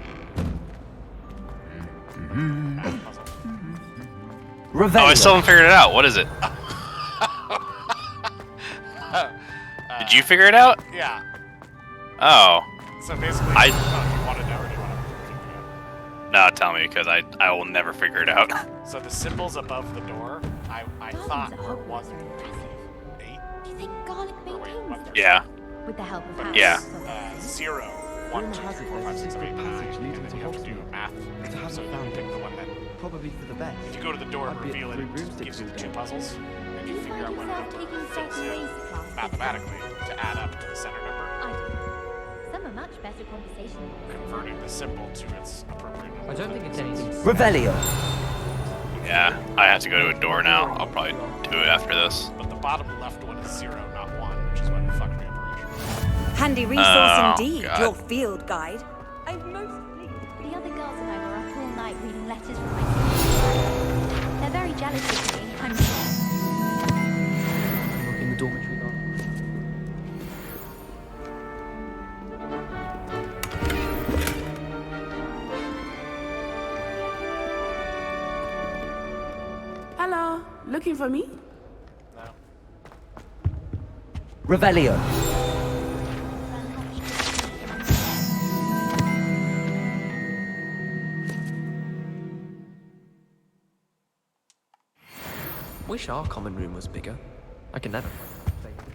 Oh, I still haven't figured it out. What is it? Did you figure it out? Yeah. Oh. So basically, do you want to know or do you want to figure it out? No, tell me, because I will never figure it out. So the symbols above the door, I thought were 1 through 8. Do you think garlic maintains them? Yeah. With the help of But Yeah. 0, 1, 2, 3, 4, 5, 6, 7, 8, 9, and then you have to do math. So you pick the one that... Probably for the best. If you go to the door and reveal it, it gives you the 2 puzzles, and you figure out what it fills in mathematically to add up to the center number. Some are much better conversation. Converting the symbol to its appropriate number. I don't think it's anything. Revelio. Yeah, I have to go to a door now. I'll probably do it after this. But the bottom left one is 0, not 1, which is what fucked me up originally. Handy resource Oh, indeed, God. your field guide. I'm most pleased. The other girls and I were up all night reading letters from my sister. They're very jealous of me, I'm sure. In the dormitory now. Hello, looking for me? Revelio. Wish our common room was bigger. I can never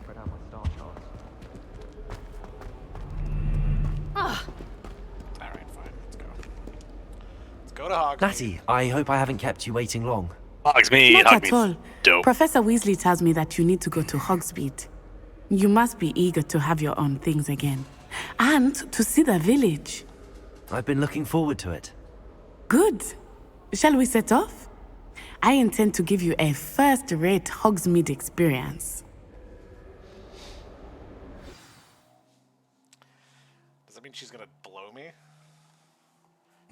spread out my star charts. Ah, Hogsmeade. Natty, I hope I haven't kept you waiting long. Hogsmeade, Not at Hogsmeade's all. dope. Professor Weasley tells me that you need to go to Hogsmeade. You must be eager to have your own things again. And to see the village. I've been looking forward to it. Good. Shall we set off? I intend to give you a first-rate Hogsmeade experience. Does that mean she's gonna blow me?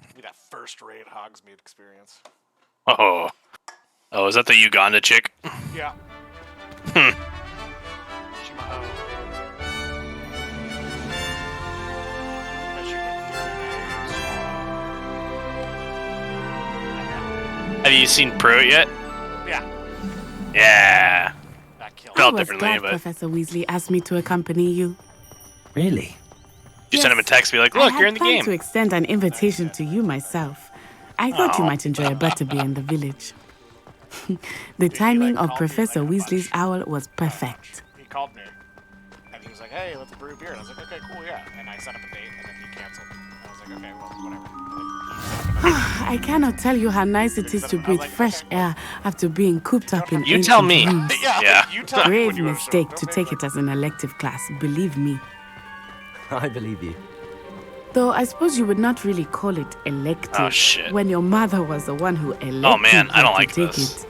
Give me that first-rate Hogsmeade experience. Oh. Oh, is that the Uganda chick? Yeah. Hmm. Have you seen Pruitt yet? Yeah. Yeah. I Felt was differently, glad but Professor Weasley asked me to accompany you. Really? you sent him a text, be like, look, you're in the I had game. planned to extend an invitation to you myself. I thought you Aw. might enjoy a butterbeer in the village. The timing of Professor Weasley's owl was perfect. He called me, and he was like, "Hey, let's brew beer." And I was like, "Okay, cool, yeah." And I set up a date, and then he canceled. And I was like, "Okay, well, whatever." I cannot tell you how nice it is to breathe fresh air after being cooped up in You tell ancient me. rooms. Yeah. You tell me Grave when you wanna show mistake up. to take it as an elective class, believe me. I believe you. Though I suppose you would not really call it elective Oh, shit. when your mother was the one who elected Oh man, I you don't to like take this. it.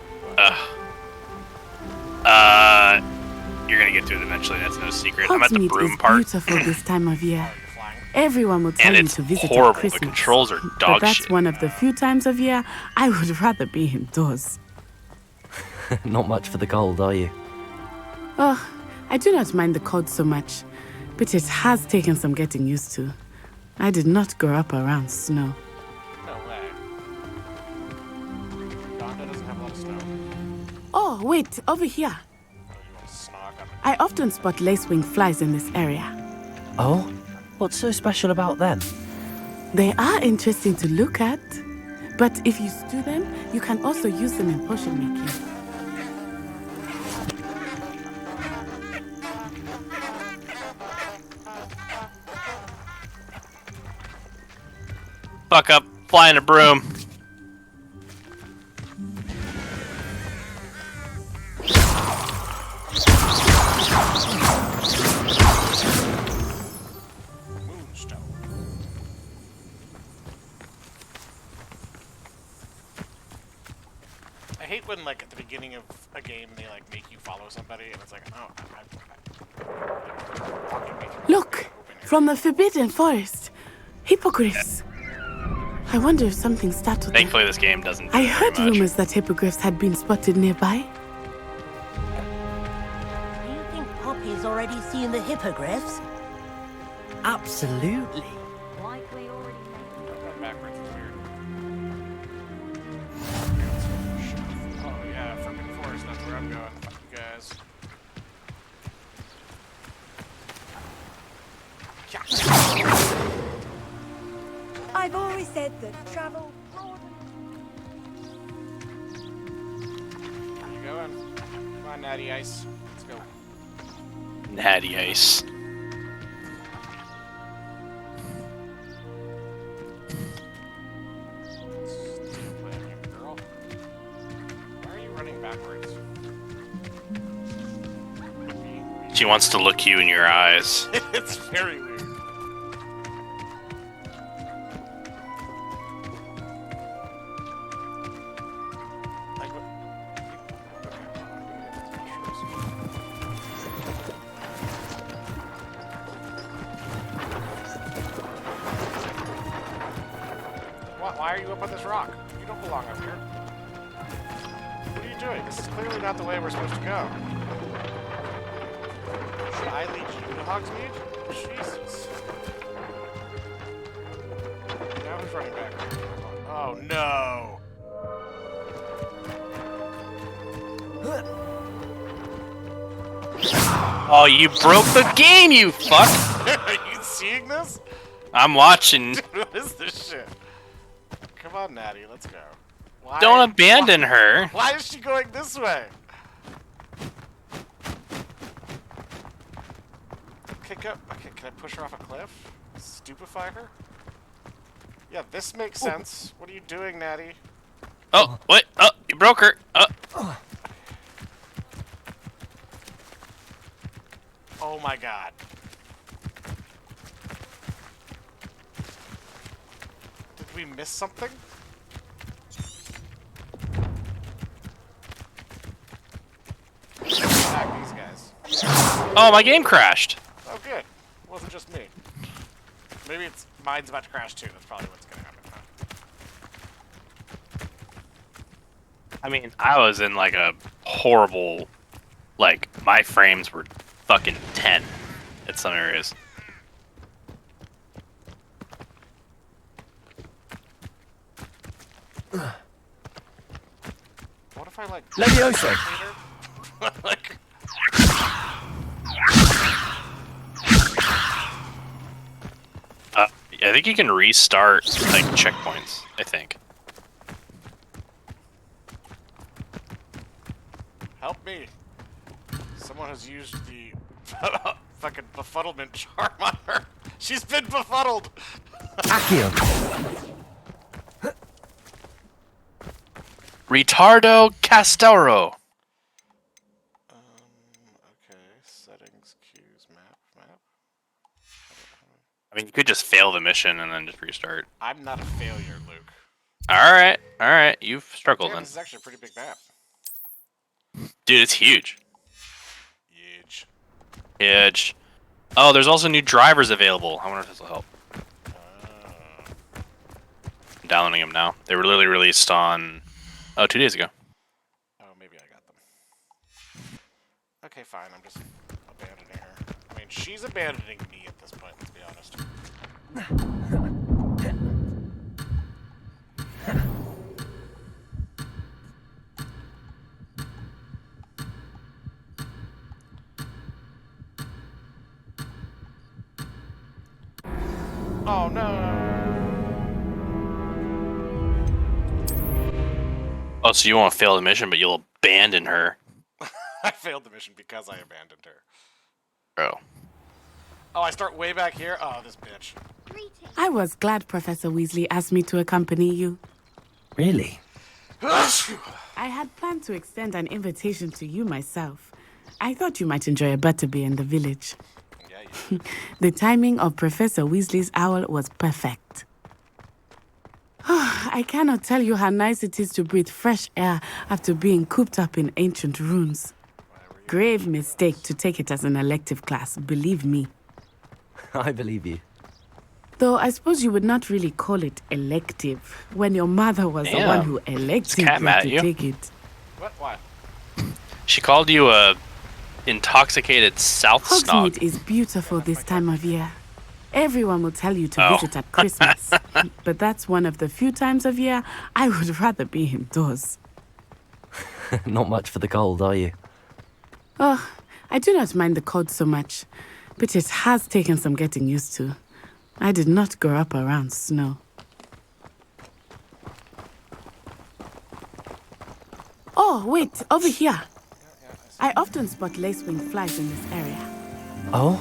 You're gonna get to it eventually. That's no secret. I'm at the Hogsmeade broom is part, beautiful this time of year. Everyone will tell and you it's to visit horrible. at The Christmas. controls are But dog that's shit. one of the few times of year I would rather be indoors. Not much for the cold, are you? Oh, I do not mind the cold so much, but it has taken some getting used to. I did not grow up around snow. No way. Donda doesn't have a lot of snow. Oh, wait, over here. Snog on I often spot lacewing flies in this area. Oh? What's so special about them? They are interesting to look at, but if you stew them, you can also use them in potion making. Fuck up, fly in a broom. I hate when, like, at the beginning of a game, they, like, make you follow somebody, and it's like, oh, Look, from the Forbidden Forest. Hippogriffs. I wonder if something startled them. Thankfully, this game doesn't. Do I very heard much. rumors that hippogriffs had been spotted nearby. Do you think Poppy's already seen the hippogriffs? Absolutely. backwards, it's weird. Oh, yeah, Forbidden Forest, that's where I'm going. Fuck you guys. I've always said that travel. Where you going? Come on, Natty Ice. Let's go. Natty Ice. Girl. Why are you running backwards? She wants to look you in your eyes. It's very weird. Why are you up on this rock? You don't belong up here. What are you doing? This is clearly not the way we're supposed to go. Should I lead you to Hogsmeade? Jesus. Now who's running back? Oh no! Oh, you broke the game, you fuck! Are you seeing this? I'm watching. What is this shit? Come on, Natty, let's go. Why, Don't abandon her. Why is she going this way? Okay, go. Okay, can I push her off a cliff? Stupefy her? Yeah, this makes sense. What are you doing, Natty? Oh, what? Oh, you broke her. Oh my god. Did we miss something? Attack these guys. Oh, my game crashed. Oh, good. It wasn't just me. Maybe it's mine's about to crash too. That's probably what's gonna happen, huh? I mean, I was in like a horrible, like my frames were fucking 10 at some areas. What if I like Levioso. like I think you can restart like checkpoints, I think. help me? Someone has used the fucking befuddlement charm on her. She's been befuddled. Accio. Retardo Castoro. Okay, settings, cues, map. I mean, you could just fail the mission and then just restart. I'm not a failure, Luke. All right. You've struggled Damn, then. this is actually a pretty big map. Dude, it's huge. Huge. Huge. Oh, there's also new drivers available. I wonder if this will help. I'm downloading them now. They were literally released on 2 days ago. Oh, maybe I got them. Okay, fine. I'm just abandoning her. I mean, she's abandoning me at this point, let's be honest. Oh, no. Oh, so you won't fail the mission, but you'll abandon her. I failed the mission because I abandoned her. Oh. Oh, I start way back here? Oh, this bitch. I was glad Professor Weasley asked me to accompany you. Really? I had planned to extend an invitation to you myself. I thought you might enjoy a butterbeer in the village. Yeah, The timing of Professor Weasley's owl was perfect. I cannot tell you how nice it is to breathe fresh air after being cooped up in ancient ruins. Grave mistake to take it as an elective class, believe me. I believe you. Though I suppose you would not really call it elective when your mother was the one who elected cat mad you at to you? take it. What? Why? She called you a intoxicated South Snog. Hogsmeade is beautiful this time of year. Everyone will tell you to Oh. visit at Christmas, but that's one of the few times of year I would rather be indoors. Not much for the cold, are you? Oh, I do not mind the cold so much, but it has taken some getting used to. I did not grow up around snow. Oh, wait, over here. I often spot lacewing flies in this area. Oh?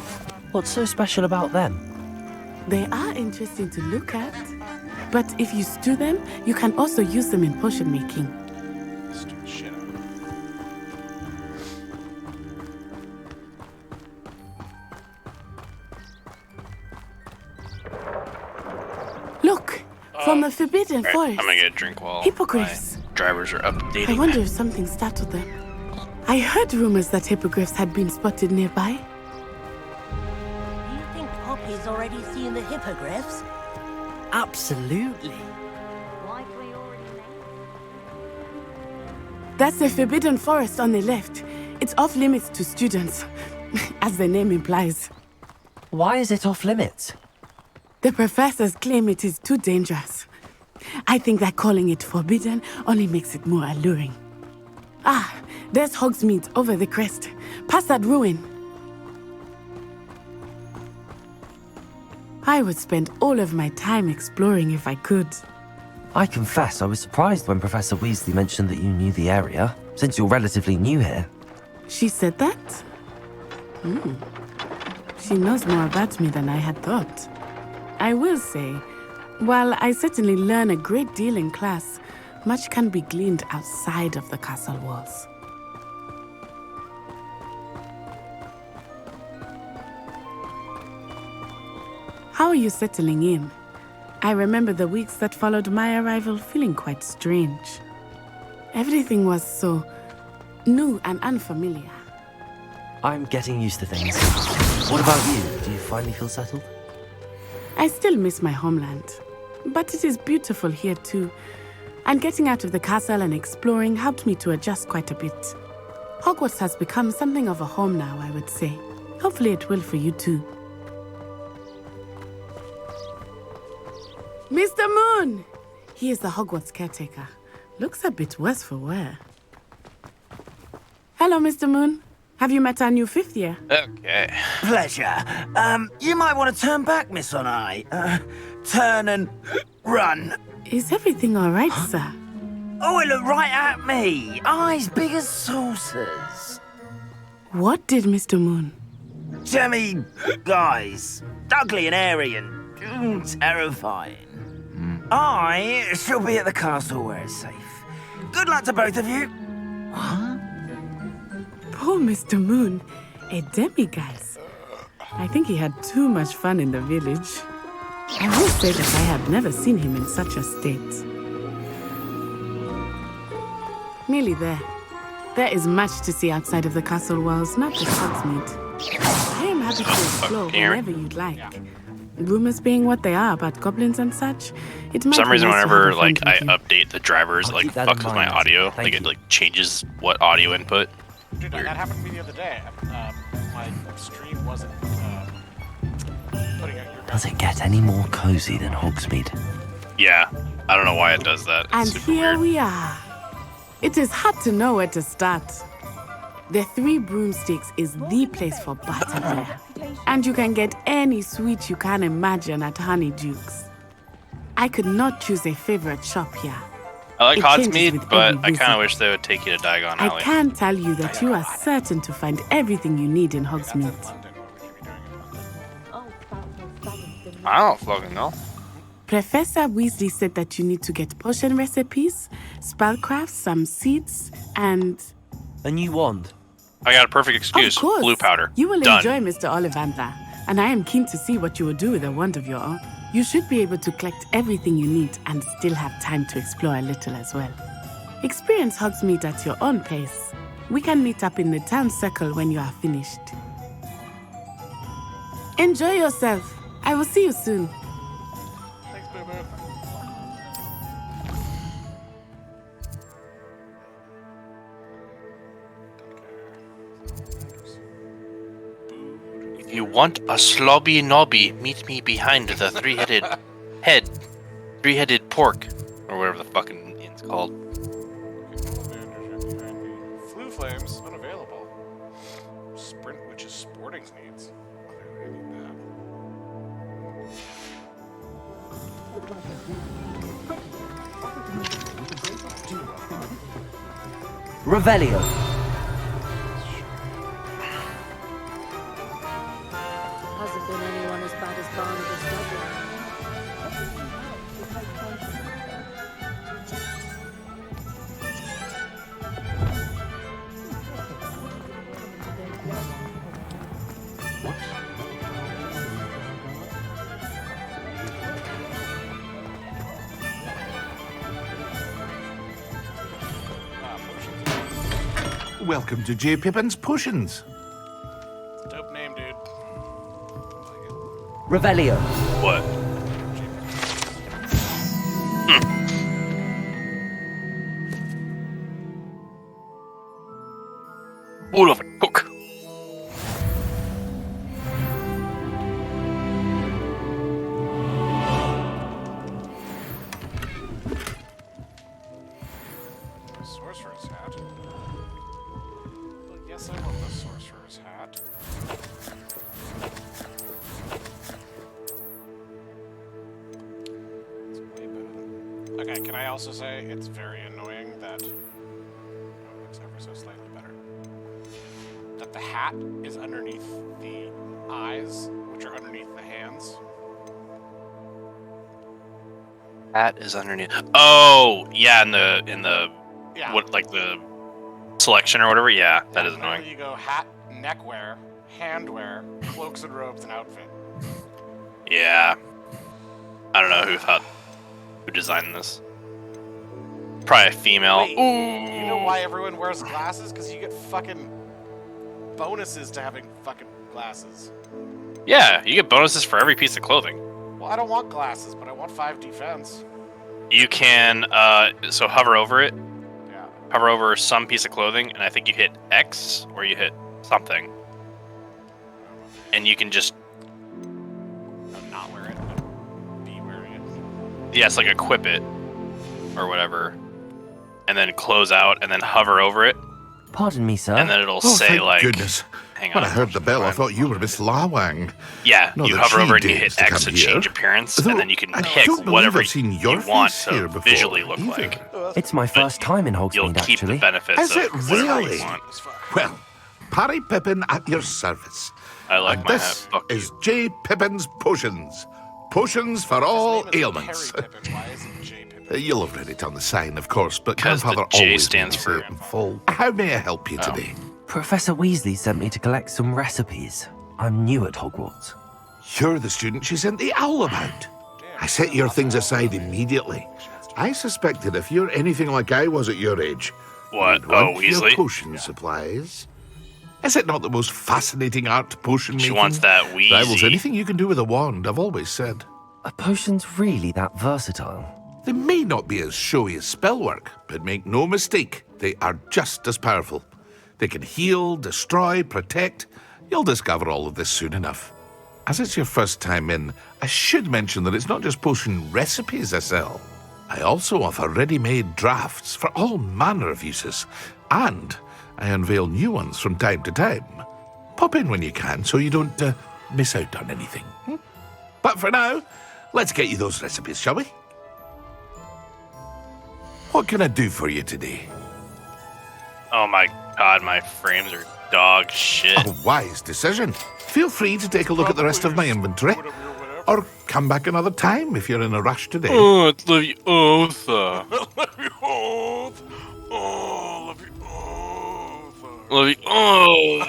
What's so special about them? They are interesting to look at, but if you stew them, you can also use them in potion making. Stupid shit. Look, from the Forbidden Alright, Forest. I'm gonna get a drink while Hippogriffs. my drivers are updating. I wonder if something startled them. I heard rumors that hippogriffs had been spotted nearby. Do you think Poppy's already seen the hippogriffs? Absolutely. That's the Forbidden Forest on the left. It's off limits to students, as the name implies. Why is it off limits? The professors claim it is too dangerous. I think that calling it forbidden only makes it more alluring. Ah, there's Hogsmeade over the crest, past that ruin. I would spend all of my time exploring if I could. I confess I was surprised when Professor Weasley mentioned that you knew the area, since you're relatively new here. She said that? She knows more about me than I had thought. I will say, While I certainly learn a great deal in class, much can be gleaned outside of the castle walls. How are you settling in? I remember the weeks that followed my arrival feeling quite strange. Everything was so new and unfamiliar. I'm getting used to things. What about you? Do you finally feel settled? I still miss my homeland, but it is beautiful here too. And getting out of the castle and exploring helped me to adjust quite a bit. Hogwarts has become something of a home now, I would say. Hopefully it will for you too. Mr. Moon! He is the Hogwarts caretaker. Looks a bit worse for wear. Hello, Mr. Moon. Have you met our new 5th year? Okay. Pleasure. You might want to turn back, Miss Onai. Turn and run. Is everything all right, sir? Oh, it looked right at me. Eyes big as saucers. What did Mr. Moon? Jemmy, guys. Ugly and airy and terrifying. I shall be at the castle where it's safe. Good luck to both of you. Poor Mr. Moon, a demiguise. I think he had too much fun in the village. I will say that I have never seen him in such a state. Nearly there. There is much to see outside of the castle walls, not just Hogsmeade. I am happy to explore whenever you'd like. Rumors being what they are about goblins and such, it might For some reason, be nice to have whenever a friend I with you. update the drivers, it keep that fucks in with my mind. audio. Thank It changes what audio input. Dude, that happened to me the other day. My stream wasn't putting out your Does it get any more cozy than Hogsmeade? Yeah, I don't know why it does that. And here we are. It is hard to know where to start. The Three Broomsticks is the place for butterbeer. And you can get any sweet you can imagine at Honeydukes. I could not choose a favorite shop here. I like It changes Hogsmeade, with but every I kind visit. of wish they would take you to Diagon I Alley. can tell you that you are certain to find everything you need in Hogsmeade. I don't fucking know. Professor Weasley said that you need to get potion recipes, spellcrafts, some seeds, and... A new wand. I got a perfect excuse. Of course. Blue powder. You will Done. enjoy Mr. Ollivander, and I am keen to see what you will do with a wand of your own. You should be able to collect everything you need and still have time to explore a little as well. Experience Hogsmeade at your own pace. We can meet up in the town circle when you are finished. Enjoy yourself. I will see you soon. Thanks, Boo Boo. If you want a slobby nobby, meet me behind the three-headed pork, or whatever the fucking inn's called. Flu Flames, unavailable. Sprint, which is sporting needs. Okay, I need that. Revelio. Hasn't been anyone as bad as Barnabas Dudley. Welcome to J. Pippin's Potions. Dope name, dude. Revelio. What? All of it. Cook. Sorcerer's hat. Well, yes, I want the sorcerer's hat. It's way better than... Okay, can I also say it's very annoying that... Oh, it's ever so slightly better. That the hat is underneath the eyes, which are underneath the hands. Hat is underneath. Oh, yeah, in the Yeah. what, like the selection or whatever. Yeah, that is annoying. You go hat, neckwear, handwear, cloaks and robes, and outfit. Yeah. I don't know who designed this. Probably a female. Wait, you know why everyone wears glasses? Because you get fucking bonuses to having fucking glasses. Yeah, you get bonuses for every piece of clothing. Well, I don't want glasses, but I want 5 defense. You can so hover over it. Yeah. Hover over some piece of clothing, and I think you hit X or you hit something, and you can just not wear it, but be wearing it. yes, like equip it or whatever, and then close out, and then hover over it, Pardon me, sir. and then it'll Oh, say thank like. goodness. Hang When on. I heard the bell, I thought you were Miss Lawang. Yeah, Not you that hover she over and you dares hit to X come to change here. appearance, Though and then you can I pick don't believe whatever I've seen your you want face to here before, visually look either. like. It's my first time in You'll Hogsmeade, keep actually. the benefits Is of it whatever really? you want. Well, Parry Pippin at your service. I like And my this hat. Fuck you. is J. Pippin's Potions. Potions for all ailments. You'll have read it on the sign, of course, but 'Cause the Grandfather J always stands makes for- it in full. How may I help you today? Professor Weasley sent me to collect some recipes. I'm new at Hogwarts. You're the student she sent the owl about. I set your things aside immediately. I suspected if you're anything like I was at your age, What? you'd Oh, want your Weasley? potion supplies. Is it not the most fascinating art, potion She making? wants that Rivals Wheezy. anything you can do with a wand, I've always said. Are potions really that versatile? They may not be as showy as spellwork, but make no mistake, they are just as powerful. They can heal, destroy, protect. You'll discover all of this soon enough. As it's your first time in, I should mention that it's not just potion recipes I sell. I also offer ready-made drafts for all manner of uses, and I unveil new ones from time to time. Pop in when you can so you don't miss out on anything. But for now, let's get you those recipes, shall we? What can I do for you today? Oh my god, my frames are dog shit. A wise decision. Feel free to take a look at the rest of my inventory. Or come back another time if you're in a rush today. Oh, it's Leviosa. Leviosa. Oh, Oh.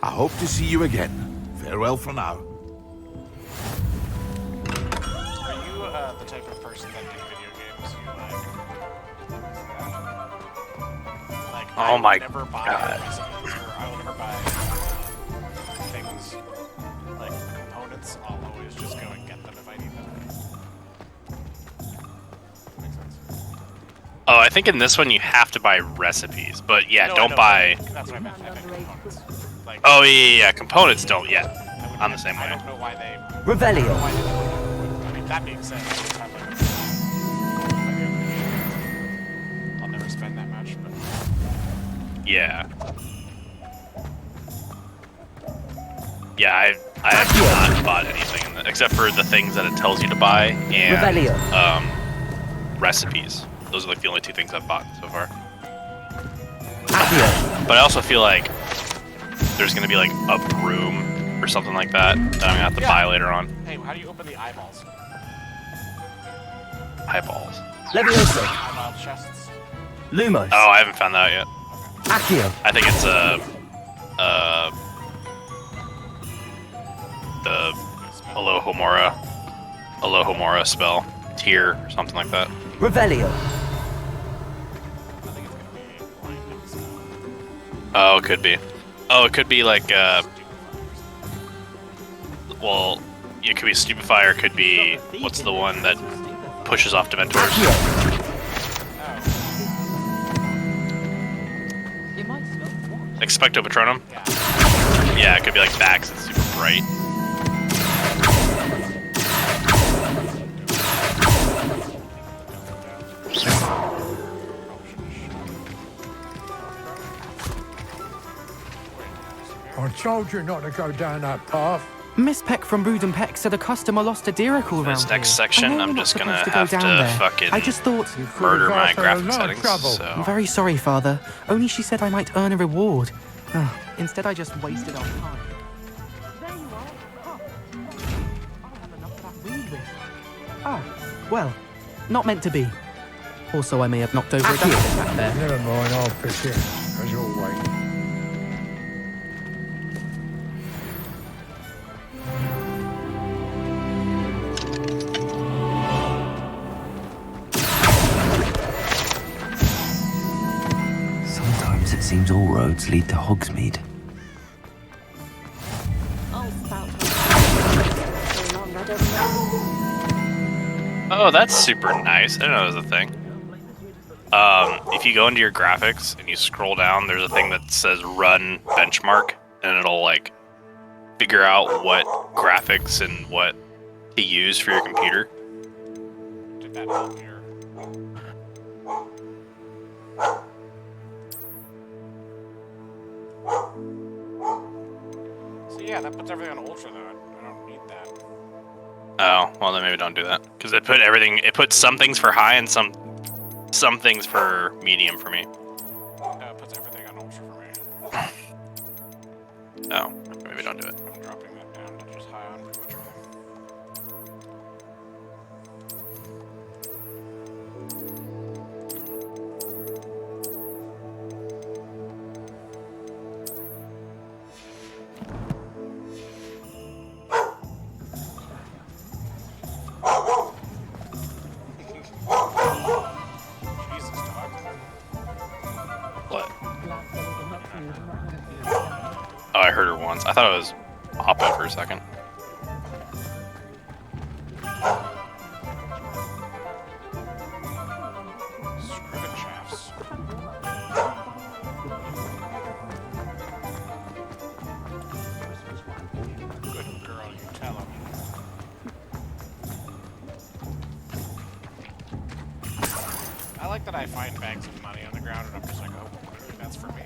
I hope to see you again. Farewell for now. Are you the type of person that do video games you like? Oh I will my never buy God. recipes, or I will never buy things like components. I'll always just go and get them if I need them. Makes sense. Oh, I think in this one you have to buy recipes, but yeah, No, don't no, buy. That's what I meant. I meant components. Like, Oh yeah, components don't yet. I'm the same I way. don't know why they. Revelio. Why they I mean, that being said, I'll never spend that much, but. Yeah. Yeah, I have not bought anything in except for the things that it tells you to buy and recipes. Those are like the only two things I've bought so far. But I also feel like there's gonna be like a broom or something like that that I'm gonna have to buy later on. Hey, how do you open the eyeballs? Eyeballs. Leviosa. Eyeball chests. Lumos. Oh, I haven't found that out yet. Accio. I think it's the Alohomora spell tier or something like that. Revelio. Oh, it could be. Oh, it could be like well, it could be Stupefy or it could be what's the one that pushes off Dementors? Expecto Patronum? Yeah, it could be like Vax, it's super bright. I told you not to go down that path. Miss Peck from Brood and Peck said a customer lost a Diracle around This next here. section, I know I'm we're not just gonna supposed to go have down to there. fucking I just thought murder my got graphic no settings, trouble. so... I'm very sorry, Father. Only she said I might earn a reward. Instead, I just wasted our time. There you are. I'll have enough of that weed with. Well, not meant to be. Also, I may have knocked over a gear back there. Never mind, I'll fix it, as always. Sometimes it seems all roads lead to Hogsmeade. Oh, that's super nice. I didn't know that was a thing. If you go into your graphics and you scroll down, there's a thing that says run benchmark, and it'll like figure out what graphics and what to use for your computer. Did that help here? So yeah, that puts everything on ultra though. I don't need that. Oh, well then maybe don't do that. Because it put everything, it put some things for high and some things for medium for me. It puts everything on ultra for me. Oh, maybe don't do it. I'm dropping that down to just high on pretty much everything. What? Oh, I heard her once. I thought it was Oppa for a second. Scriven shafts. Good girl, you tell him. I like that I find bags of money on the ground and I'm just like, oh, that's for me.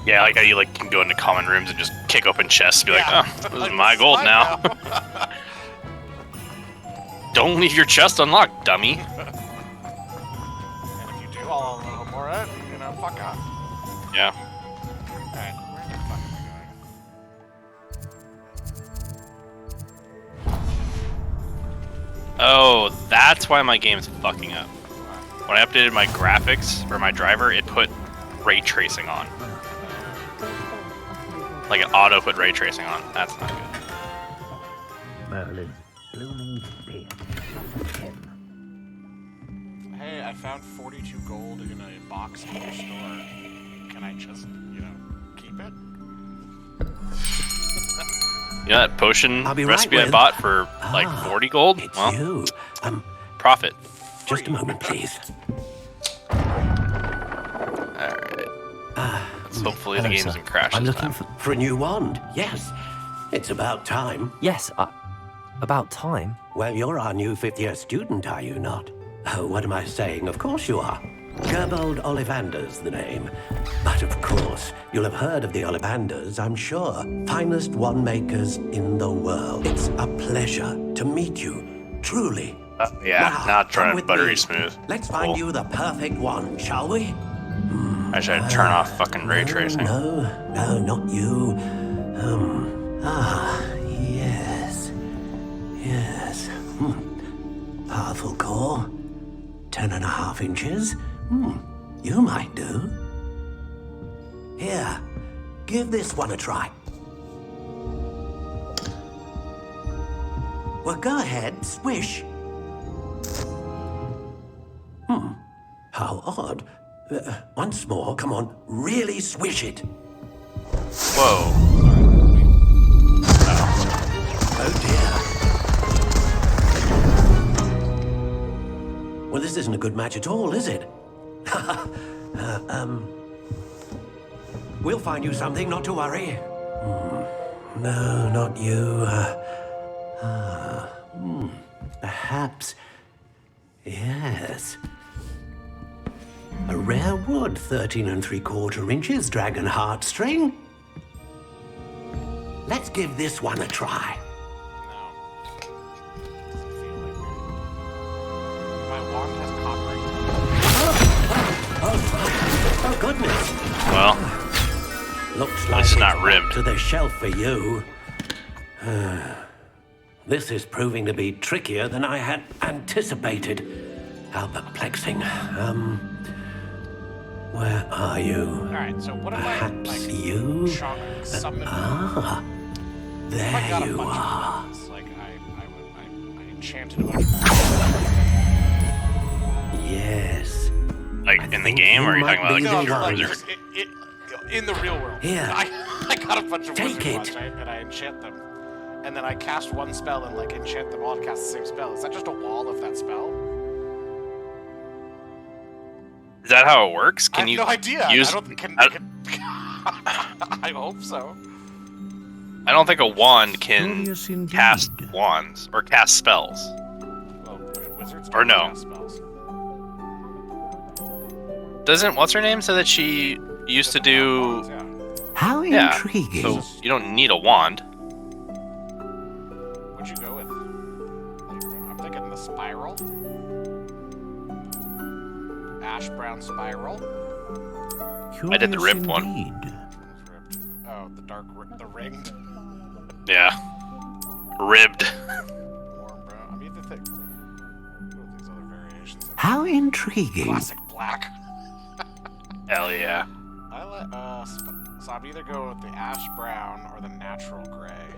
Yeah, like how you like can go into common rooms and just kick open chests and be like, oh, this is my gold now. Don't leave your chest unlocked, dummy. And if you do, I'll little more it, you know, fuck off. Yeah. Alright, where the fuck am I going? Oh, that's why my game's fucking up. When I updated my graphics for my driver, it put ray tracing on. Like it auto put ray tracing on. That's not good. Merlin, blooming beard. Hey, I found 42 gold in a box in your store. Can I just, you know, keep it? You know that potion I'll be recipe right I bought for like 40 gold? It's Well, you. profit. Just a moment, please. Alright. Hopefully the game doesn't crash I'm this looking time. for a new wand. Yes. It's about time. Yes, about time. Well, you're our new fifth-year student, are you not? Oh, what am I saying? Of course you are. Gerbold Ollivander's the name. But of course, you'll have heard of the Ollivanders, I'm sure. Finest wand makers in the world. It's a pleasure to meet you, truly. Yeah, Now, not come trying with buttery me. smooth. Let's find you the perfect one, shall we? I should turn off fucking ray tracing. No, not you. Yes. Yes. Powerful core. 10.5 inches. You might do. Here, give this one a try. Well, go ahead, swish. How odd. Once more, come on, really swish it. Whoa. Oh dear. Well, this isn't a good match at all, is it? We'll find you something, not to worry. No, not you. Perhaps. Yes. A rare wood, 13 3/4 inches, dragon heartstring. Let's give this one a try. My wand has copper. Oh goodness. Well, Looks at like least it's not ribbed. To the shelf for you. This is proving to be trickier than I had anticipated. How perplexing. Where are you? Alright, so what if Perhaps I, like, you? summon... There if I got a you bunch are. of ones, like, I enchanted a bunch of Yes. Like in the game, or are you talking about like no, your like, wizard? just in the real world. Here. I got a bunch of Take wizard it. ones, right? And I enchant them. And then I cast one spell and like enchant them all to cast the same spell. Is that just a wall of that spell? Is that how it works? Can I have you no idea. use? I don't, I hope so. I don't think a wand can cast wands or cast spells. Well, wizards Or don't no. cast spells. Doesn't what's her name say that she used to do? How Yeah. intriguing. So you don't need a wand. What'd you go with? I'm thinking the spiral. Ash brown spiral. I did the ribbed one. Oh, the the ringed. Yeah. Ribbed. Warm brown. I mean, the thing. What are these other variations? How intriguing. Classic black. Hell yeah. I like. So I'm either go with the ash brown or the natural gray.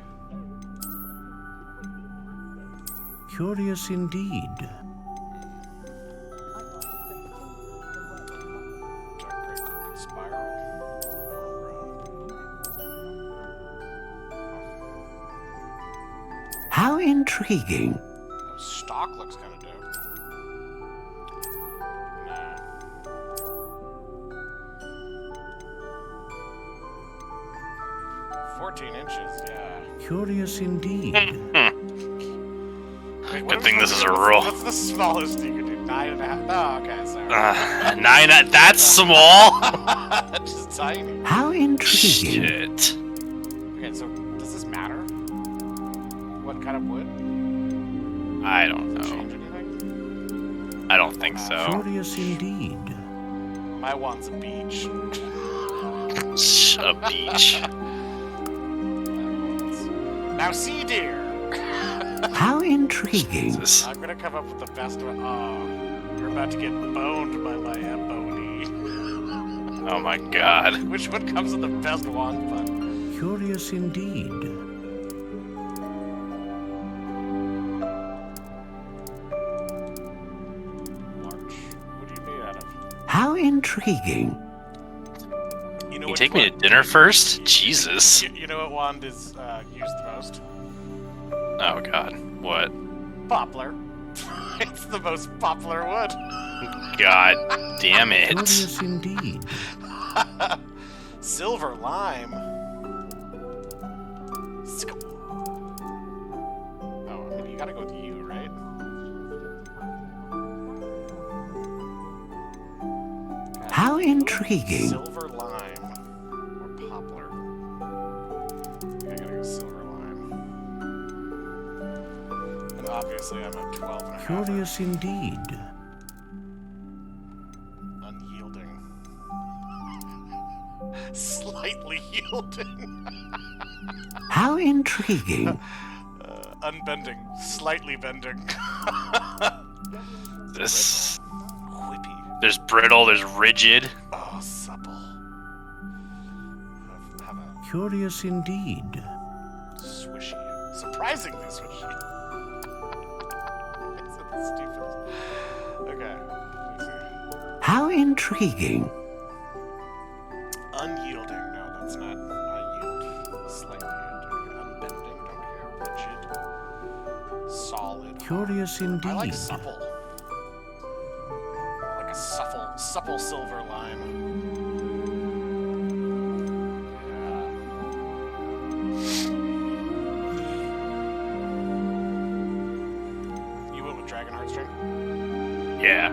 Curious indeed. Dark gray crooked spiral. How intriguing. Oh, stock looks kind of dope. Nah. – 14 inches, yeah. Curious indeed. Good thing this is a rule. What's the smallest you can do? 9.5? Oh, okay, sorry. 9. That's small. Just tiny. How intriguing. Shit. Okay, so does this matter? What kind of wood? I don't know. Change anything? I don't think so. Curious indeed. My wand's a beach. A beach. Now, sea deer. How intriguing. I'm gonna come up with the best one. Oh, you're about to get boned by my ebony. Oh my god. Which one comes with the best wand button? Curious indeed. Larch. What do you made out of? How intriguing. You know You which take me to one- dinner first? Jesus. You know what wand is used the most? Oh god. What? Poplar. It's the most popular wood. God damn it. Curious indeed. Silver lime. Oh, I mean, you gotta go with you, right? How intriguing. Silver lime or poplar. I gotta go silver lime. And obviously I'm at 12 and a half. Curious indeed. Unyielding. Slightly yielding. How intriguing. Unbending. Slightly bending. This. Whippy. There's brittle, there's rigid. Oh, supple. Have a Curious indeed. swishy. Surprisingly swishy. It's the stupidest. Okay. Let's see. How intriguing. Unyielding. No, that's not. I yield. Slightly yielding. Unbending. Don't care. Rigid. Solid. Curious indeed. I like supple. Like a supple silver lime. Yeah. You went with Dragon Heartstring? Yeah.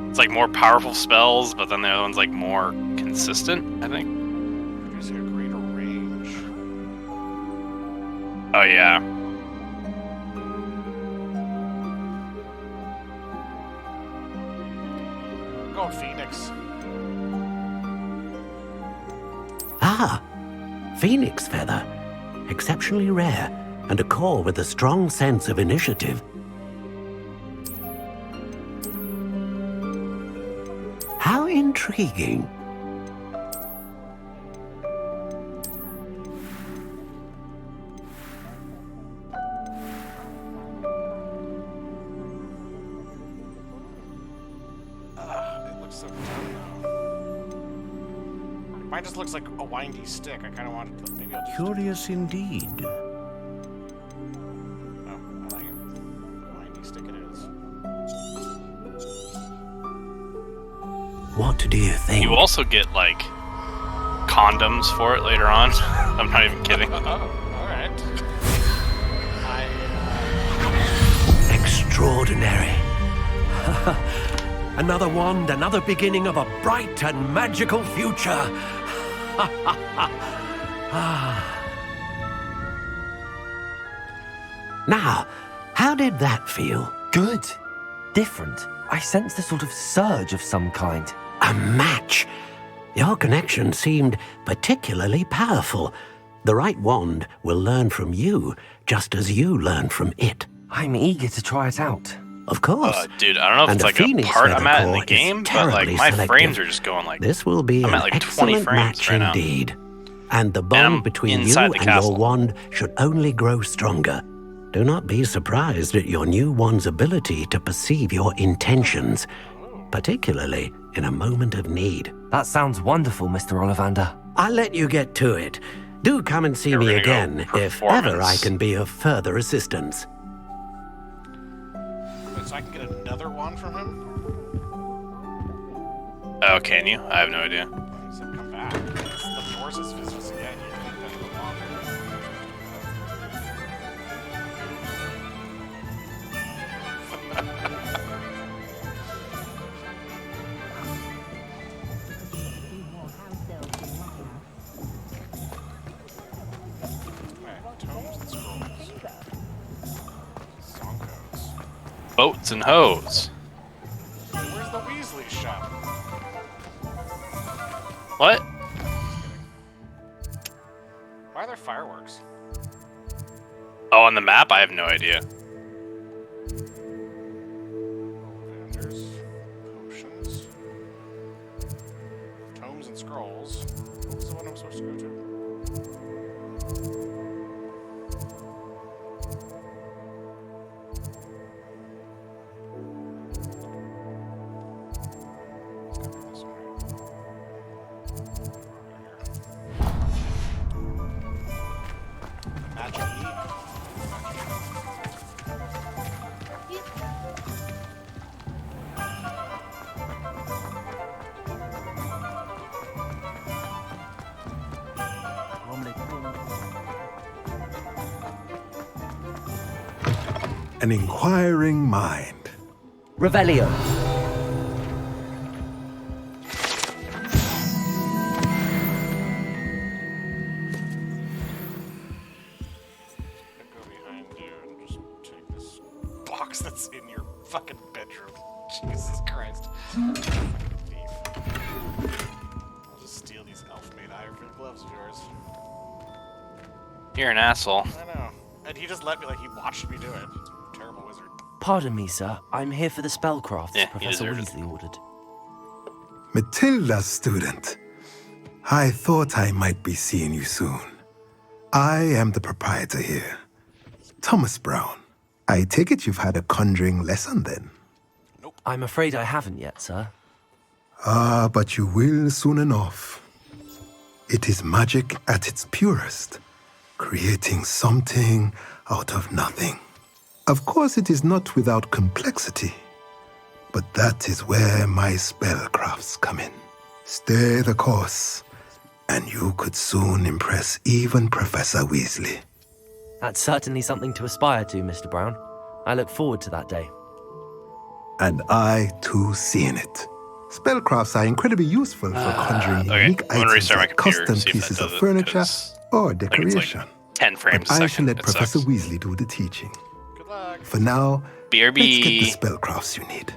It's like more powerful spells, but then the other one's like more consistent, I think. Producing a greater range. Oh yeah. I'm going Phoenix. Ah, phoenix feather. Exceptionally rare, and a core with a strong sense of initiative. How intriguing. It looks so dumb now. Mine just looks like a windy stick. I kind of wanted to, maybe I'll just... Curious indeed. Oh, I like it. Windy stick it is. What do you think? You also get, like, condoms for it later on. I'm not even kidding. Alright. Extraordinary. Another wand, another beginning of a bright and magical future. Now, how did that feel? Good. Different. I sensed a sort of surge of some kind. A match. Your connection seemed particularly powerful. The right wand will learn from you, just as you learn from it. I'm eager to try it out. Of course. Dude, I don't know if And it's like a Phoenix part I'm at in feather the game, core but is like my terribly frames selective. are just going like... This will be I'm an at like 20 excellent frames match right now. indeed. And the I'm bond between you inside the and castle. your wand should only grow stronger. Do not be surprised at your new wand's ability to perceive your intentions, particularly in a moment of need. That sounds wonderful, Mr. Ollivander. I'll let you get to it. Do come and see Yeah, we're me gonna go again if ever I performance. can be of further assistance. Wait, so I can get another wand from him? Oh, can you? I have no idea. He said come back. It's the forces visits again. You think that the wand... Boats and hoes. Where's the Weasley shop? What? Why are there fireworks? Oh, on the map? I have no idea. There's potions. Tomes and scrolls. What was the one I'm supposed to go to? Magic An inquiring mind. Revelio. Go behind you and just take this box that's in your fucking bedroom. Jesus Christ. Thief. I'll just steal these elf-made iron gloves of yours. You're an asshole. I know. And he just let me, like, he watched me do it. Terrible wizard. Pardon me, sir. I'm here for the spellcrafts Yeah, you Professor deserve it. Weasley ordered. Matilda's student. I thought I might be seeing you soon. I am the proprietor here, Thomas Brown. I take it you've had a conjuring lesson then? I'm afraid I haven't yet, sir. Ah, but you will soon enough. It is magic at its purest, creating something out of nothing. Of course, it is not without complexity, but that is where my spellcrafts come in. Stay the course, and you could soon impress even Professor Weasley. That's certainly something to aspire to, Mr. Brown. I look forward to that day. And I, too, see in it. Spellcrafts are incredibly useful for conjuring Okay, unique I'm gonna items restart my like computer, custom see if that pieces of does it, furniture 'cause or I think it's like decoration. 10 frames But a I second. shall let It Professor sucks. Weasley do the teaching. Good luck. For now, BRB. let's get the spellcrafts you need.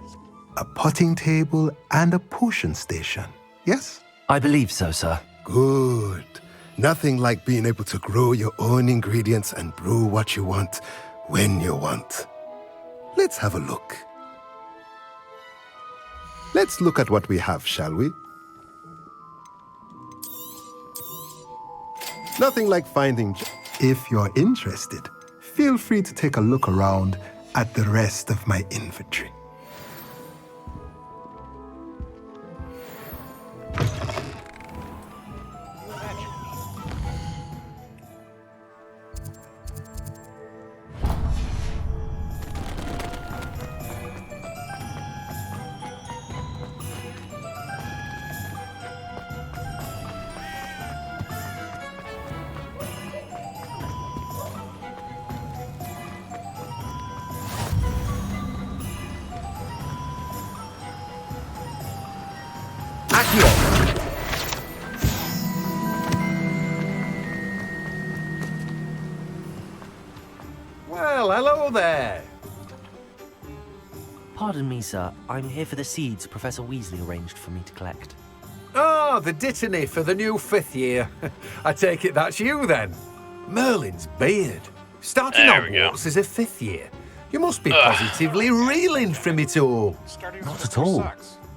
A potting table and a potion station, yes? I believe so, sir. Good. Nothing like being able to grow your own ingredients and brew what you want when you want. Let's have a look. Let's look at what we have, shall we? Nothing like finding... If you're interested, feel free to take a look around at the rest of my inventory. Well, hello there. Pardon me, sir. I'm here for the seeds Professor Weasley arranged for me to collect. Oh, the dittany for the new 5th year. I take it that's you then. Merlin's beard. Starting Hogwarts as a 5th year. You must be positively reeling from it all. Not at all.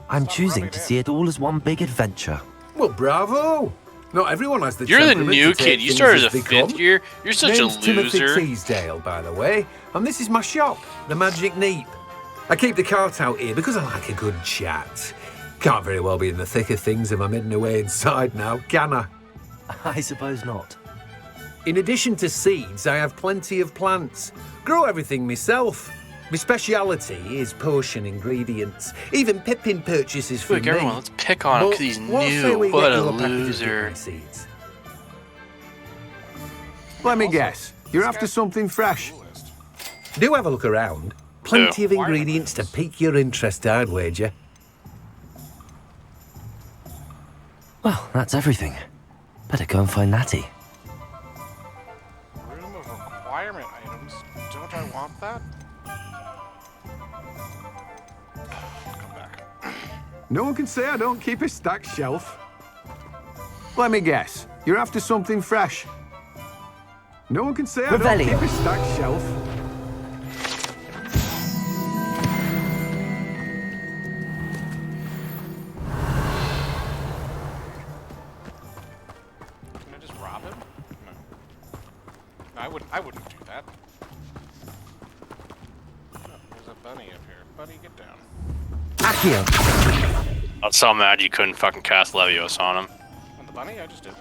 I'm choosing to see it all as one big adventure. Well, bravo. Not everyone has the You're the temperament new to take kid. You things started as they a 5th come. year. You're such Name's a Timothy loser. Teasdale, by the way. And this is my shop, the Magic Neep. I keep the cart out here because I like a good chat. Can't very well be in the thick of things if I'm heading away inside now, can I? I suppose not. In addition to seeds, I have plenty of plants. Grow everything myself. My speciality is potion ingredients. Even Pippin purchases from Look, me. everyone, let's pick on him because he's What say new. we What get a you packet of loser. Pippin seeds? Let me guess. You're after something fresh. Do have a look around. Plenty of ingredients to pique your interest, I'd wager. Well, that's everything. Better go and find Natty. Room of requirement items. Don't I want that? Come back. No one can say I don't keep a stacked shelf. Let me guess. You're after something fresh. No one can say I don't keep a stacked shelf. Can I just rob him? No. I wouldn't do that. Oh, there's a bunny up here. Bunny, get down. Accio! I was so mad you couldn't fucking cast Leviosa on him. On the bunny? I just did.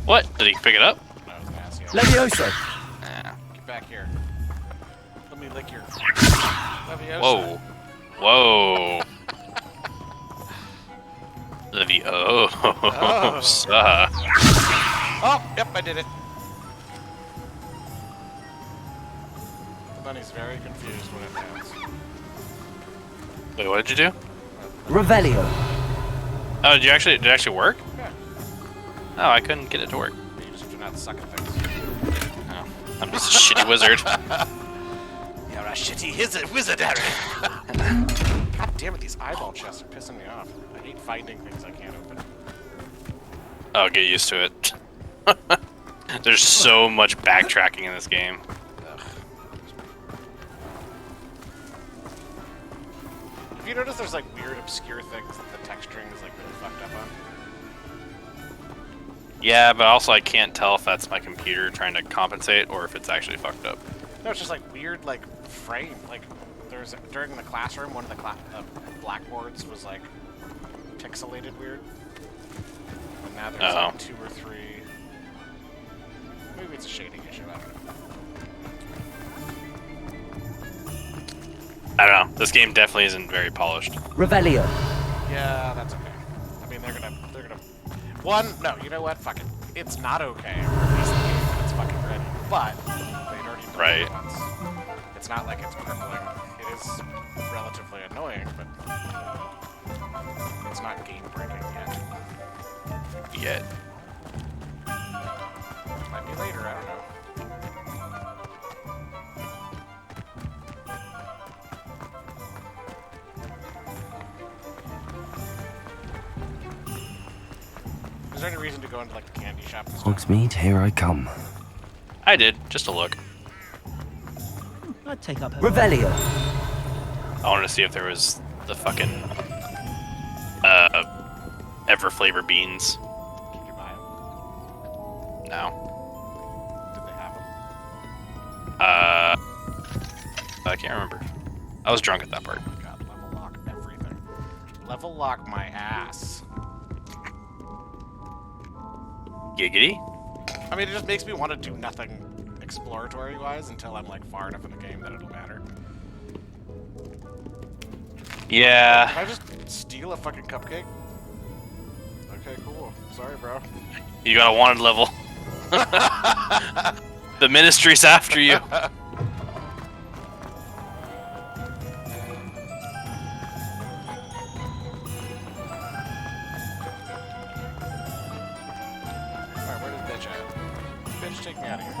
What? Did he pick it up? No, it was an Accio. Leviosa! Nah. Get back here. Let me lick your Leviosa. Whoa. Whoa. Leviosa. Oh, yep, I did it. The bunny's very confused when it lands. Wait, what did you do? Revelio. Oh, did it actually work? Yeah. Oh, I couldn't get it to work. You just do not suck at things. Oh, I'm just a shitty wizard. You're a shitty wizard, Harry. God damn it, these eyeball chests are pissing me off. I hate finding things I can't open. Oh, get used to it. There's so much backtracking in this game. Have you noticed there's like weird, obscure things that the texturing is like really fucked up on? Yeah, but also I can't tell if that's my computer trying to compensate or if it's actually fucked up. No, it's just like weird, like frame. Like there's during the classroom, one of the blackboards was like pixelated weird, and now there's like 2 or 3. Maybe it's a shading issue. I don't know. I don't know. This game definitely isn't very polished. Revelio. Yeah, that's okay. I mean, they're gonna. No, you know what? Fuck it. It's not okay. Release the game when it's fucking ready. But they'd already done it once. It's not like it's crippling. It is relatively annoying, but it's not game breaking yet. Might be later. I don't know. Is there any reason to go into like the candy shop? And stuff? Hogsmeade, here I come. I did, just a look. I'd take up her. Revelio. I wanted to see if there was the fucking ever flavor beans. Did you buy them? No. Did they have them? I can't remember. I was drunk at that part. God, level lock everything. Level lock my ass. Giggity. I mean, it just makes me want to do nothing exploratory-wise until I'm like far enough in the game that it'll matter. Yeah. Can I just steal a fucking cupcake? Okay, cool. Sorry, bro. You got a wanted level. The ministry's after you. Alright, where did bitch at? Bitch, take me out of here.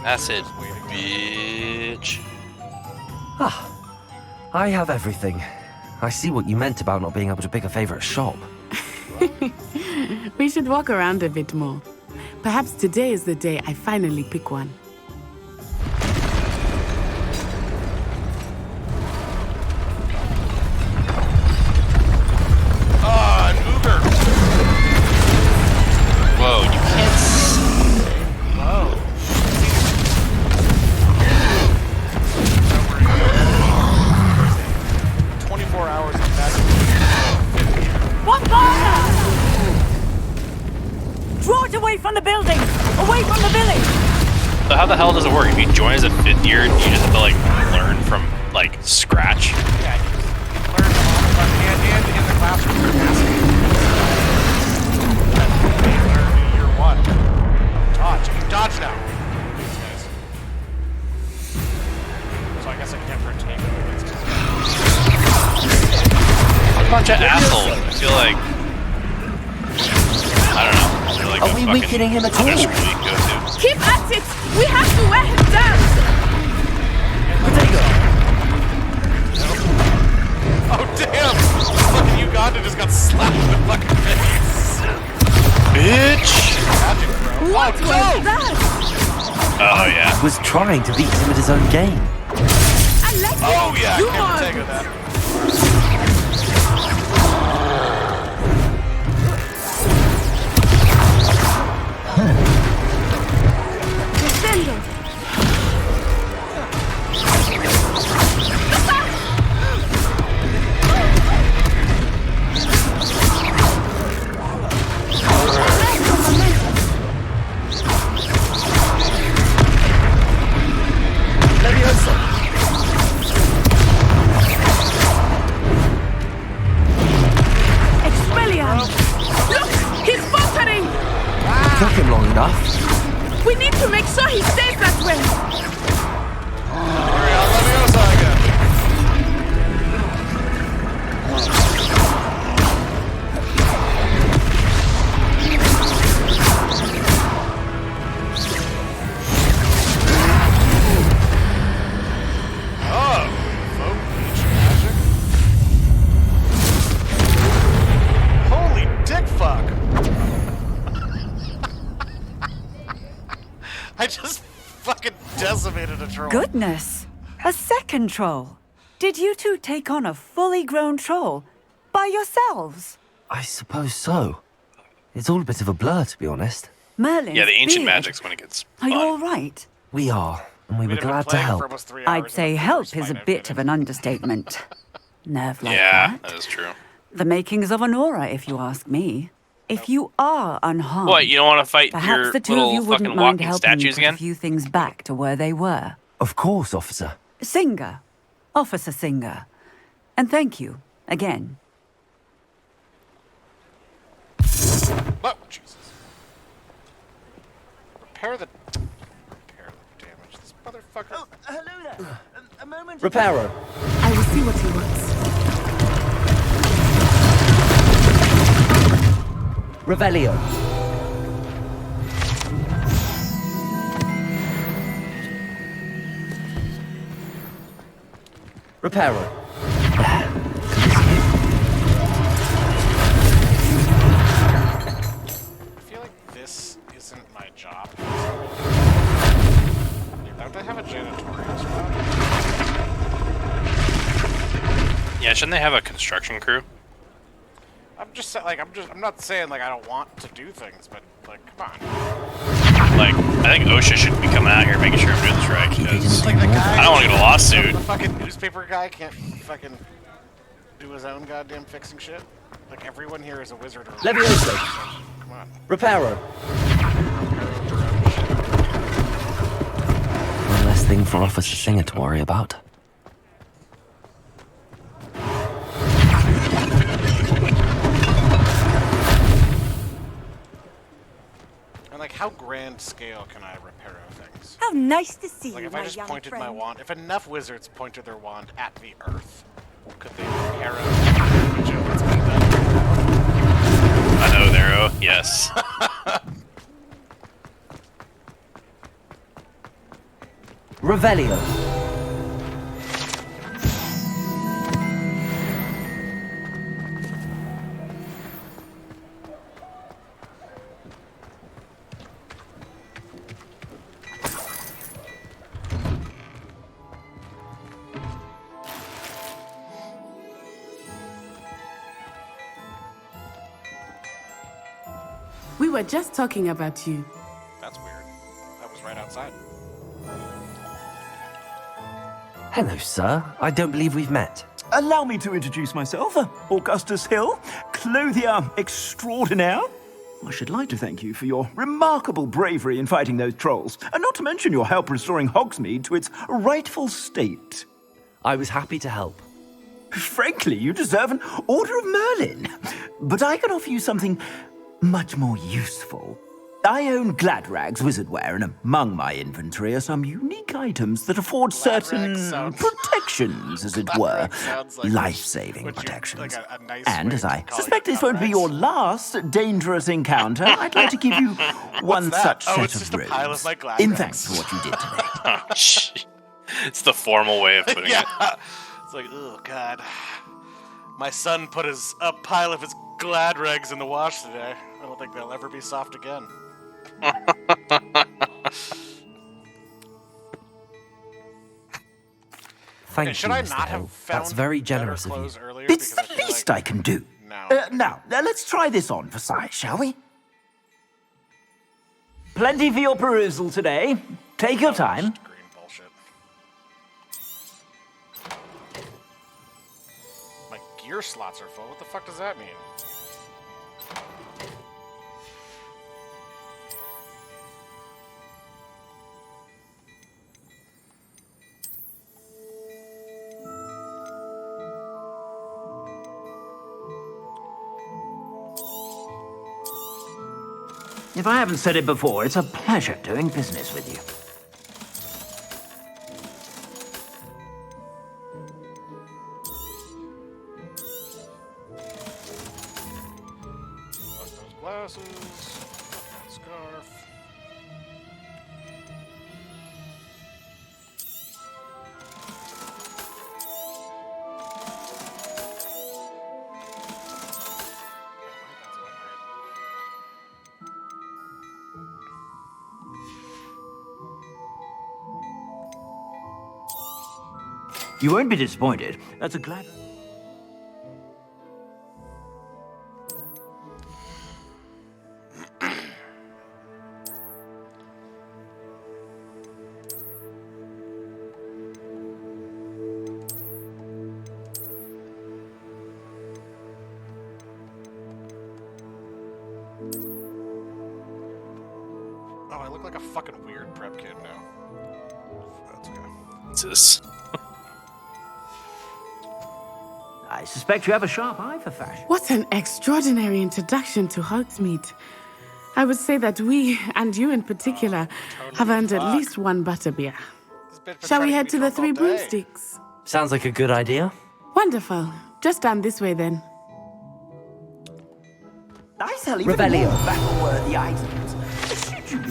That's it, bitch. Ah, I have everything. I see what you meant about not being able to pick a favorite shop. We should walk around a bit more. Perhaps today is the day I finally pick one. An Uber! Whoa, you can't Whoa. 24 hours of magic. One corner! Draw it away from the building! Away from the village! So how the hell does it work? If you join as a 5th year, you just have to like learn from like scratch? Yeah, you just learn and in the classroom you're asking. They learn in year 1. Dodge. You can dodge now. These guys. So I guess I can't partake in this. A bunch of assholes. I feel like I don't know. I feel like Are we weakening him at all? Go to. Keep at it! We have to wear him down! Oh damn! Fucking Uganda just got slapped in the fucking face. Bitch! Magic, bro. What Oh, was that? Oh yeah. Was trying to beat him at his own game. Oh yeah, I can't partake of that. Descendo! Expelliarmus! Look! He's faltering! Took him long enough. We need to make sure he stays that way! Hurry up, let me go, Saga. Oh, folk beach magic. Holy dick fuck. I just fucking decimated a troll. Goodness! A second troll! Did you two take on a fully grown troll? By yourselves? I suppose so. It's all a bit of a blur, to be honest. Merlin's Yeah, the ancient beard. magic's when it gets Are you fun. all right? We are, and we were We'd have been glad to playing for help. almost 3 I'd hours say and help the is a first bit of an understatement. Nerve like that. that is true. The makings of an aura, if you ask me. If you are unharmed, What, you don't want to fight perhaps your the two of little you wouldn't fucking mind walking helping me statues put again? a few things back to where they were. Of course, officer. Singer. Officer Singer. And thank you, again. Oh, Jesus. Repair the damage. This motherfucker. Oh, hello there. A moment. Reparo. I will see what he wants. Revelio. Reparo. Yeah, shouldn't they have a construction crew? I'm not saying like I don't want to do things, but like, come on. Like, I think OSHA should be coming out here making sure I'm doing this right, because I don't want to get a lawsuit. The fucking newspaper guy can't fucking do his own goddamn fixing shit. Like, everyone here is a wizard or Levioso. Come on. Reparo. One less thing for Officer Singer to worry about. And like, how grand scale can I repair things? How nice to see Like, you, if my I just young pointed friend. my wand, if enough wizards pointed their wand at the earth, could they repair a joke that's been done? I know, Nero. Yes. Revelio. We were just talking about you. That's weird. That was right outside. Hello, sir. I don't believe we've met. Allow me to introduce myself, Augustus Hill, clothier extraordinaire. I should like to thank you for your remarkable bravery in fighting those trolls, and not to mention your help restoring Hogsmeade to its rightful state. I was happy to help. Frankly, you deserve an Order of Merlin. But I can offer you something much more useful. I own Gladrag's wizardware, and among my inventory are some unique items that afford certain protections, as it were. Life-saving protections. And as I suspect this won't be your last dangerous encounter, I'd like to give you one such set of robes. In thanks for what you did today. Oh, shit. It's the formal way of putting it. It's like, oh god. My son put a pile of his Gladrags in the wash today. I don't think they'll ever be soft again. Thank you, should I Mr. not Hill. have found That's very generous of you. earlier? It's the least I can do. Now, let's try this on for size, shall we? Plenty for your perusal today. Take your time. My gear slots are full. What the fuck does that mean? If I haven't said it before, it's a pleasure doing business with you. Bust those glasses. That scarf. You won't be disappointed. That's a glad... Oh, I look like a fucking weird prep kid now. That's okay. What's this? I suspect you have a sharp eye for fashion. What an extraordinary introduction to Hogsmeade. I would say that we, and you in particular, have earned at least one butterbeer. Shall we head to the Three Broomsticks? Sounds like a good idea. Wonderful. Just down this way then. I sell even Revelio. more battle-worthy items. Should you be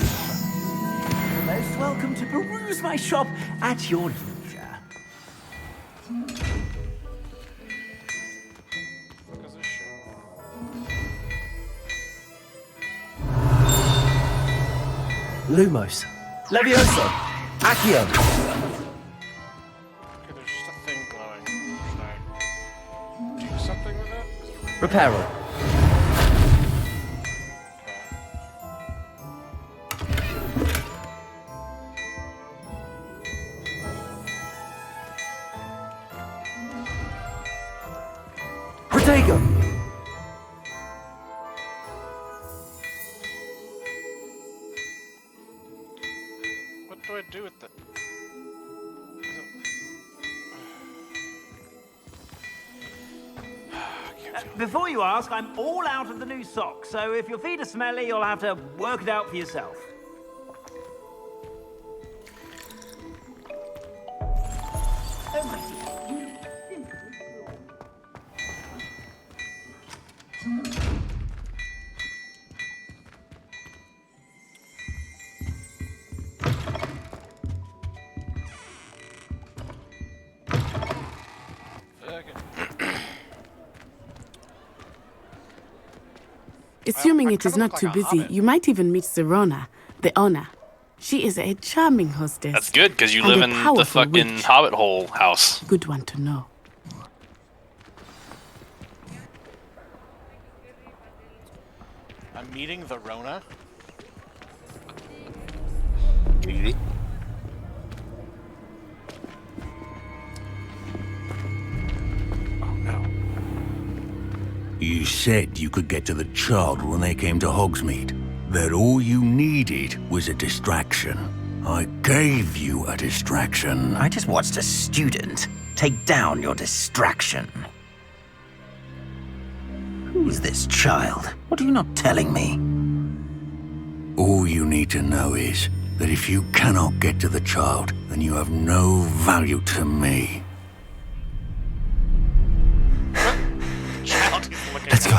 You're most welcome to peruse my shop at your leisure. Lumos. Levioso. Accio. Okay, there's just a thing glowing. Should I... Reparo. Protego. What do I do with the... Before you ask, I'm all out of the new socks, so if your feet are smelly, you'll have to work it out for yourself. Assuming it is not too busy, you might even meet Sirona, the owner. She is a charming hostess. That's good, because you and live a in the powerful fucking witch. Hobbit hole house. Good one to know. I'm meeting the Rona. You said you could get to the child when they came to Hogsmeade. That all you needed was a distraction. I gave you a distraction. I just watched a student take down your distraction. Who's this child? What are you not telling me? All you need to know is that if you cannot get to the child, then you have no value to me. Let's go.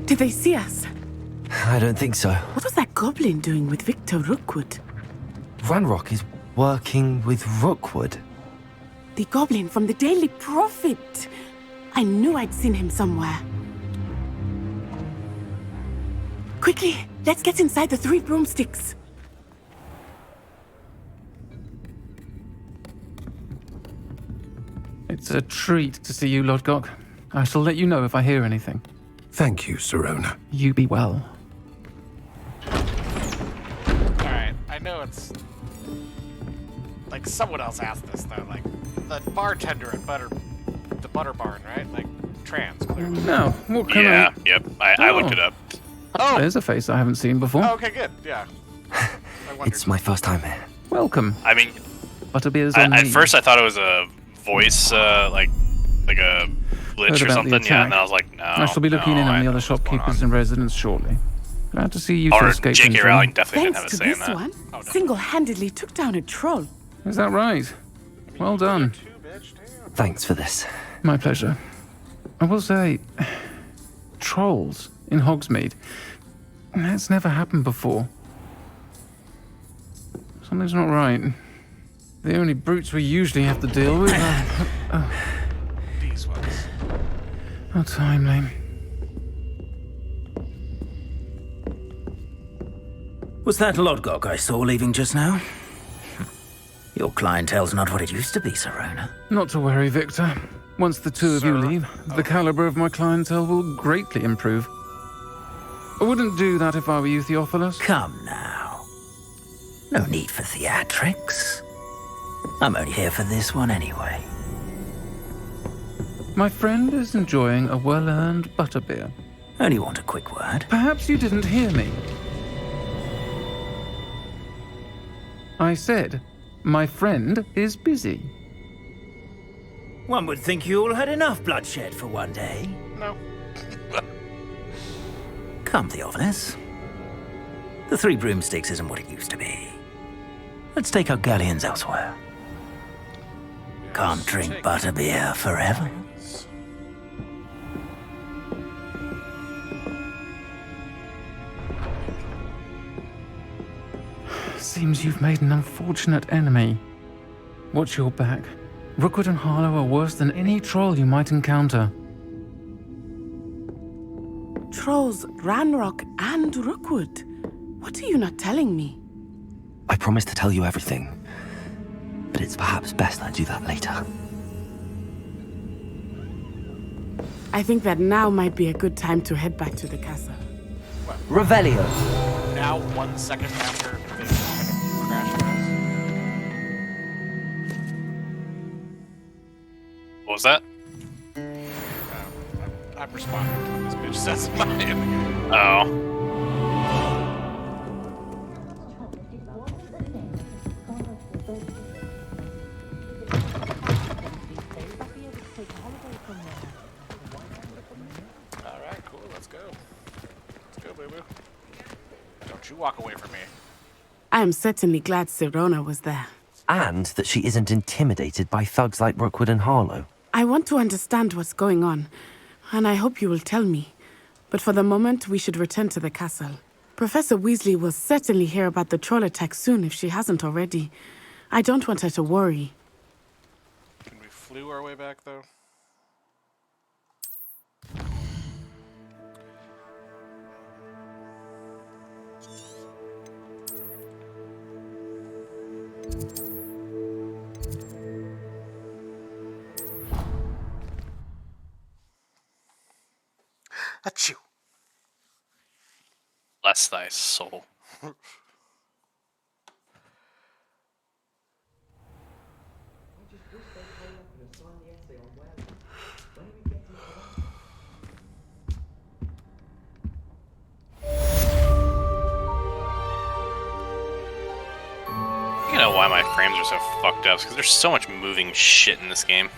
Did they see us? I don't think so. What was that goblin doing with Victor Rookwood? Ranrock is working with Rookwood. The goblin from the Daily Prophet. I knew I'd seen him somewhere. Quickly, let's get inside the 3 broomsticks. It's a treat to see you, Lodgok. I shall let you know if I hear anything. Thank you, Sirona. You be well. Alright, I know it's... Like, someone else asked this, though. Like, the bartender at the Butter Barn, right? Like, trans, clearly. No, what can Yeah, yep. I looked it up. Oh! There's a face I haven't seen before. Oh, okay, good, yeah. It's my first time here. Welcome. I mean, Butterbeer's on at me. first I thought it was a voice, like a glitch Heard or about the something. Yeah, attack. and then I was like, no. I shall be looking no, in on I the know other what's going shopkeepers on. and residents shortly. Glad to see you Or escaped J.K. things Rowling well. definitely didn't have Thanks a to say in this that. one, single-handedly took down a troll. Is that right? Well done. Thanks for this. My pleasure. I will say, trolls in Hogsmeade. That's never happened before. Something's not right. The only brutes we usually have to deal with are... These ones. How timely. Was that Lodgok I saw leaving just now? Your clientele's not what it used to be, Sirona. Not to worry, Victor. Once the two of you leave, the caliber of my clientele will greatly improve. I wouldn't do that if I were you, Theophilus. Come now. No need for theatrics. I'm only here for this one anyway. My friend is enjoying a well-earned butterbeer. Only want a quick word. Perhaps you didn't hear me. I said, my friend is busy. One would think you all had enough bloodshed for one day. No. Come, Theophilus. The 3 broomsticks isn't what it used to be. Let's take our galleons elsewhere. Can't drink butterbeer forever. Seems you've made an unfortunate enemy. Watch your back. Rookwood and Harlow are worse than any troll you might encounter. Trolls, Ranrock, and Rookwood. What are you not telling me? I promised to tell you everything. but it's perhaps best I do that later. I think that now might be a good time to head back to the castle. Revelio. Now, 1 second after the crash was. What was that? I'm responding to what this bitch says in my end. Oh. Alright, cool, let's go. Let's go, boo-boo. Don't you walk away from me. I am certainly glad Sirona was there. And that she isn't intimidated by thugs like Rookwood and Harlow. I want to understand what's going on, and I hope you will tell me. But for the moment, we should return to the castle. Professor Weasley will certainly hear about the troll attack soon if she hasn't already. I don't want her to worry. Can we flew our way back, though? Achoo. Bless thy soul. You know why my frames are so fucked up? Because there's so much moving shit in this game.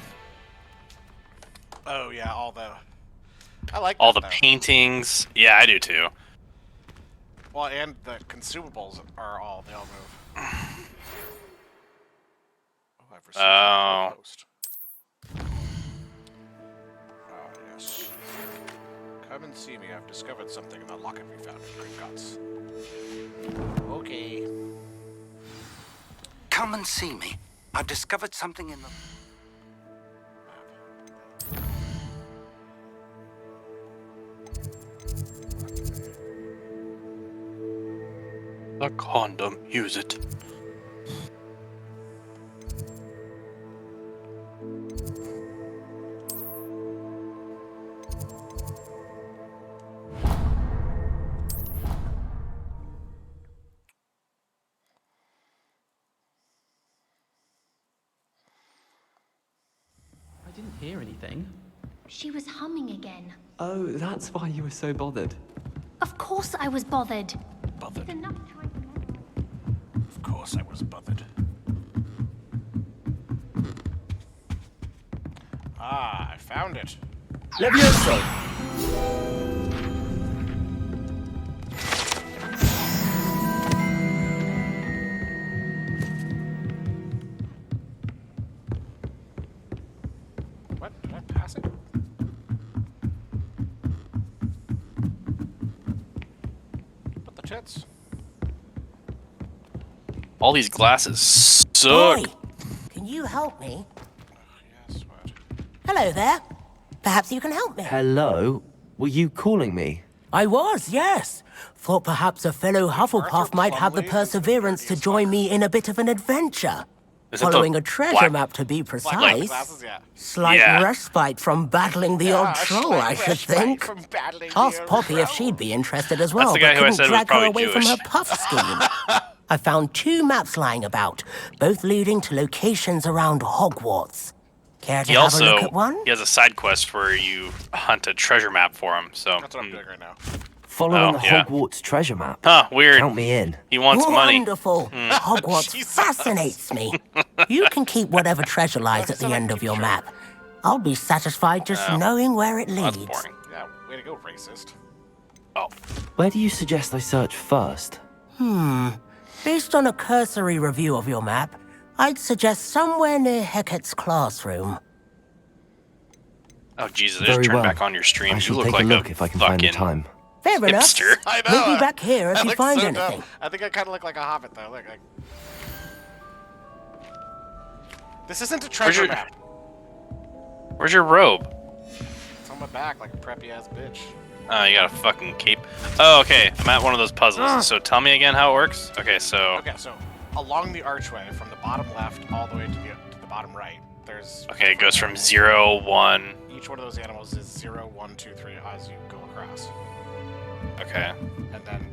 Oh yeah, all the... I like all that, the though. paintings. Yeah, I do too. Well, and the consumables are all... They all move. Oh, I've received a post. Oh, yes. Come and see me. I've discovered something in the locket we found in Gringotts. Okay. Come and see me. I've discovered something in the... The condom, use it. I didn't hear anything. She was humming again. Oh, that's why you were so bothered. Of course I was bothered. Bothered? Enough trying to... Of course I was bothered. Ah, I found it. Levioso! What? Did I pass it? What the tits? All these glasses suck. Boy, can you help me? Yes, what? Hello there. Perhaps you can help me. Hello? Were you calling me? I was, yes. Thought perhaps a fellow Hufflepuff might have the perseverance to join me in a bit of an adventure. Is it the Following a treasure black- map, to be Black precise. glasses, yeah. Slight Yeah. respite from battling the odd troll, I should think. From battling the Ask old Poppy if troll. she'd be interested as well, the guy but who I couldn't said was drag her probably away from Jewish. her puff scheme. I found 2 maps lying about, both leading to locations around Hogwarts. Care to He have also a look at one? he has a side quest where you hunt a treasure map for him. So That's what I'm doing right now. Following Oh, the yeah. Hogwarts treasure map. Huh, weird. Count me in. He wants money. Wonderful. Hogwarts Jesus. fascinates me. You can keep whatever treasure lies at the end of your map. I'll be satisfied just knowing where it That's leads. boring. Yeah, way to go, racist. Oh, Where do you suggest I search first? Based on a cursory review of your map, I'd suggest somewhere near Hecat's classroom. oh Jesus! I just Very turned well. back on your stream. I You shall look take like a look if I can find the fucking time. Fair enough. hipster. I know. We'll be back here if I you look find so anything. dumb. I think I kind of look like a hobbit, though. Look, like... This isn't a treasure your- map. Where's your robe? It's on my back like a preppy ass bitch. Oh, you got a fucking cape. Oh, okay. I'm at one of those puzzles. So tell me again how it works. Okay, so Okay, so along the archway from the bottom left all the way to the bottom right. There's Okay, it goes from 0, 1. each one of those animals is 0, 1, 2, 3 as you go across. Okay. And then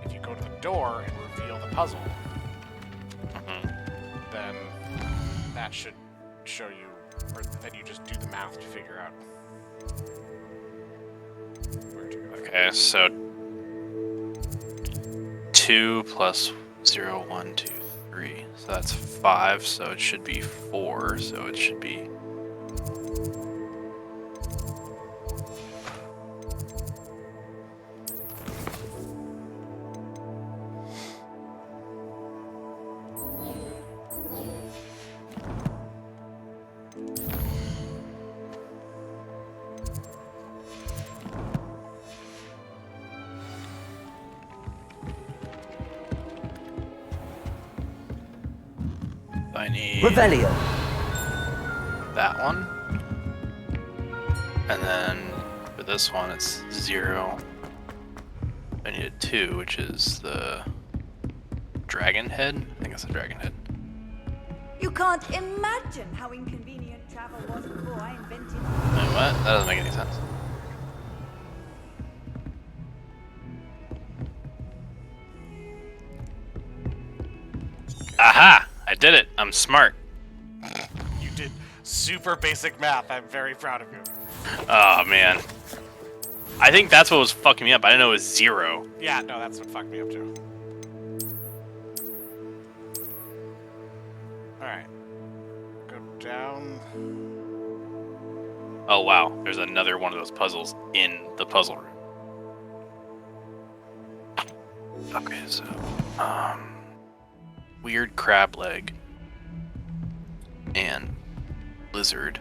if you go to the door and reveal the puzzle, then that should show you, or then you just do the math to figure out where to go. Okay, so 2 plus 0, 1, 2, 3. So that's 5, so it should be 4, so it should be... I need Revelio. that one. And then for this one, it's 0. I need a 2, which is the dragon head. I think it's the dragon head. You can't imagine how inconvenient travel was before I invented. Wait, what? That doesn't make any sense. Aha! I did it. I'm smart. You did super basic math. I'm very proud of you. Oh, man. I think that's what was fucking me up. I didn't know it was 0. Yeah, no, that's what fucked me up too. Alright. Go down. Oh, wow. There's another one of those puzzles in the puzzle room. Okay, so... weird crab leg. And lizard.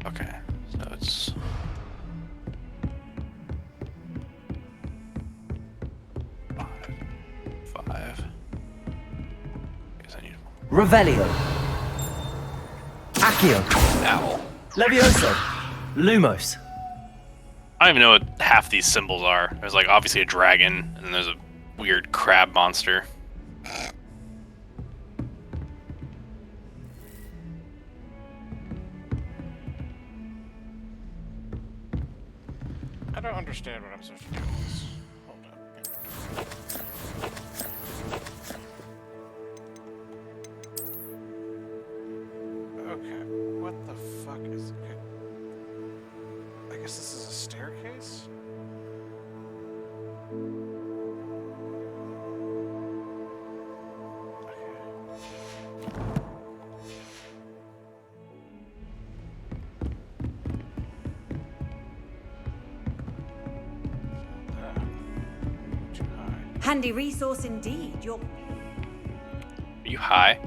Okay, so it's... Five. Guess I need Revelio. Accio. owl. Levioso. Lumos. I don't even know what half these symbols are. There's like obviously a dragon, and then there's a weird crab monster. I don't understand what I'm supposed to do with this. Hold up. Okay, what the fuck is... Okay. I guess this is a staircase? Handy resource indeed. You're... Are you high?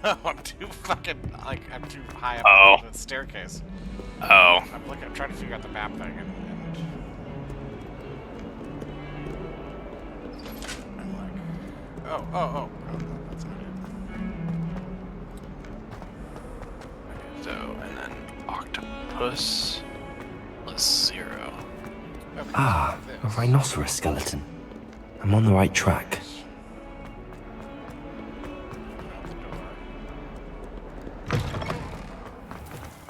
No, I'm too fucking, like, I'm too high up on the staircase. Oh. I'm trying to figure out the map thing, and I'm like, oh, that's not it. So, and then octopus plus 0. Ah, a rhinoceros skeleton. I'm on the right track.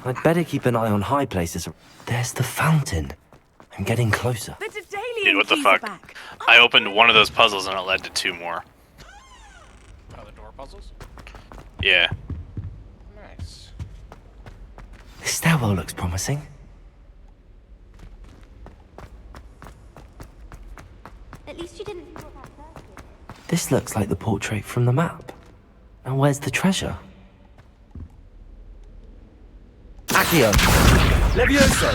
I'd better keep an eye on high places. There's the fountain. I'm getting closer. Dude, what the fuck? I opened one of those puzzles and it led to 2 more. Oh, the door puzzles? Yeah. Nice. This stairwell looks promising. At least you didn't feel that thirsty. This looks like the portrait from the map. Now where's the treasure? Accio. Levioso.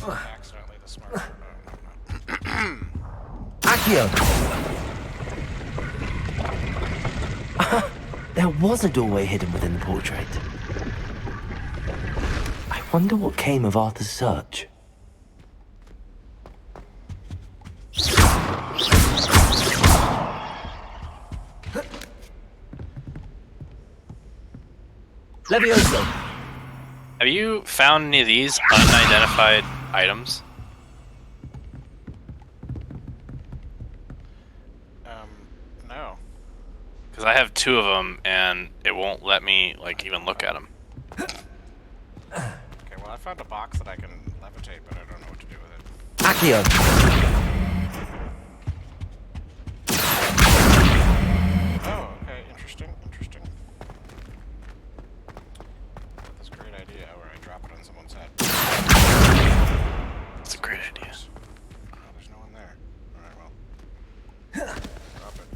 Accidentally the smart. Accio. There was a doorway hidden within the portrait. I wonder what came of Arthur's search. Levioso. Have you found any of these unidentified items? No. Because I have 2 of them, and it won't let me, like, even look at them. Okay, well, I found a box that I can levitate, but I don't know what to do with it. Accio. Oh, okay, interesting. That's a great idea, where I drop it on someone's head. That's a great idea. Oh, there's no one there. Alright, well. Drop it.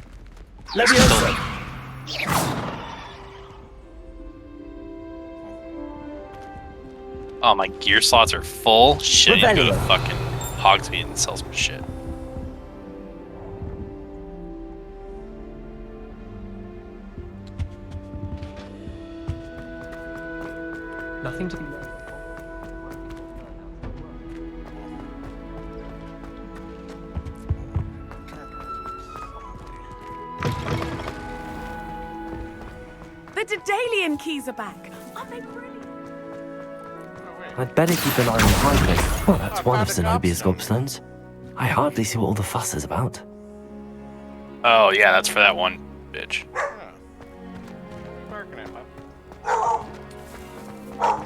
Levioso. Oh, my gear slots are full? Shit, I need to go to Revelio. fucking Hogsmeade and sell some shit. Nothing to be learned. The Daedalian keys are back. Aren't they brilliant? I'd better keep an eye on Hydrate. Well, that's one of Zenobia's gobstones. I hardly see what all the fuss is about. Oh, yeah, that's for that one bitch. What are you barking at, bud? What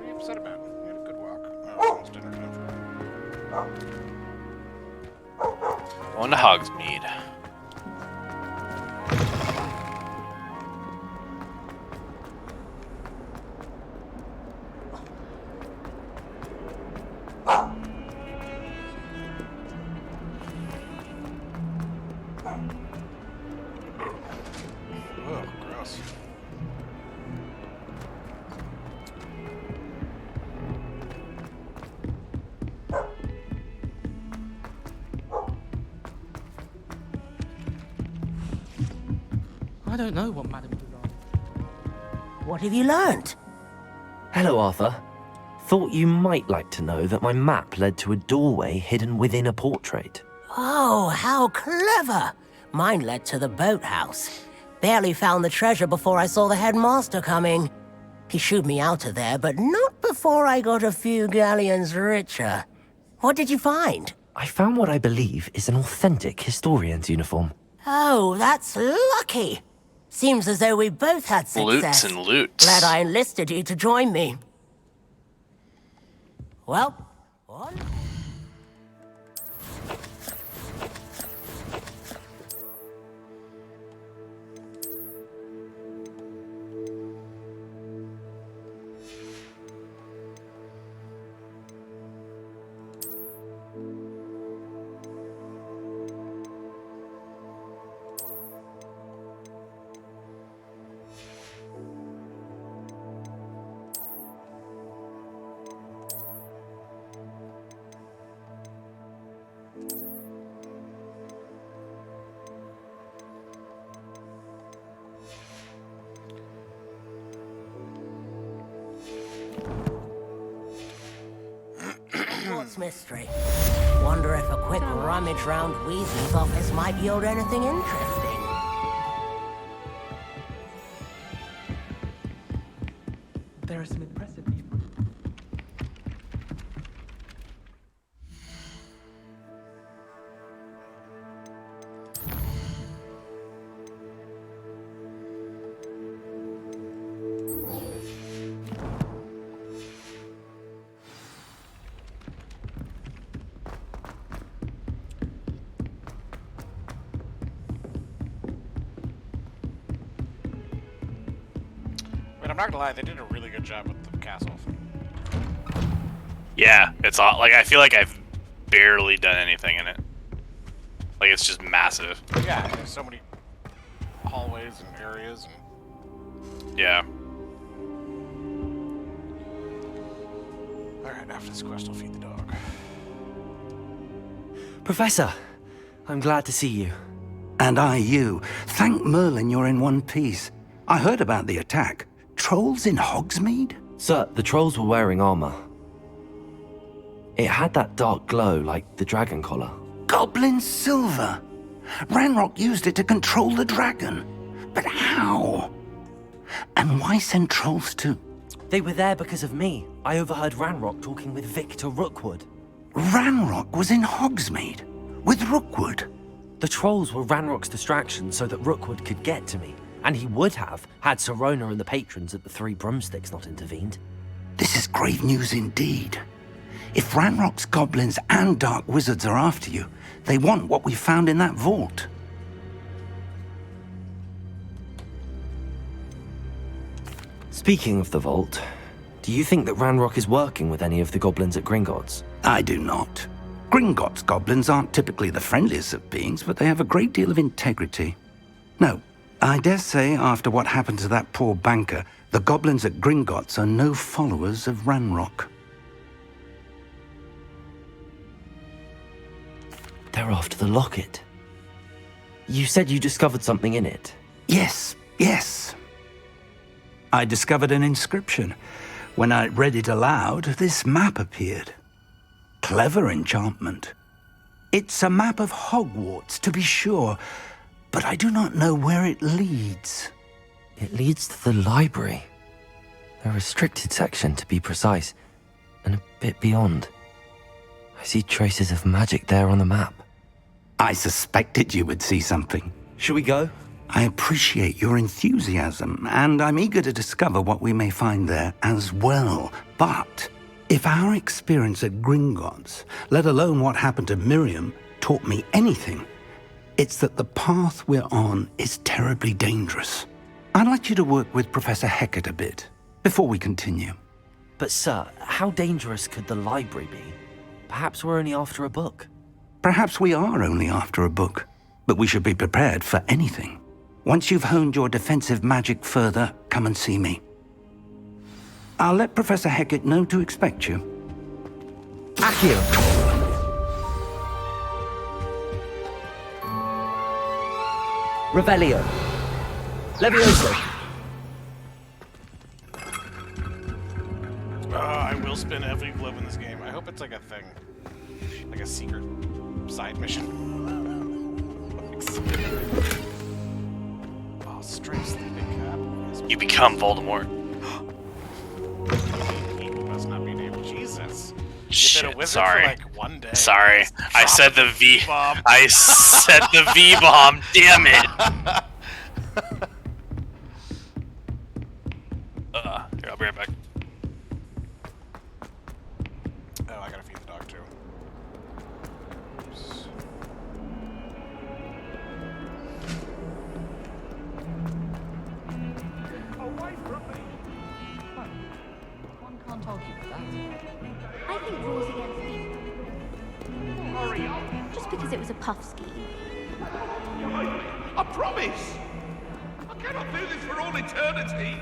are you upset about? You had a good walk. Oh, it's almost dinner time for you. Going to Hogsmeade. Ugh, gross. I don't know what Madame Durand. What have you learned? Hello, Arthur. Thought you might like to know that my map led to a doorway hidden within a portrait. Oh, how clever! Mine led to the boathouse. Barely found the treasure before I saw the headmaster coming. He shooed me out of there, but not before I got a few galleons richer. What did you find? I found what I believe is an authentic historian's uniform. Oh, that's lucky. Seems as though we both had success. Loots and loots. Glad I enlisted you to join me. Well, on. What's mystery? Wonder if a quick rummage round Weasley's office might yield anything interesting. There are some impressive people. But I'm not gonna lie, they did a really good job with the castle. Yeah, it's all, like, I feel like I've barely done anything in it. Like, it's just massive. Yeah, there's so many hallways and areas and... Yeah. Alright, after this quest, I'll feed the dog. Professor, I'm glad to see you. And I you. Thank Merlin you're in one piece. I heard about the attack. Trolls in Hogsmeade? Sir, the trolls were wearing armor. It had that dark glow like the dragon collar. Goblin silver. Ranrock used it to control the dragon. But how? And why send trolls to... They were there because of me. I overheard Ranrock talking with Victor Rookwood. Ranrock was in Hogsmeade? With Rookwood? The trolls were Ranrock's distraction so that Rookwood could get to me. And he would have, had Sirona and the patrons at the Three Broomsticks not intervened. This is grave news indeed. If Ranrock's goblins and dark wizards are after you, they want what we found in that vault. Speaking of the vault, do you think that Ranrock is working with any of the goblins at Gringotts? I do not. Gringotts goblins aren't typically the friendliest of beings, but they have a great deal of integrity. No, I dare say after what happened to that poor banker, the goblins at Gringotts are no followers of Ranrock. They're after the locket. You said you discovered something in it. Yes. I discovered an inscription. When I read it aloud, this map appeared. Clever enchantment. It's a map of Hogwarts, to be sure, but I do not know where it leads. It leads to the library. The restricted section, to be precise, and a bit beyond. I see traces of magic there on the map. I suspected you would see something. Shall we go? I appreciate your enthusiasm, and I'm eager to discover what we may find there as well. But if our experience at Gringotts, let alone what happened to Miriam, taught me anything, it's that the path we're on is terribly dangerous. I'd like you to work with Professor Hecat a bit before we continue. But sir, how dangerous could the library be? Perhaps we're only after a book. Perhaps we are only after a book, but we should be prepared for anything. Once you've honed your defensive magic further, come and see me. I'll let Professor Hecat know to expect you. Accio! Revelio! Levioso! I will spin every globe in this game. I hope it's like a thing. Like a secret side mission. Oh, stray sleeping cap. You become Voldemort. He must not be named Jesus. Shit, sorry. For like one day. Sorry. I said the V. I said the V bomb. Damn it. Here, I'll be right back. Oh, I gotta feed the dog too. Oops. Away from me! One can't argue with that. I think rules against me. Hurry up! Just because it was a puff scheme. I promise! I cannot do this for all eternity!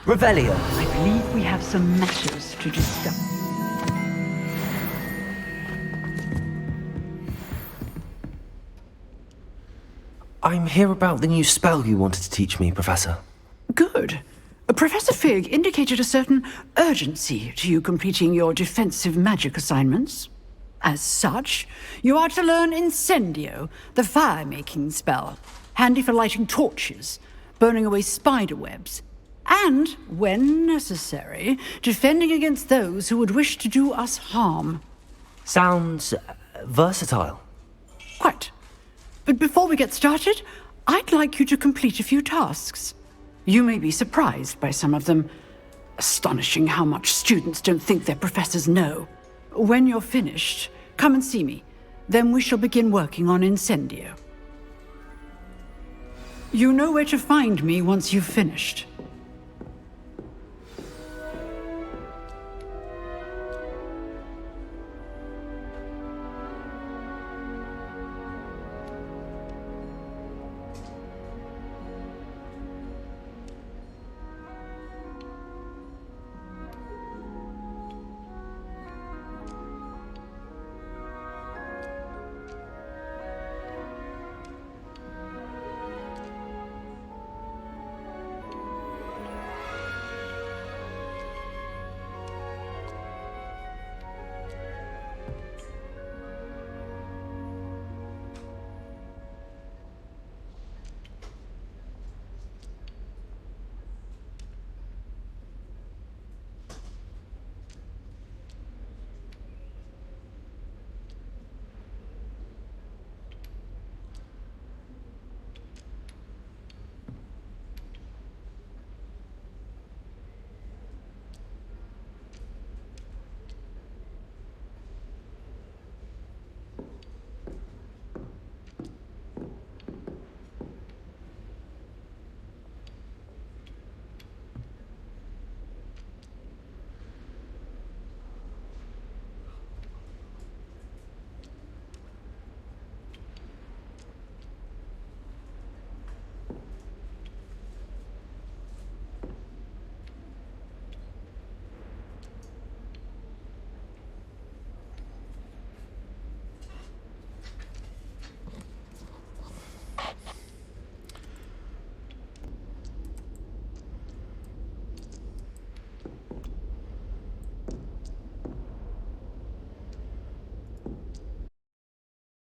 Revelio! I believe we have some matters to discuss. I'm here about the new spell you wanted to teach me, Professor. Good. Professor Fig indicated a certain urgency to you completing your defensive magic assignments. As such, you are to learn Incendio, the fire-making spell, handy for lighting torches, burning away spider webs, and, when necessary, defending against those who would wish to do us harm. Sounds versatile. Quite. But before we get started, I'd like you to complete a few tasks. You may be surprised by some of them. Astonishing how much students don't think their professors know. When you're finished, come and see me. Then we shall begin working on Incendio. You know where to find me once you've finished.